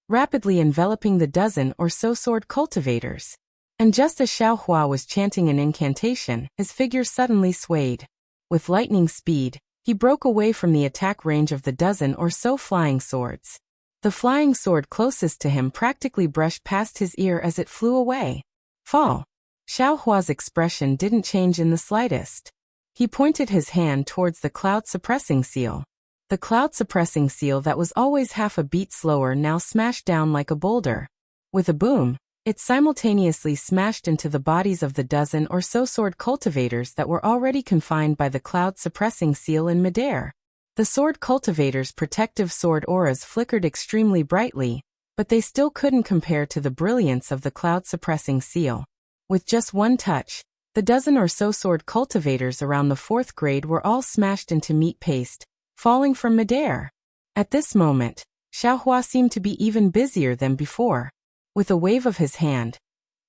rapidly enveloping the dozen or so sword cultivators. And just as Xiaohua was chanting an incantation, his figure suddenly swayed. With lightning speed, he broke away from the attack range of the dozen or so flying swords. The flying sword closest to him practically brushed past his ear as it flew away. Fall. Xiaohua's expression didn't change in the slightest. He pointed his hand towards the cloud-suppressing seal. The cloud-suppressing seal that was always half a beat slower now smashed down like a boulder. With a boom, it simultaneously smashed into the bodies of the dozen or so sword cultivators that were already confined by the cloud-suppressing seal in midair. The sword cultivators' protective sword auras flickered extremely brightly, but they still couldn't compare to the brilliance of the cloud-suppressing seal. With just one touch, the dozen or so sword cultivators around the 4th grade were all smashed into meat paste, falling from midair. At this moment, Xiaohua seemed to be even busier than before. With a wave of his hand,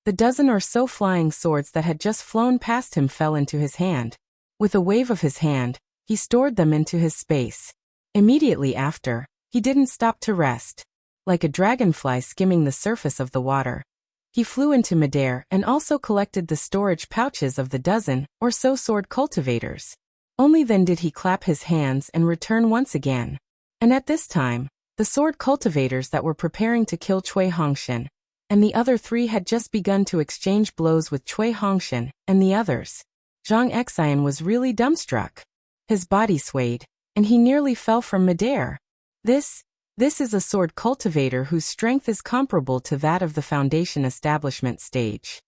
the dozen or so flying swords that had just flown past him fell into his hand. With a wave of his hand, he stored them into his space. Immediately after, he didn't stop to rest. Like a dragonfly skimming the surface of the water, he flew into midair and also collected the storage pouches of the dozen or so sword cultivators. Only then did he clap his hands and return once again. And at this time, the sword cultivators that were preparing to kill Cui Hongshan and the other 3 had just begun to exchange blows with Cui Hongshan and the others. Zhang Xian was really dumbstruck. His body swayed, and he nearly fell from midair. This is a sword cultivator whose strength is comparable to that of the Foundation establishment stage.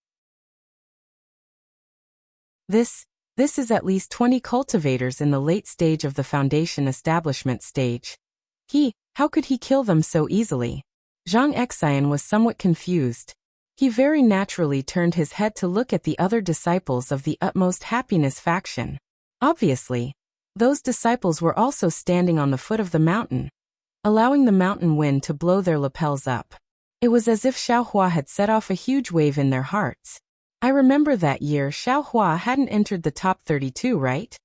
This is at least 20 cultivators in the late stage of the Foundation establishment stage. How could he kill them so easily? Zhang Xian was somewhat confused. He very naturally turned his head to look at the other disciples of the utmost happiness faction. Obviously, those disciples were also standing on the foot of the mountain, allowing the mountain wind to blow their lapels up. It was as if Xiaohua had set off a huge wave in their hearts. I remember that year Xiaohua hadn't entered the top 32, right?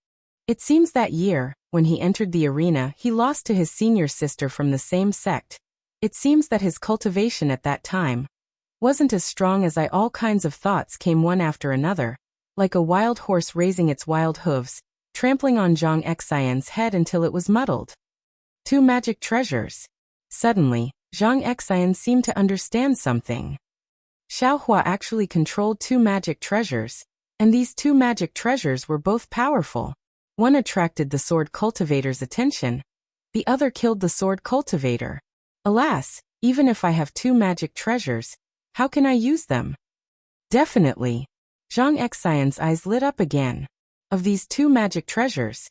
It seems that year, when he entered the arena, he lost to his senior sister from the same sect. It seems that his cultivation at that time wasn't as strong as all kinds of thoughts came one after another, like a wild horse raising its wild hooves, trampling on Zhang Xian's head until it was muddled. 2 magic treasures. Suddenly, Zhang Xian seemed to understand something. Xiaohua actually controlled 2 magic treasures, and these 2 magic treasures were both powerful. One attracted the sword cultivator's attention, the other killed the sword cultivator. Alas, even if I have 2 magic treasures, how can I use them? Definitely. Zhang Xian's eyes lit up again. Of these 2 magic treasures,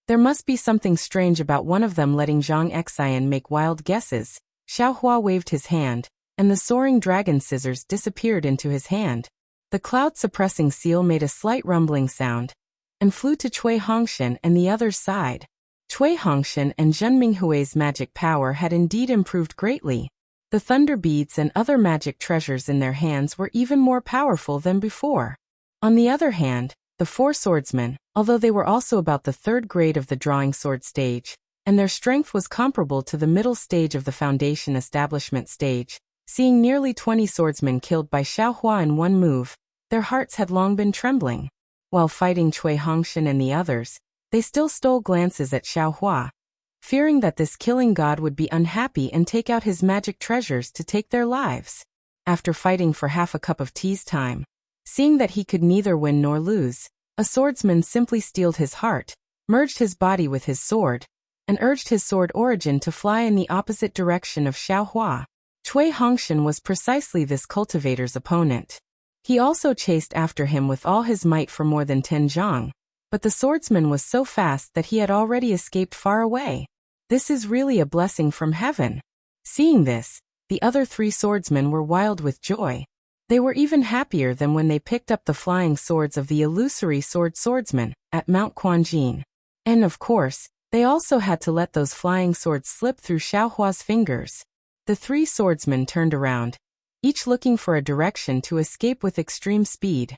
there must be something strange about one of them letting Zhang Xian make wild guesses. Xiaohua waved his hand, and the soaring dragon scissors disappeared into his hand. The cloud-suppressing seal made a slight rumbling sound, and flew to Cui Hongshan and the other side. Cui Hongshan and Zhen Minghui's magic power had indeed improved greatly. The thunder beads and other magic treasures in their hands were even more powerful than before. On the other hand, the 4 swordsmen, although they were also about the 3rd grade of the drawing sword stage, and their strength was comparable to the middle stage of the Foundation establishment stage, seeing nearly 20 swordsmen killed by Xiaohua in one move, their hearts had long been trembling. While fighting Cui Hongshan and the others, they still stole glances at Xiaohua, fearing that this killing god would be unhappy and take out his magic treasures to take their lives. After fighting for half a cup of tea's time, seeing that he could neither win nor lose, a swordsman simply steeled his heart, merged his body with his sword, and urged his sword origin to fly in the opposite direction of Xiaohua. Cui Hongshan was precisely this cultivator's opponent. He also chased after him with all his might for more than 10 zhang, but the swordsman was so fast that he had already escaped far away. This is really a blessing from heaven. Seeing this, the other 3 swordsmen were wild with joy. They were even happier than when they picked up the flying swords of the illusory swordsman at Mount Quanjin. And of course, they also had to let those flying swords slip through Xiaohua's fingers. The 3 swordsmen turned around, each looking for a direction to escape with extreme speed.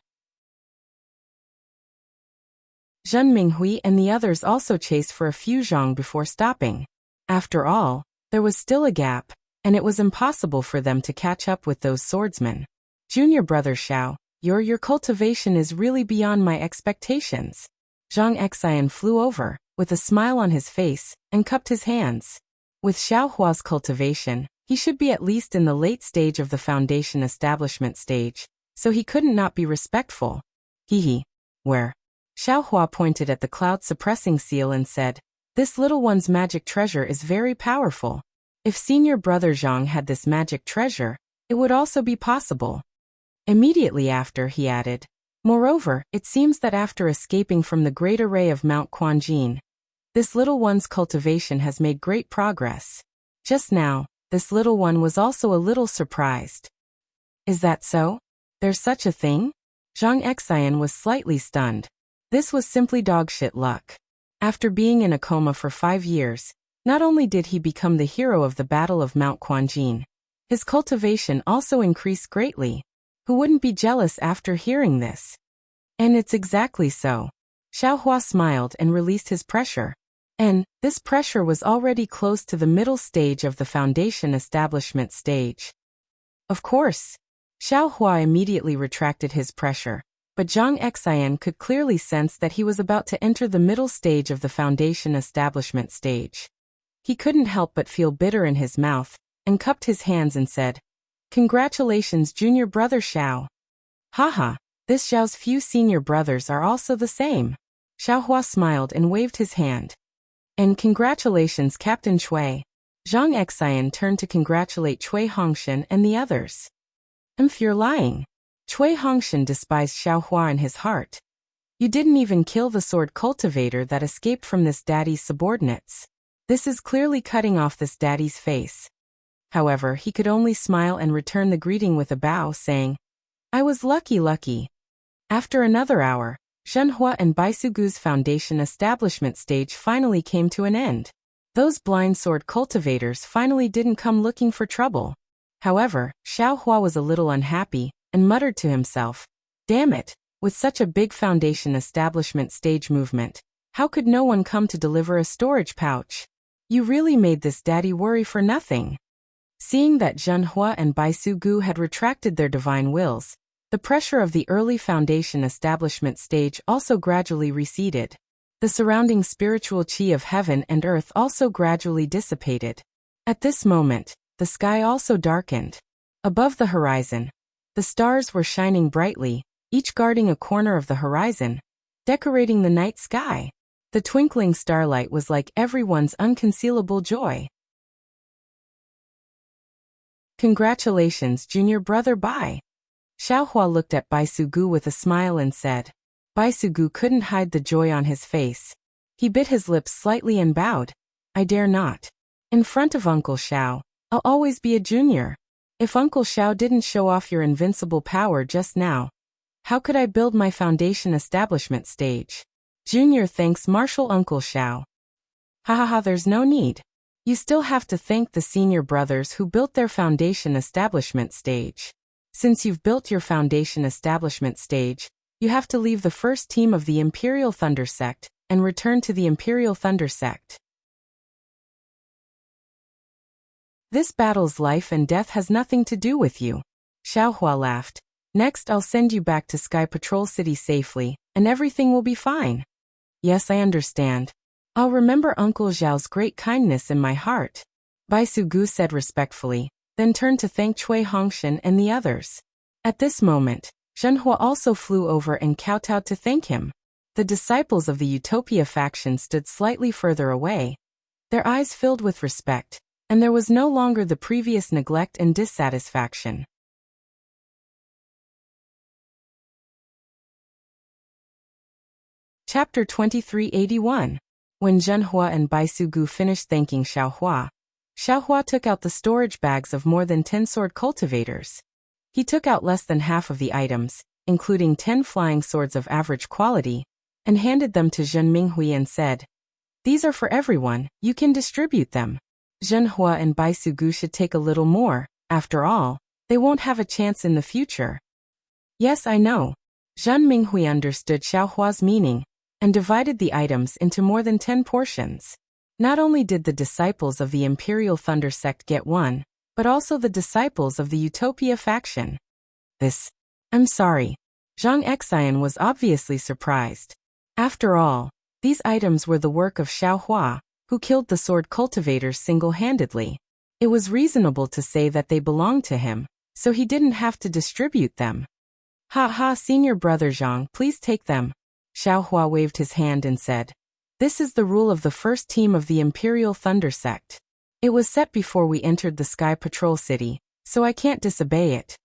Zhen Minghui and the others also chased for a few zhang before stopping. After all, there was still a gap, and it was impossible for them to catch up with those swordsmen. Junior brother Xiao, your cultivation is really beyond my expectations. Zhang Xian flew over, with a smile on his face, and cupped his hands. With Xiaohua's cultivation, he should be at least in the late stage of the foundation establishment stage, so he couldn't not be respectful. Hehe. Where? Xiaohua pointed at the cloud-suppressing seal and said, "This little one's magic treasure is very powerful. If senior brother Zhang had this magic treasure, it would also be possible." Immediately after, he added, "Moreover, it seems that after escaping from the great array of Mount Quanjin, this little one's cultivation has made great progress. Just now, this little one was also a little surprised." "Is that so? There's such a thing?" Zhang Xian was slightly stunned. This was simply dogshit luck. After being in a coma for 5 years, not only did he become the hero of the Battle of Mount Quanjin, his cultivation also increased greatly. Who wouldn't be jealous after hearing this? And it's exactly so. Xiaohua smiled and released his pressure. And this pressure was already close to the middle stage of the foundation establishment stage. Of course. Xiaohua immediately retracted his pressure, but Zhang Xian could clearly sense that he was about to enter the middle stage of the foundation establishment stage. He couldn't help but feel bitter in his mouth, and cupped his hands and said, "Congratulations, junior brother Xiao." "Haha, this Xiao's few senior brothers are also the same." Xiaohua smiled and waved his hand. "And congratulations, Captain Cui." Zhang Xian turned to congratulate Cui Hongshan and the others. You're lying." Cui Hongshan despised Xiaohua in his heart. "You didn't even kill the sword cultivator that escaped from this daddy's subordinates. This is clearly cutting off this daddy's face." However, he could only smile and return the greeting with a bow, saying, "I was lucky." After another hour, Zhenhua and Baisugu's foundation establishment stage finally came to an end. Those blind sword cultivators finally didn't come looking for trouble. However, Xiaohua was a little unhappy, and muttered to himself, "Damn it, with such a big foundation establishment stage movement, how could no one come to deliver a storage pouch? You really made this daddy worry for nothing." Seeing that Zhenhua and Baisugu had retracted their divine wills, the pressure of the early foundation establishment stage also gradually receded. The surrounding spiritual qi of heaven and earth also gradually dissipated. At this moment, the sky also darkened. Above the horizon, the stars were shining brightly, each guarding a corner of the horizon, decorating the night sky. The twinkling starlight was like everyone's unconcealable joy. "Congratulations, junior brother Bai." Xiaohua looked at Baisugu with a smile and said. Baisugu couldn't hide the joy on his face. He bit his lips slightly and bowed. "I dare not. In front of Uncle Xiao, I'll always be a junior. If Uncle Xiao didn't show off your invincible power just now, how could I build my foundation establishment stage? Junior thanks Martial Uncle Xiao." "Ha, there's no need. You still have to thank the senior brothers who built their foundation establishment stage. Since you've built your foundation establishment stage, you have to leave the first team of the Imperial Thunder Sect and return to the Imperial Thunder Sect. This battle's life and death has nothing to do with you." Xiaohua laughed. "Next I'll send you back to Sky Patrol City safely, and everything will be fine." "Yes, I understand. I'll remember Uncle Zhao's great kindness in my heart, Bai Sugu said respectfully, then turned to thank Cui Hongshan and the others. At this moment, Zhenhua also flew over and kowtowed to thank him. The disciples of the Utopia faction stood slightly further away, their eyes filled with respect, and there was no longer the previous neglect and dissatisfaction. Chapter 2381. When Zhenhua and Bai Sugu finished thanking Xiaohua, Xiaohua took out the storage bags of more than 10 sword cultivators. He took out less than half of the items, including 10 flying swords of average quality, and handed them to Zhen Minghui and said, "These are for everyone, you can distribute them. Zhenhua and Bai Sugu should take a little more, after all, they won't have a chance in the future." Yes, I know. Zhen Minghui understood Xiaohua's meaning, and divided the items into more than 10 portions. Not only did the disciples of the Imperial Thunder sect get one, but also the disciples of the Utopia faction. I'm sorry. Zhang Xian was obviously surprised. After all, these items were the work of Xiaohua, who killed the sword cultivators single-handedly. It was reasonable to say that they belonged to him, so he didn't have to distribute them. "Ha ha, senior brother Zhang, please take them." Xiaohua waved his hand and said, "This is the rule of the first team of the Imperial Thunder sect. It was set before we entered the Sky Patrol City, so I can't disobey it."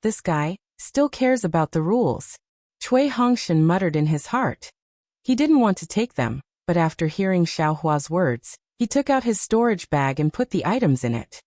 This guy still cares about the rules. Cui Hongshan muttered in his heart. He didn't want to take them, but after hearing Xiaohua's words, he took out his storage bag and put the items in it.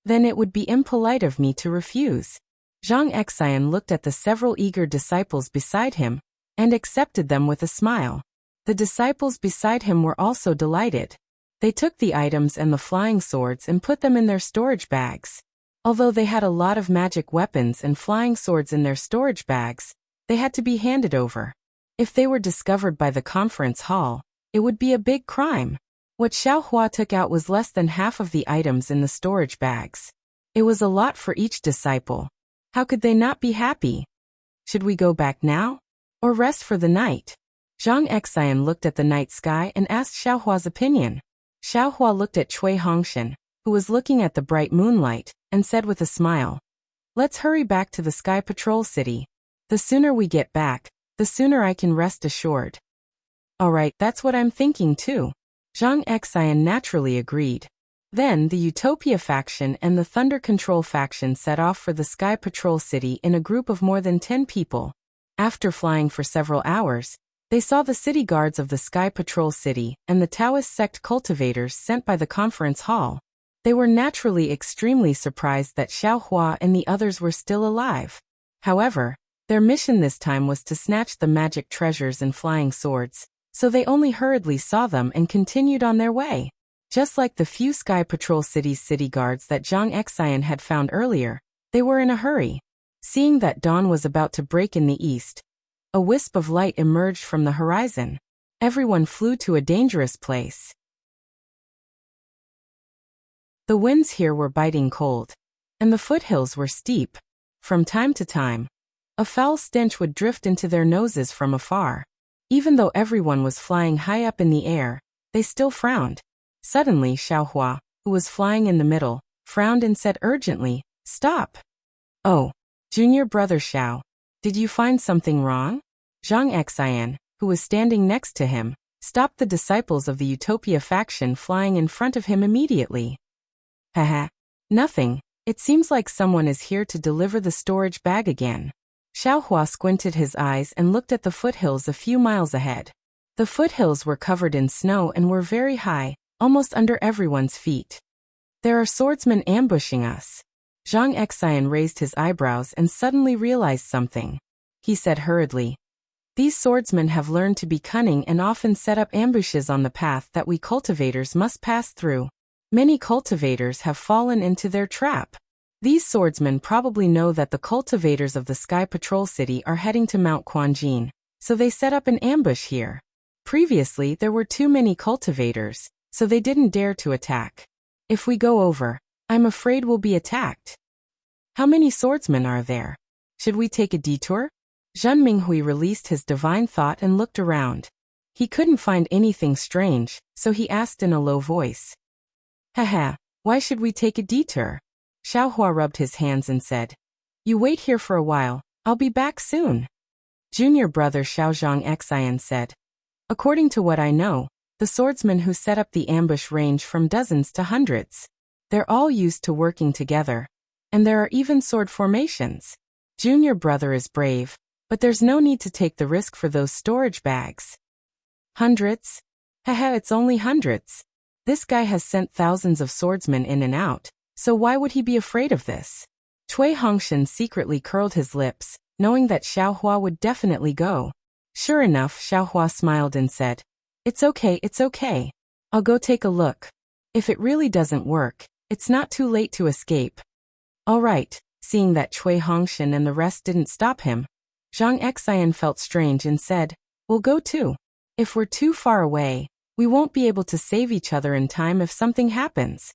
Then it would be impolite of me to refuse. Zhang Xian looked at the several eager disciples beside him, and accepted them with a smile. The disciples beside him were also delighted. They took the items and the flying swords and put them in their storage bags. Although they had a lot of magic weapons and flying swords in their storage bags, they had to be handed over. If they were discovered by the conference hall, it would be a big crime. What Xiaohua took out was less than half of the items in the storage bags. It was a lot for each disciple. How could they not be happy? Should we go back now? Or rest for the night? Zhang Xian looked at the night sky and asked Xiaohua's opinion. Xiaohua looked at Cui Hongshan, who was looking at the bright moonlight, and said with a smile, "Let's hurry back to the Sky Patrol City. The sooner we get back, the sooner I can rest assured." "Alright, that's what I'm thinking too." Zhang Xian naturally agreed. Then the Utopia faction and the Thunder Control faction set off for the Sky Patrol City in a group of more than 10 people. After flying for several hours, they saw the city guards of the Sky Patrol City and the Taoist sect cultivators sent by the conference hall. They were naturally extremely surprised that Xiaohua and the others were still alive. However, their mission this time was to snatch the magic treasures and flying swords, so they only hurriedly saw them and continued on their way. Just like the few Sky Patrol City's city guards that Zhang Xian had found earlier, they were in a hurry. Seeing that dawn was about to break in the east, a wisp of light emerged from the horizon. Everyone flew to a dangerous place. The winds here were biting cold, and the foothills were steep. From time to time, a foul stench would drift into their noses from afar. Even though everyone was flying high up in the air, they still frowned. Suddenly Xiaohua, who was flying in the middle, frowned and said urgently, "Stop!" "Oh, junior brother Xiao, did you find something wrong?" Zhang Xian, who was standing next to him, stopped the disciples of the Utopia faction flying in front of him immediately. "Haha, nothing. It seems like someone is here to deliver the storage bag again." Xiaohua squinted his eyes and looked at the foothills a few miles ahead. The foothills were covered in snow and were very high, almost under everyone's feet. "There are swordsmen ambushing us." Zhang Xian raised his eyebrows and suddenly realized something. He said hurriedly, "These swordsmen have learned to be cunning and often set up ambushes on the path that we cultivators must pass through. Many cultivators have fallen into their trap. These swordsmen probably know that the cultivators of the Sky Patrol City are heading to Mount Quanjin, so they set up an ambush here. Previously there were too many cultivators, so they didn't dare to attack. If we go over, I'm afraid we'll be attacked. How many swordsmen are there? Should we take a detour?" Zhen Minghui released his divine thought and looked around. He couldn't find anything strange, so he asked in a low voice. Haha, why should we take a detour? Xiaohua rubbed his hands and said. You wait here for a while, I'll be back soon. Junior brother Xiaozhang Xian said. According to what I know, the swordsmen who set up the ambush range from dozens to hundreds. They're all used to working together. And there are even sword formations. Junior brother is brave, but there's no need to take the risk for those storage bags. Hundreds? Haha, it's only hundreds. This guy has sent thousands of swordsmen in and out, so why would he be afraid of this? Cui Hongshan secretly curled his lips, knowing that Xiaohua would definitely go. Sure enough, Xiaohua smiled and said, it's okay. I'll go take a look. If it really doesn't work, it's not too late to escape. All right, seeing that Cui Hongshan and the rest didn't stop him, Zhang Xian felt strange and said, we'll go too. If we're too far away, we won't be able to save each other in time if something happens.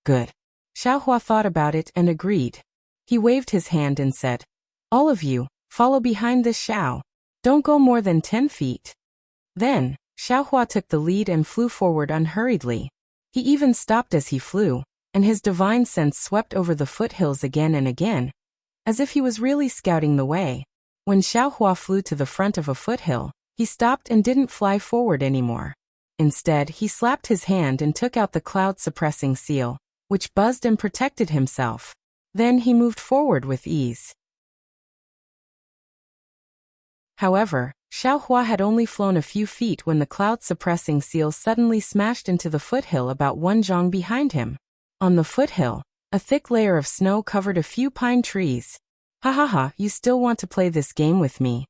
Good. Xiaohua thought about it and agreed. He waved his hand and said, all of you, follow behind this Xiao. Don't go more than 10 feet. Then, Xiaohua took the lead and flew forward unhurriedly. He even stopped as he flew, and his divine sense swept over the foothills again and again, as if he was really scouting the way. When Xiaohua flew to the front of a foothill, he stopped and didn't fly forward anymore. Instead, he slapped his hand and took out the cloud-suppressing seal, which buzzed and protected himself. Then he moved forward with ease. However, Xiaohua had only flown a few feet when the cloud-suppressing seal suddenly smashed into the foothill about 1 zhang behind him. On the foothill, a thick layer of snow covered a few pine trees. Ha ha ha, you still want to play this game with me?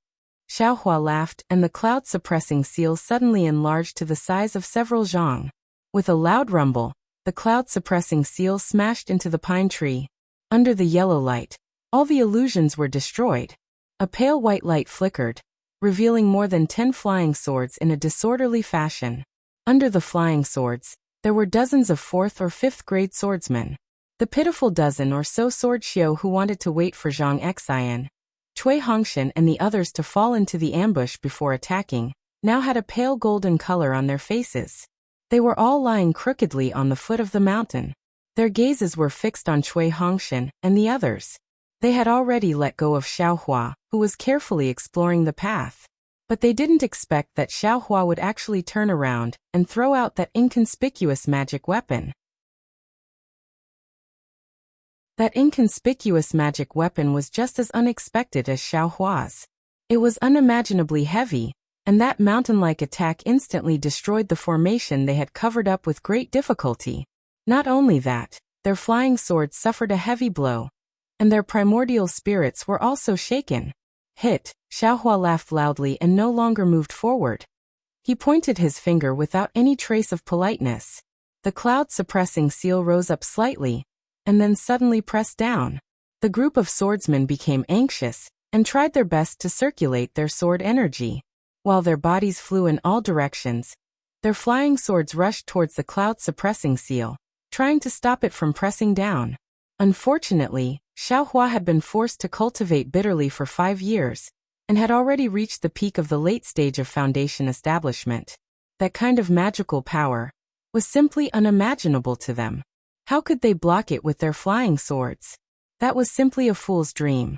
Xiaohua laughed, and the cloud-suppressing seal suddenly enlarged to the size of several zhang. With a loud rumble, the cloud-suppressing seal smashed into the pine tree. Under the yellow light, all the illusions were destroyed. A pale white light flickered, revealing more than 10 flying swords in a disorderly fashion. Under the flying swords, there were dozens of 4th or 5th grade swordsmen. The pitiful dozen or so sword xiu who wanted to wait for Zhang Xian, Cui Hongshan and the others to fall into the ambush before attacking, now had a pale golden color on their faces. They were all lying crookedly on the foot of the mountain. Their gazes were fixed on Cui Hongshan and the others. They had already let go of Xiaohua, who was carefully exploring the path. But they didn't expect that Xiaohua would actually turn around and throw out that inconspicuous magic weapon. That inconspicuous magic weapon was just as unexpected as Xiaohua's. It was unimaginably heavy, and that mountain-like attack instantly destroyed the formation they had covered up with great difficulty. Not only that, their flying swords suffered a heavy blow, and their primordial spirits were also shaken. Hit, Xiaohua laughed loudly and no longer moved forward. He pointed his finger without any trace of politeness. The cloud-suppressing seal rose up slightly, and then suddenly pressed down. The group of swordsmen became anxious, and tried their best to circulate their sword energy. While their bodies flew in all directions, their flying swords rushed towards the cloud-suppressing seal, trying to stop it from pressing down. Unfortunately, Xiaohua had been forced to cultivate bitterly for 5 years, and had already reached the peak of the late stage of foundation establishment. That kind of magical power was simply unimaginable to them. How could they block it with their flying swords? That was simply a fool's dream.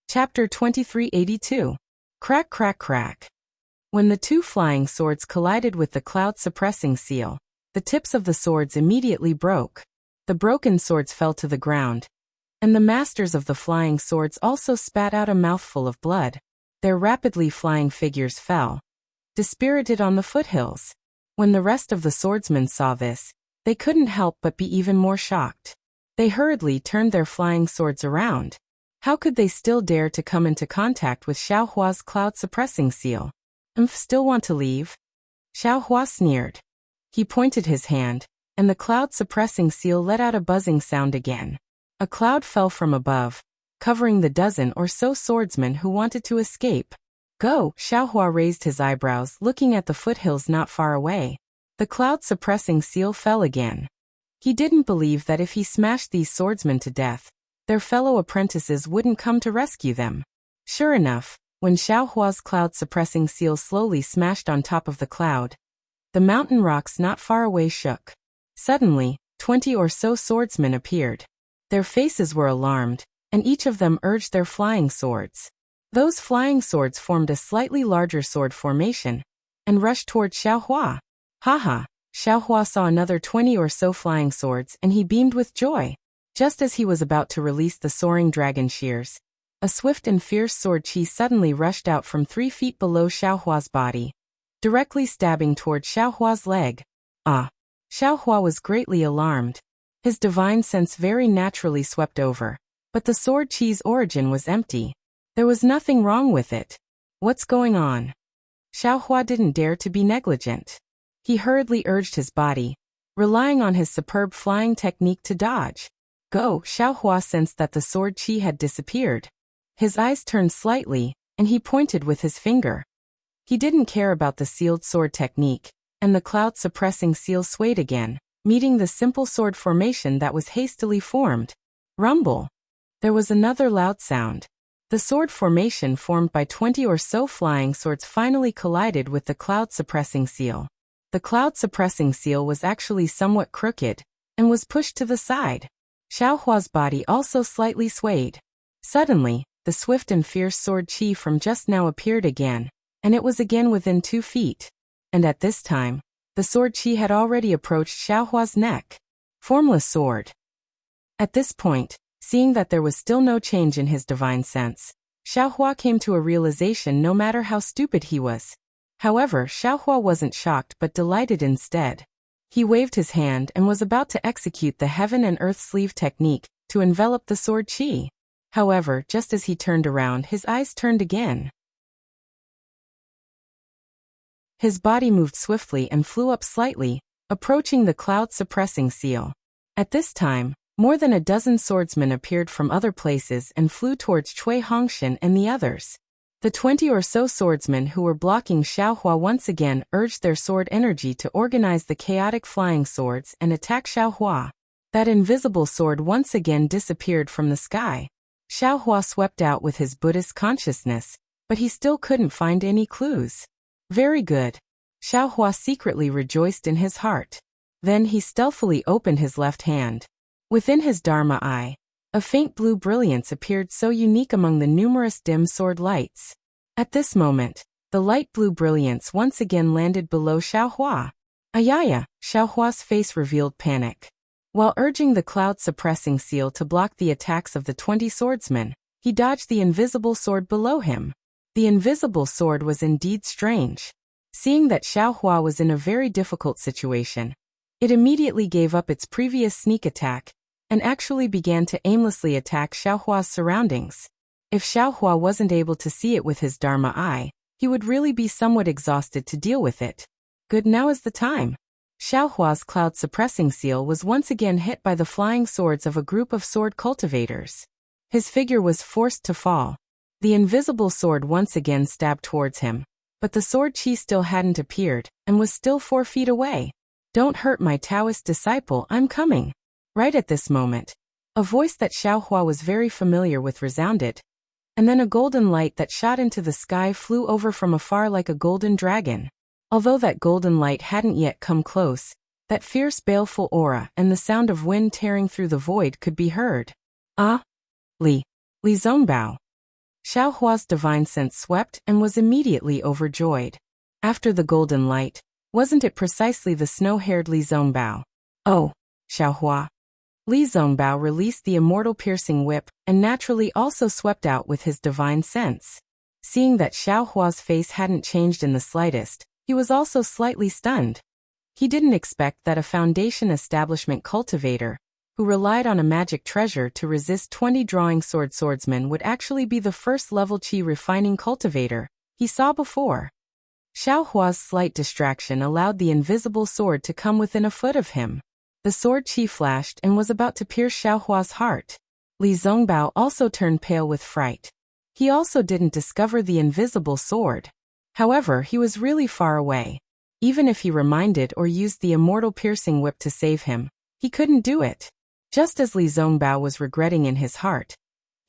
Chapter 2382. Crack, crack, crack. When the 2 flying swords collided with the cloud-suppressing seal, the tips of the swords immediately broke. The broken swords fell to the ground, and the masters of the flying swords also spat out a mouthful of blood. Their rapidly flying figures fell, dispirited on the foothills. When the rest of the swordsmen saw this, they couldn't help but be even more shocked. They hurriedly turned their flying swords around. How could they still dare to come into contact with Xiaohua's cloud-suppressing seal? Still want to leave? Xiaohua sneered. He pointed his hand, and the cloud-suppressing seal let out a buzzing sound again. A cloud fell from above, covering the dozen or so swordsmen who wanted to escape. Go! Xiaohua raised his eyebrows, looking at the foothills not far away. The cloud-suppressing seal fell again. He didn't believe that if he smashed these swordsmen to death, their fellow apprentices wouldn't come to rescue them. Sure enough, when Xiaohua's cloud-suppressing seal slowly smashed on top of the cloud, the mountain rocks not far away shook. Suddenly, 20 or so swordsmen appeared. Their faces were alarmed, and each of them urged their flying swords. Those flying swords formed a slightly larger sword formation and rushed toward Xiaohua. Haha! Xiaohua saw another 20 or so flying swords and he beamed with joy. Just as he was about to release the soaring dragon shears, a swift and fierce sword chi suddenly rushed out from 3 feet below Xiaohua's body, directly stabbing toward Xiaohua's leg. Ah! Xiaohua was greatly alarmed. His divine sense very naturally swept over. But the sword chi's origin was empty. There was nothing wrong with it. What's going on? Xiaohua didn't dare to be negligent. He hurriedly urged his body, relying on his superb flying technique to dodge. Go! Xiaohua sensed that the sword chi had disappeared. His eyes turned slightly, and he pointed with his finger. He didn't care about the sealed sword technique, and the cloud-suppressing seal swayed again, meeting the simple sword formation that was hastily formed. Rumble! There was another loud sound. The sword formation formed by 20 or so flying swords finally collided with the cloud-suppressing seal. The cloud-suppressing seal was actually somewhat crooked, and was pushed to the side. Xiaohua's body also slightly swayed. Suddenly, the swift and fierce sword chi from just now appeared again, and it was again within 2 feet. And at this time, the sword chi had already approached Xiaohua's neck. Formless sword. At this point, seeing that there was still no change in his divine sense, Xiaohua came to a realization no matter how stupid he was. However, Xiaohua wasn't shocked but delighted instead. He waved his hand and was about to execute the heaven and earth sleeve technique to envelop the sword chi. However, just as he turned around, his eyes turned again. His body moved swiftly and flew up slightly, approaching the cloud-suppressing seal. At this time, more than a dozen swordsmen appeared from other places and flew towards Cui Hongshan and the others. The 20 or so swordsmen who were blocking Xiaohua once again urged their sword energy to organize the chaotic flying swords and attack Xiaohua. That invisible sword once again disappeared from the sky. Xiaohua swept out with his Buddhist consciousness, but he still couldn't find any clues. Very good. Xiaohua secretly rejoiced in his heart. Then he stealthily opened his left hand. Within his Dharma eye, a faint blue brilliance appeared so unique among the numerous dim sword lights. At this moment, the light blue brilliance once again landed below Xiaohua. Ayaya! Xiaohua's face revealed panic. While urging the cloud-suppressing seal to block the attacks of the 20 swordsmen, he dodged the invisible sword below him. The invisible sword was indeed strange. Seeing that Xiaohua was in a very difficult situation, it immediately gave up its previous sneak attack and actually began to aimlessly attack Xiaohua's surroundings. If Xiaohua wasn't able to see it with his Dharma eye, he would really be somewhat exhausted to deal with it. Good, now is the time. Xiaohua's cloud-suppressing seal was once again hit by the flying swords of a group of sword cultivators. His figure was forced to fall. The invisible sword once again stabbed towards him, but the sword chi still hadn't appeared and was still 4 feet away. Don't hurt my Taoist disciple, I'm coming. Right at this moment, a voice that Xiaohua was very familiar with resounded, and then a golden light that shot into the sky flew over from afar like a golden dragon. Although that golden light hadn't yet come close, that fierce baleful aura and the sound of wind tearing through the void could be heard. Ah! Li Zongbao. Xiaohua's divine sense swept and was immediately overjoyed. After the golden light, wasn't it precisely the snow-haired Li Zongbao? Oh, Xiaohua. Li Zongbao released the immortal piercing whip and naturally also swept out with his divine sense. Seeing that Xiaohua's face hadn't changed in the slightest, he was also slightly stunned. He didn't expect that a Foundation establishment cultivator, who relied on a magic treasure to resist 20 drawing sword swordsmen, would actually be the first level chi refining cultivator he saw before. Xiaohua's slight distraction allowed the invisible sword to come within a foot of him. The sword chi flashed and was about to pierce Xiaohua's heart. Li Zongbao also turned pale with fright. He also didn't discover the invisible sword. However, he was really far away. Even if he reminded or used the immortal piercing whip to save him, he couldn't do it. Just as Li Zongbao was regretting in his heart,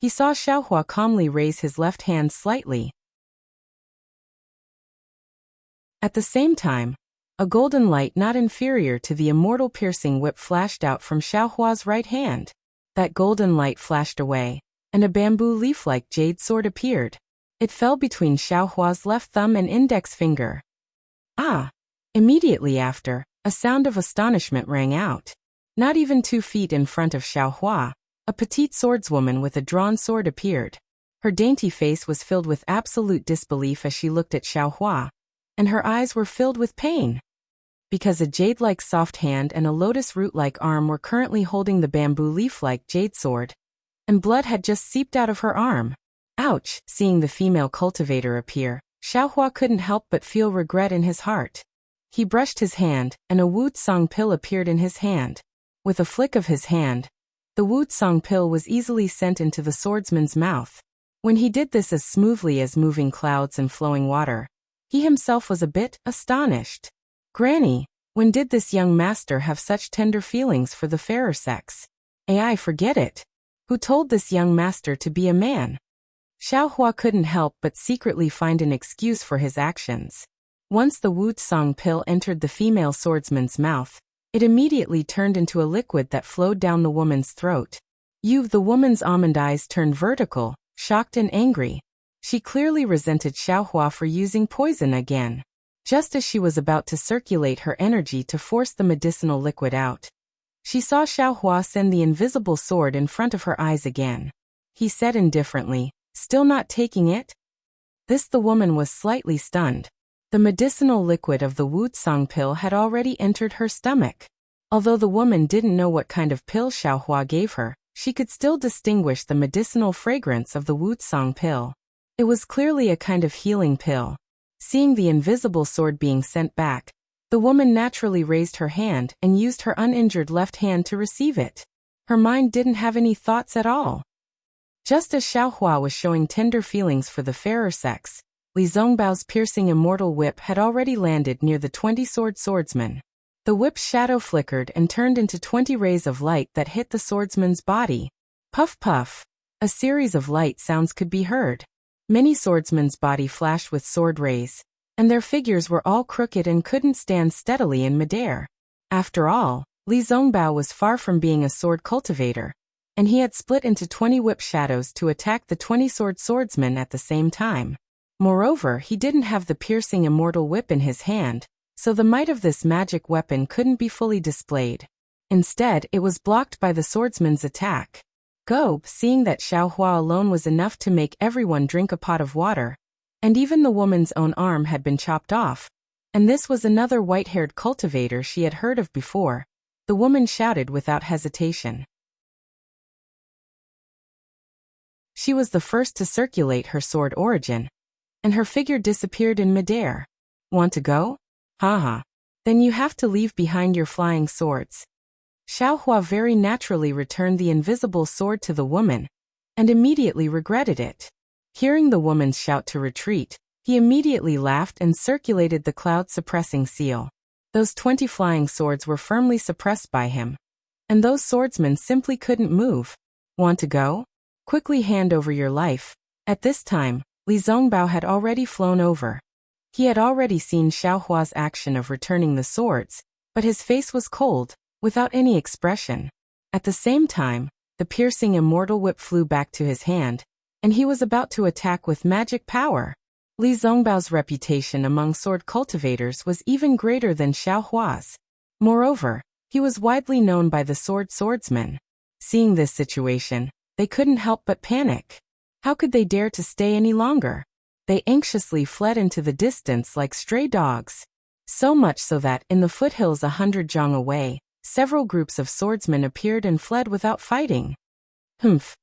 he saw Xiaohua calmly raise his left hand slightly. At the same time, a golden light not inferior to the immortal piercing whip flashed out from Xiaohua's right hand. That golden light flashed away, and a bamboo leaf-like jade sword appeared. It fell between Xiaohua's left thumb and index finger. Ah! Immediately after, a sound of astonishment rang out. Not even 2 feet in front of Xiaohua, a petite swordswoman with a drawn sword appeared. Her dainty face was filled with absolute disbelief as she looked at Xiaohua, and her eyes were filled with pain. Because a jade-like soft hand and a lotus root-like arm were currently holding the bamboo leaf-like jade sword, and blood had just seeped out of her arm. Ouch! Seeing the female cultivator appear, Xiaohua couldn't help but feel regret in his heart. He brushed his hand, and a Wuxia pill appeared in his hand. With a flick of his hand, the Wuxia pill was easily sent into the swordsman's mouth. When he did this as smoothly as moving clouds and flowing water, he himself was a bit astonished. Granny, when did this young master have such tender feelings for the fairer sex? I forget it. Who told this young master to be a man? Xiaohua couldn't help but secretly find an excuse for his actions. Once the Wuxia pill entered the female swordsman's mouth, it immediately turned into a liquid that flowed down the woman's throat. The woman's almond eyes turned vertical, shocked and angry. She clearly resented Xiaohua for using poison again. Just as she was about to circulate her energy to force the medicinal liquid out, she saw Xiaohua send the invisible sword in front of her eyes again. He said indifferently, "Still not taking it?" The woman was slightly stunned. The medicinal liquid of the Wuxia pill had already entered her stomach. Although the woman didn't know what kind of pill Xiaohua gave her, she could still distinguish the medicinal fragrance of the Wuxia pill. It was clearly a kind of healing pill. Seeing the invisible sword being sent back, the woman naturally raised her hand and used her uninjured left hand to receive it. Her mind didn't have any thoughts at all. Just as Xiaohua was showing tender feelings for the fairer sex, Li Zongbao's piercing immortal whip had already landed near the 20-sword swordsman. The whip's shadow flickered and turned into 20 rays of light that hit the swordsman's body. Puff puff! A series of light sounds could be heard. Many swordsmen's body flashed with sword rays, and their figures were all crooked and couldn't stand steadily in midair. After all, Li Zongbao was far from being a sword cultivator, and he had split into 20 whip shadows to attack the 20-sword swordsman at the same time. Moreover, he didn't have the piercing immortal whip in his hand, so the might of this magic weapon couldn't be fully displayed. Instead, it was blocked by the swordsman's attack. Go, seeing that Xiaohua alone was enough to make everyone drink a pot of water, and even the woman's own arm had been chopped off, and this was another white-haired cultivator she had heard of before, the woman shouted without hesitation. She was the first to circulate her sword origin, and her figure disappeared in midair. Want to go? Haha. Then you have to leave behind your flying swords. Xiaohua very naturally returned the invisible sword to the woman, and immediately regretted it. Hearing the woman's shout to retreat, he immediately laughed and circulated the cloud-suppressing seal. Those 20 flying swords were firmly suppressed by him, and those swordsmen simply couldn't move. Want to go? Quickly hand over your life. At this time, Li Zongbao had already flown over. He had already seen Xiaohua's action of returning the swords, but his face was cold, without any expression. At the same time, the piercing immortal whip flew back to his hand, and he was about to attack with magic power. Li Zongbao's reputation among sword cultivators was even greater than Xiaohua's. Moreover, he was widely known by the swordsmen. Seeing this situation, they couldn't help but panic. How could they dare to stay any longer? They anxiously fled into the distance like stray dogs. So much so that, in the foothills 100 zhang away, several groups of swordsmen appeared and fled without fighting.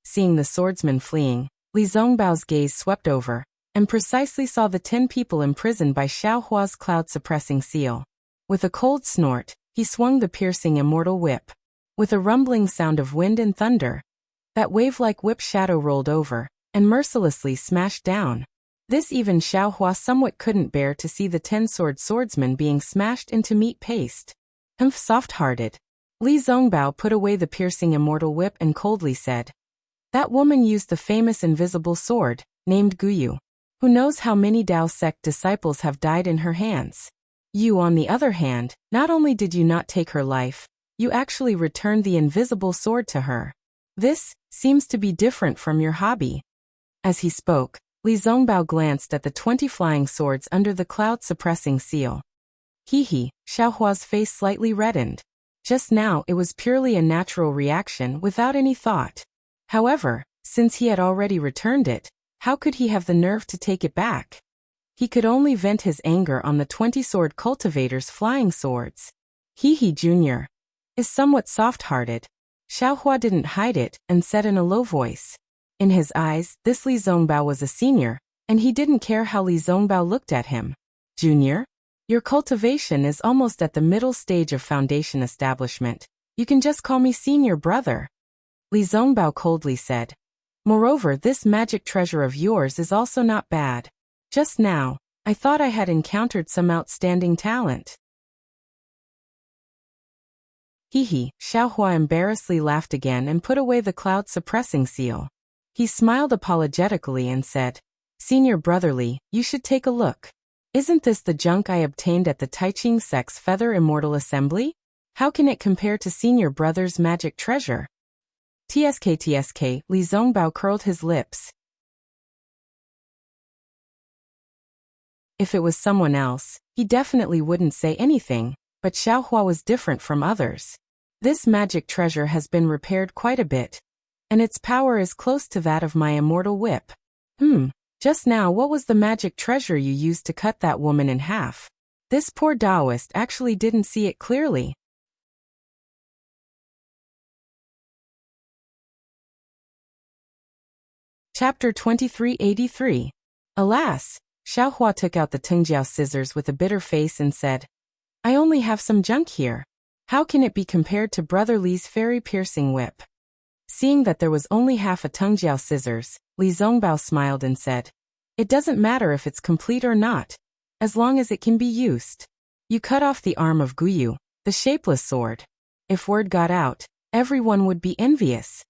Seeing the swordsmen fleeing, Li Zongbao's gaze swept over, and precisely saw the 10 people imprisoned by Xiaohua's cloud-suppressing seal. With a cold snort, he swung the piercing immortal whip. With a rumbling sound of wind and thunder, that wave-like whip shadow rolled over, and mercilessly smashed down. This even Xiaohua somewhat couldn't bear to see the 10-sword swordsman being smashed into meat paste. Soft-hearted. Li Zongbao put away the piercing immortal whip and coldly said, "That woman used the famous invisible sword, named Guyu. Who knows how many Dao sect disciples have died in her hands? You, on the other hand, not only did you not take her life, you actually returned the invisible sword to her. This seems to be different from your hobby." As he spoke, Li Zongbao glanced at the 20 flying swords under the cloud-suppressing seal. Xiaohua's face slightly reddened. Just now it was purely a natural reaction without any thought. However, since he had already returned it, how could he have the nerve to take it back? He could only vent his anger on the 20-sword cultivator's flying swords. Jr. is somewhat soft-hearted. Xiaohua didn't hide it and said in a low voice. In his eyes, this Li Zongbao was a senior, and he didn't care how Li Zongbao looked at him. "Junior? Your cultivation is almost at the middle stage of foundation establishment. You can just call me senior brother," Li Zongbao coldly said. "Moreover, this magic treasure of yours is also not bad. Just now, I thought I had encountered some outstanding talent." Xiaohua embarrassedly laughed again and put away the cloud-suppressing seal. He smiled apologetically and said, "Senior brotherly, you should take a look. Isn't this the junk I obtained at the Taiching Sect's Feather Immortal Assembly? How can it compare to senior brother's magic treasure?" TSK, Li Zongbao curled his lips. If it was someone else, he definitely wouldn't say anything, but Xiaohua was different from others. "This magic treasure has been repaired quite a bit, and its power is close to that of my immortal whip. Just now what was the magic treasure you used to cut that woman in half? This poor Taoist actually didn't see it clearly." Chapter 2383. Alas, Xiaohua took out the Tengjiao scissors with a bitter face and said, "I only have some junk here. How can it be compared to Brother Li's fairy-piercing whip?" Seeing that there was only half a Tengjiao scissors, Li Zongbao smiled and said, "It doesn't matter if it's complete or not, as long as it can be used. You cut off the arm of Guyu, the shapeless sword. If word got out, everyone would be envious."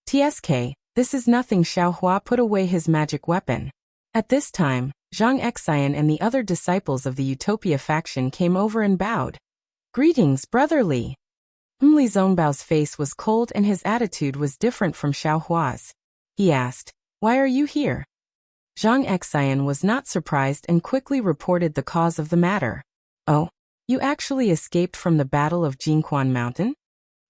"TSK, this is nothing." Xiaohua put away his magic weapon. At this time, Zhang Xian and the other disciples of the Utopia faction came over and bowed. "Greetings, Brother Li." Li Zongbao's face was cold and his attitude was different from Xiaohua's. He asked, "Why are you here?" Zhang Xian was not surprised and quickly reported the cause of the matter. "Oh, you actually escaped from the Battle of Jingquan Mountain?"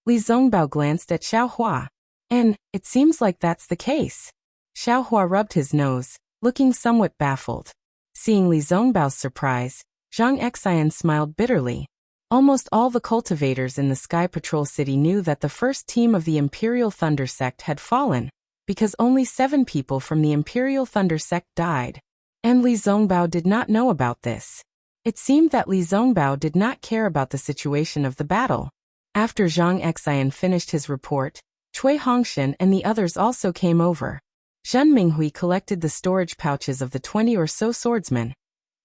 Li Zongbao glanced at Xiaohua. "And it seems like that's the case." Xiaohua rubbed his nose, looking somewhat baffled. Seeing Li Zongbao's surprise, Zhang Xian smiled bitterly. Almost all the cultivators in the Sky Patrol City knew that the first team of the Imperial Thunder Sect had fallen, because only 7 people from the Imperial Thunder Sect died. And Li Zongbao did not know about this. It seemed that Li Zongbao did not care about the situation of the battle. After Zhang Xian finished his report, Cui Hongshan and the others also came over. Zhen Minghui collected the storage pouches of the 20 or so swordsmen,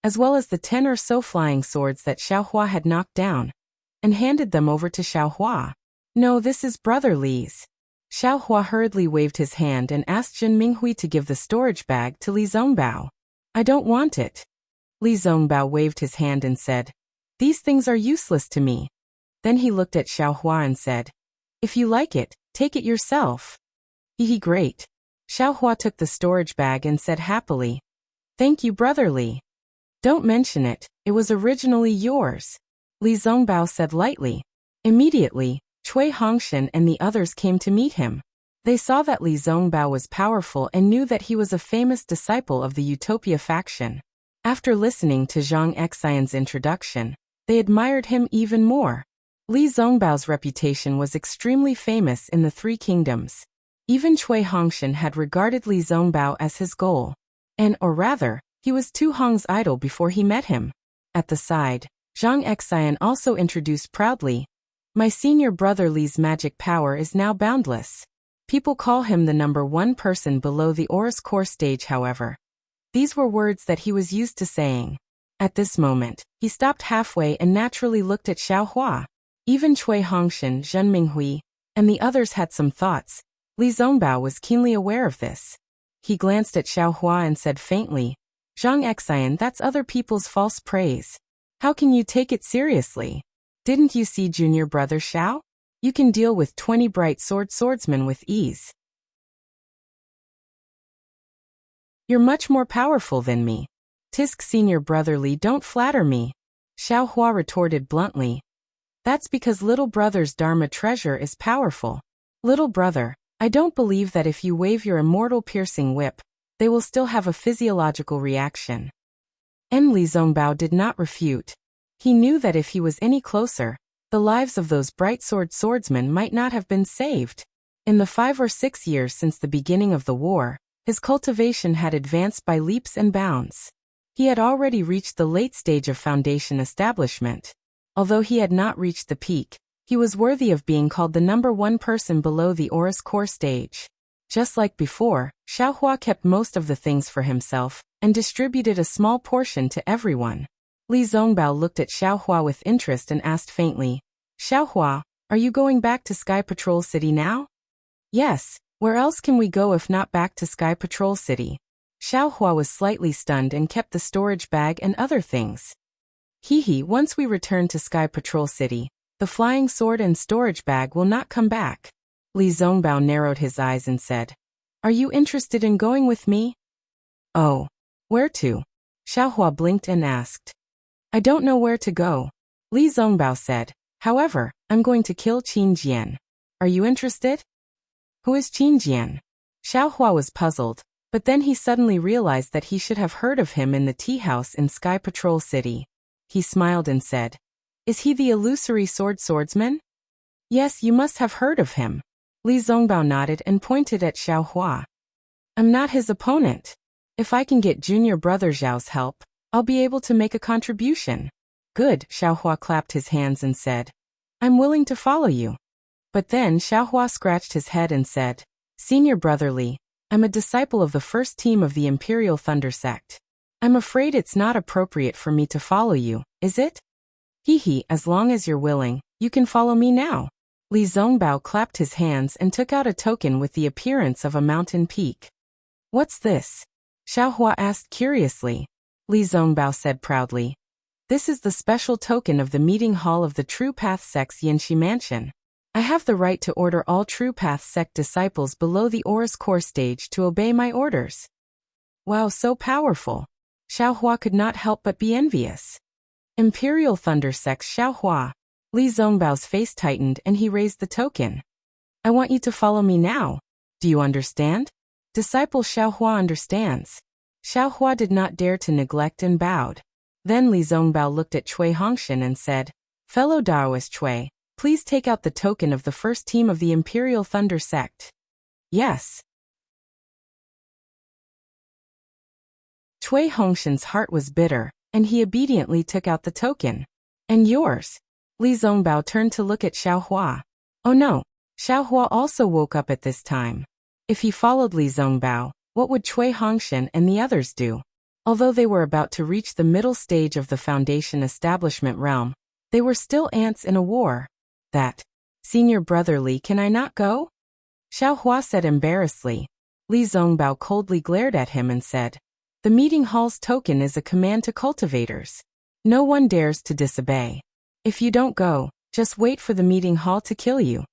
as well as the 10 or so flying swords that Xiaohua had knocked down, and handed them over to Xiaohua. "No, this is Brother Li's." Xiaohua hurriedly waved his hand and asked Zhen Minghui to give the storage bag to Li Zongbao. "I don't want it." Li Zongbao waved his hand and said, "These things are useless to me." Then he looked at Xiaohua and said, "If you like it, take it yourself." Great." Xiaohua took the storage bag and said happily, "Thank you, Brother Li." "Don't mention it, it was originally yours," Li Zongbao said lightly. Immediately, Cui Hongshan and the others came to meet him. They saw that Li Zongbao was powerful and knew that he was a famous disciple of the Utopia faction. After listening to Zhang Xian's introduction, they admired him even more. Li Zongbao's reputation was extremely famous in the 3 kingdoms. Even Cui Hongshan had regarded Li Zongbao as his goal. Or rather, he was Tu Hong's idol before he met him. At the side, Zhang Xian also introduced proudly, "My senior brother Li's magic power is now boundless." People call him the #1 person below the Aurus core stage, however. These were words that he was used to saying. At this moment, he stopped halfway and naturally looked at Xiaohua. Even Cui Hongshan, Zhen Minghui, and the others had some thoughts. Li Zongbao was keenly aware of this. He glanced at Xiao Hua and said faintly, Zhang Xian, that's other people's false praise. How can you take it seriously? Didn't you see junior brother Xiao? You can deal with 20 bright swordsmen with ease. You're much more powerful than me. Tisk senior brother Li, don't flatter me. Xiao Hua retorted bluntly. That's because little brother's Dharma treasure is powerful. Little brother, I don't believe that if you wave your immortal piercing whip, they will still have a physiological reaction. En Li Zongbao did not refute. He knew that if he was any closer, the lives of those bright swordsmen might not have been saved. In the 5 or 6 years since the beginning of the war, his cultivation had advanced by leaps and bounds. He had already reached the late stage of foundation establishment. Although he had not reached the peak, he was worthy of being called the number 1 person below the Aurus core stage. Just like before, Xiao Hua kept most of the things for himself, and distributed a small portion to everyone. Li Zongbao looked at Xiao Hua with interest and asked faintly, Xiao Hua, are you going back to Sky Patrol City now? Yes, where else can we go if not back to Sky Patrol City? Xiao Hua was slightly stunned and kept the storage bag and other things. Once we return to Sky Patrol City, the flying sword and storage bag will not come back. Li Zongbao narrowed his eyes and said, Are you interested in going with me? Oh. Where to? Xiao Hua blinked and asked. I don't know where to go. Li Zongbao said, However, I'm going to kill Qin Jian. Are you interested? Who is Qin Jian? Xiao Hua was puzzled, but then he suddenly realized that he should have heard of him in the tea house in Sky Patrol City. He smiled and said, Is he the illusory swordsman? Yes, you must have heard of him. Li Zongbao nodded and pointed at Xiao Hua. I'm not his opponent. If I can get junior brother Zhao's help, I'll be able to make a contribution. Good, Xiao Hua clapped his hands and said, I'm willing to follow you. But then Xiao Hua scratched his head and said, Senior brother Li, I'm a disciple of the first team of the Imperial Thunder Sect. I'm afraid it's not appropriate for me to follow you, is it? As long as you're willing, you can follow me now. Li Zongbao clapped his hands and took out a token with the appearance of a mountain peak. What's this? Xiao Hua asked curiously. Li Zongbao said proudly, This is the special token of the meeting hall of the True Path Sect's Yinshi Mansion. I have the right to order all True Path Sect disciples below the Aurus core stage to obey my orders. Wow, so powerful. Xiao Hua could not help but be envious. Imperial Thunder Sect Xiao Hua. Li Zongbao's face tightened and he raised the token. I want you to follow me now. Do you understand? Disciple Xiao Hua understands. Xiao Hua did not dare to neglect and bowed. Then Li Zongbao looked at Cui Hongshan and said, Fellow Daoist Cui, please take out the token of the first team of the Imperial Thunder Sect. Yes. Cui Hongshan's heart was bitter, and he obediently took out the token. And yours? Li Zongbao turned to look at Xiao Hua. Oh no, Xiao Hua also woke up at this time. If he followed Li Zongbao, what would Cui Hongshan and the others do? Although they were about to reach the middle stage of the Foundation establishment realm, they were still ants in a war. Senior brother Li, can I not go? Xiao Hua said embarrassedly. Li Zongbao coldly glared at him and said, The meeting hall's token is a command to cultivators. No one dares to disobey. If you don't go, just wait for the meeting hall to kill you.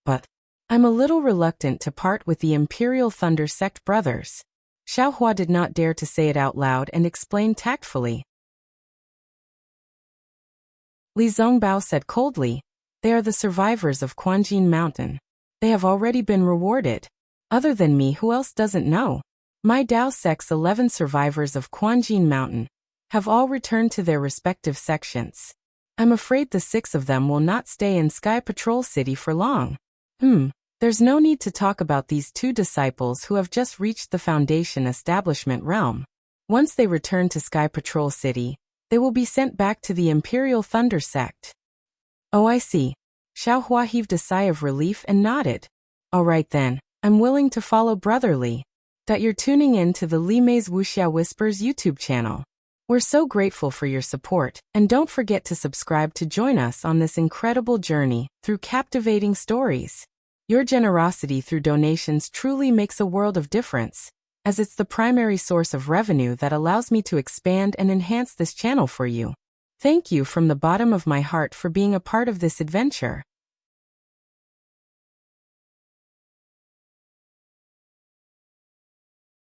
But I'm a little reluctant to part with the Imperial Thunder Sect brothers. Xiao Hua did not dare to say it out loud and explained tactfully. Li Zongbao said coldly, They are the survivors of Quanjin Mountain. They have already been rewarded. Other than me, who else doesn't know? My Dao Sect's 11 survivors of Quanjin Mountain have all returned to their respective sections. I'm afraid the 6 of them will not stay in Sky Patrol City for long. There's no need to talk about these 2 disciples who have just reached the Foundation establishment realm. Once they return to Sky Patrol City, they will be sent back to the Imperial Thunder Sect. Oh, I see. Xiao Hua heaved a sigh of relief and nodded. All right then, I'm willing to follow Brother Li. You're tuning in to the Li Mei's Wuxia Whispers YouTube channel. We're so grateful for your support, and don't forget to subscribe to join us on this incredible journey through captivating stories. Your generosity through donations truly makes a world of difference, as it's the primary source of revenue that allows me to expand and enhance this channel for you. Thank you from the bottom of my heart for being a part of this adventure.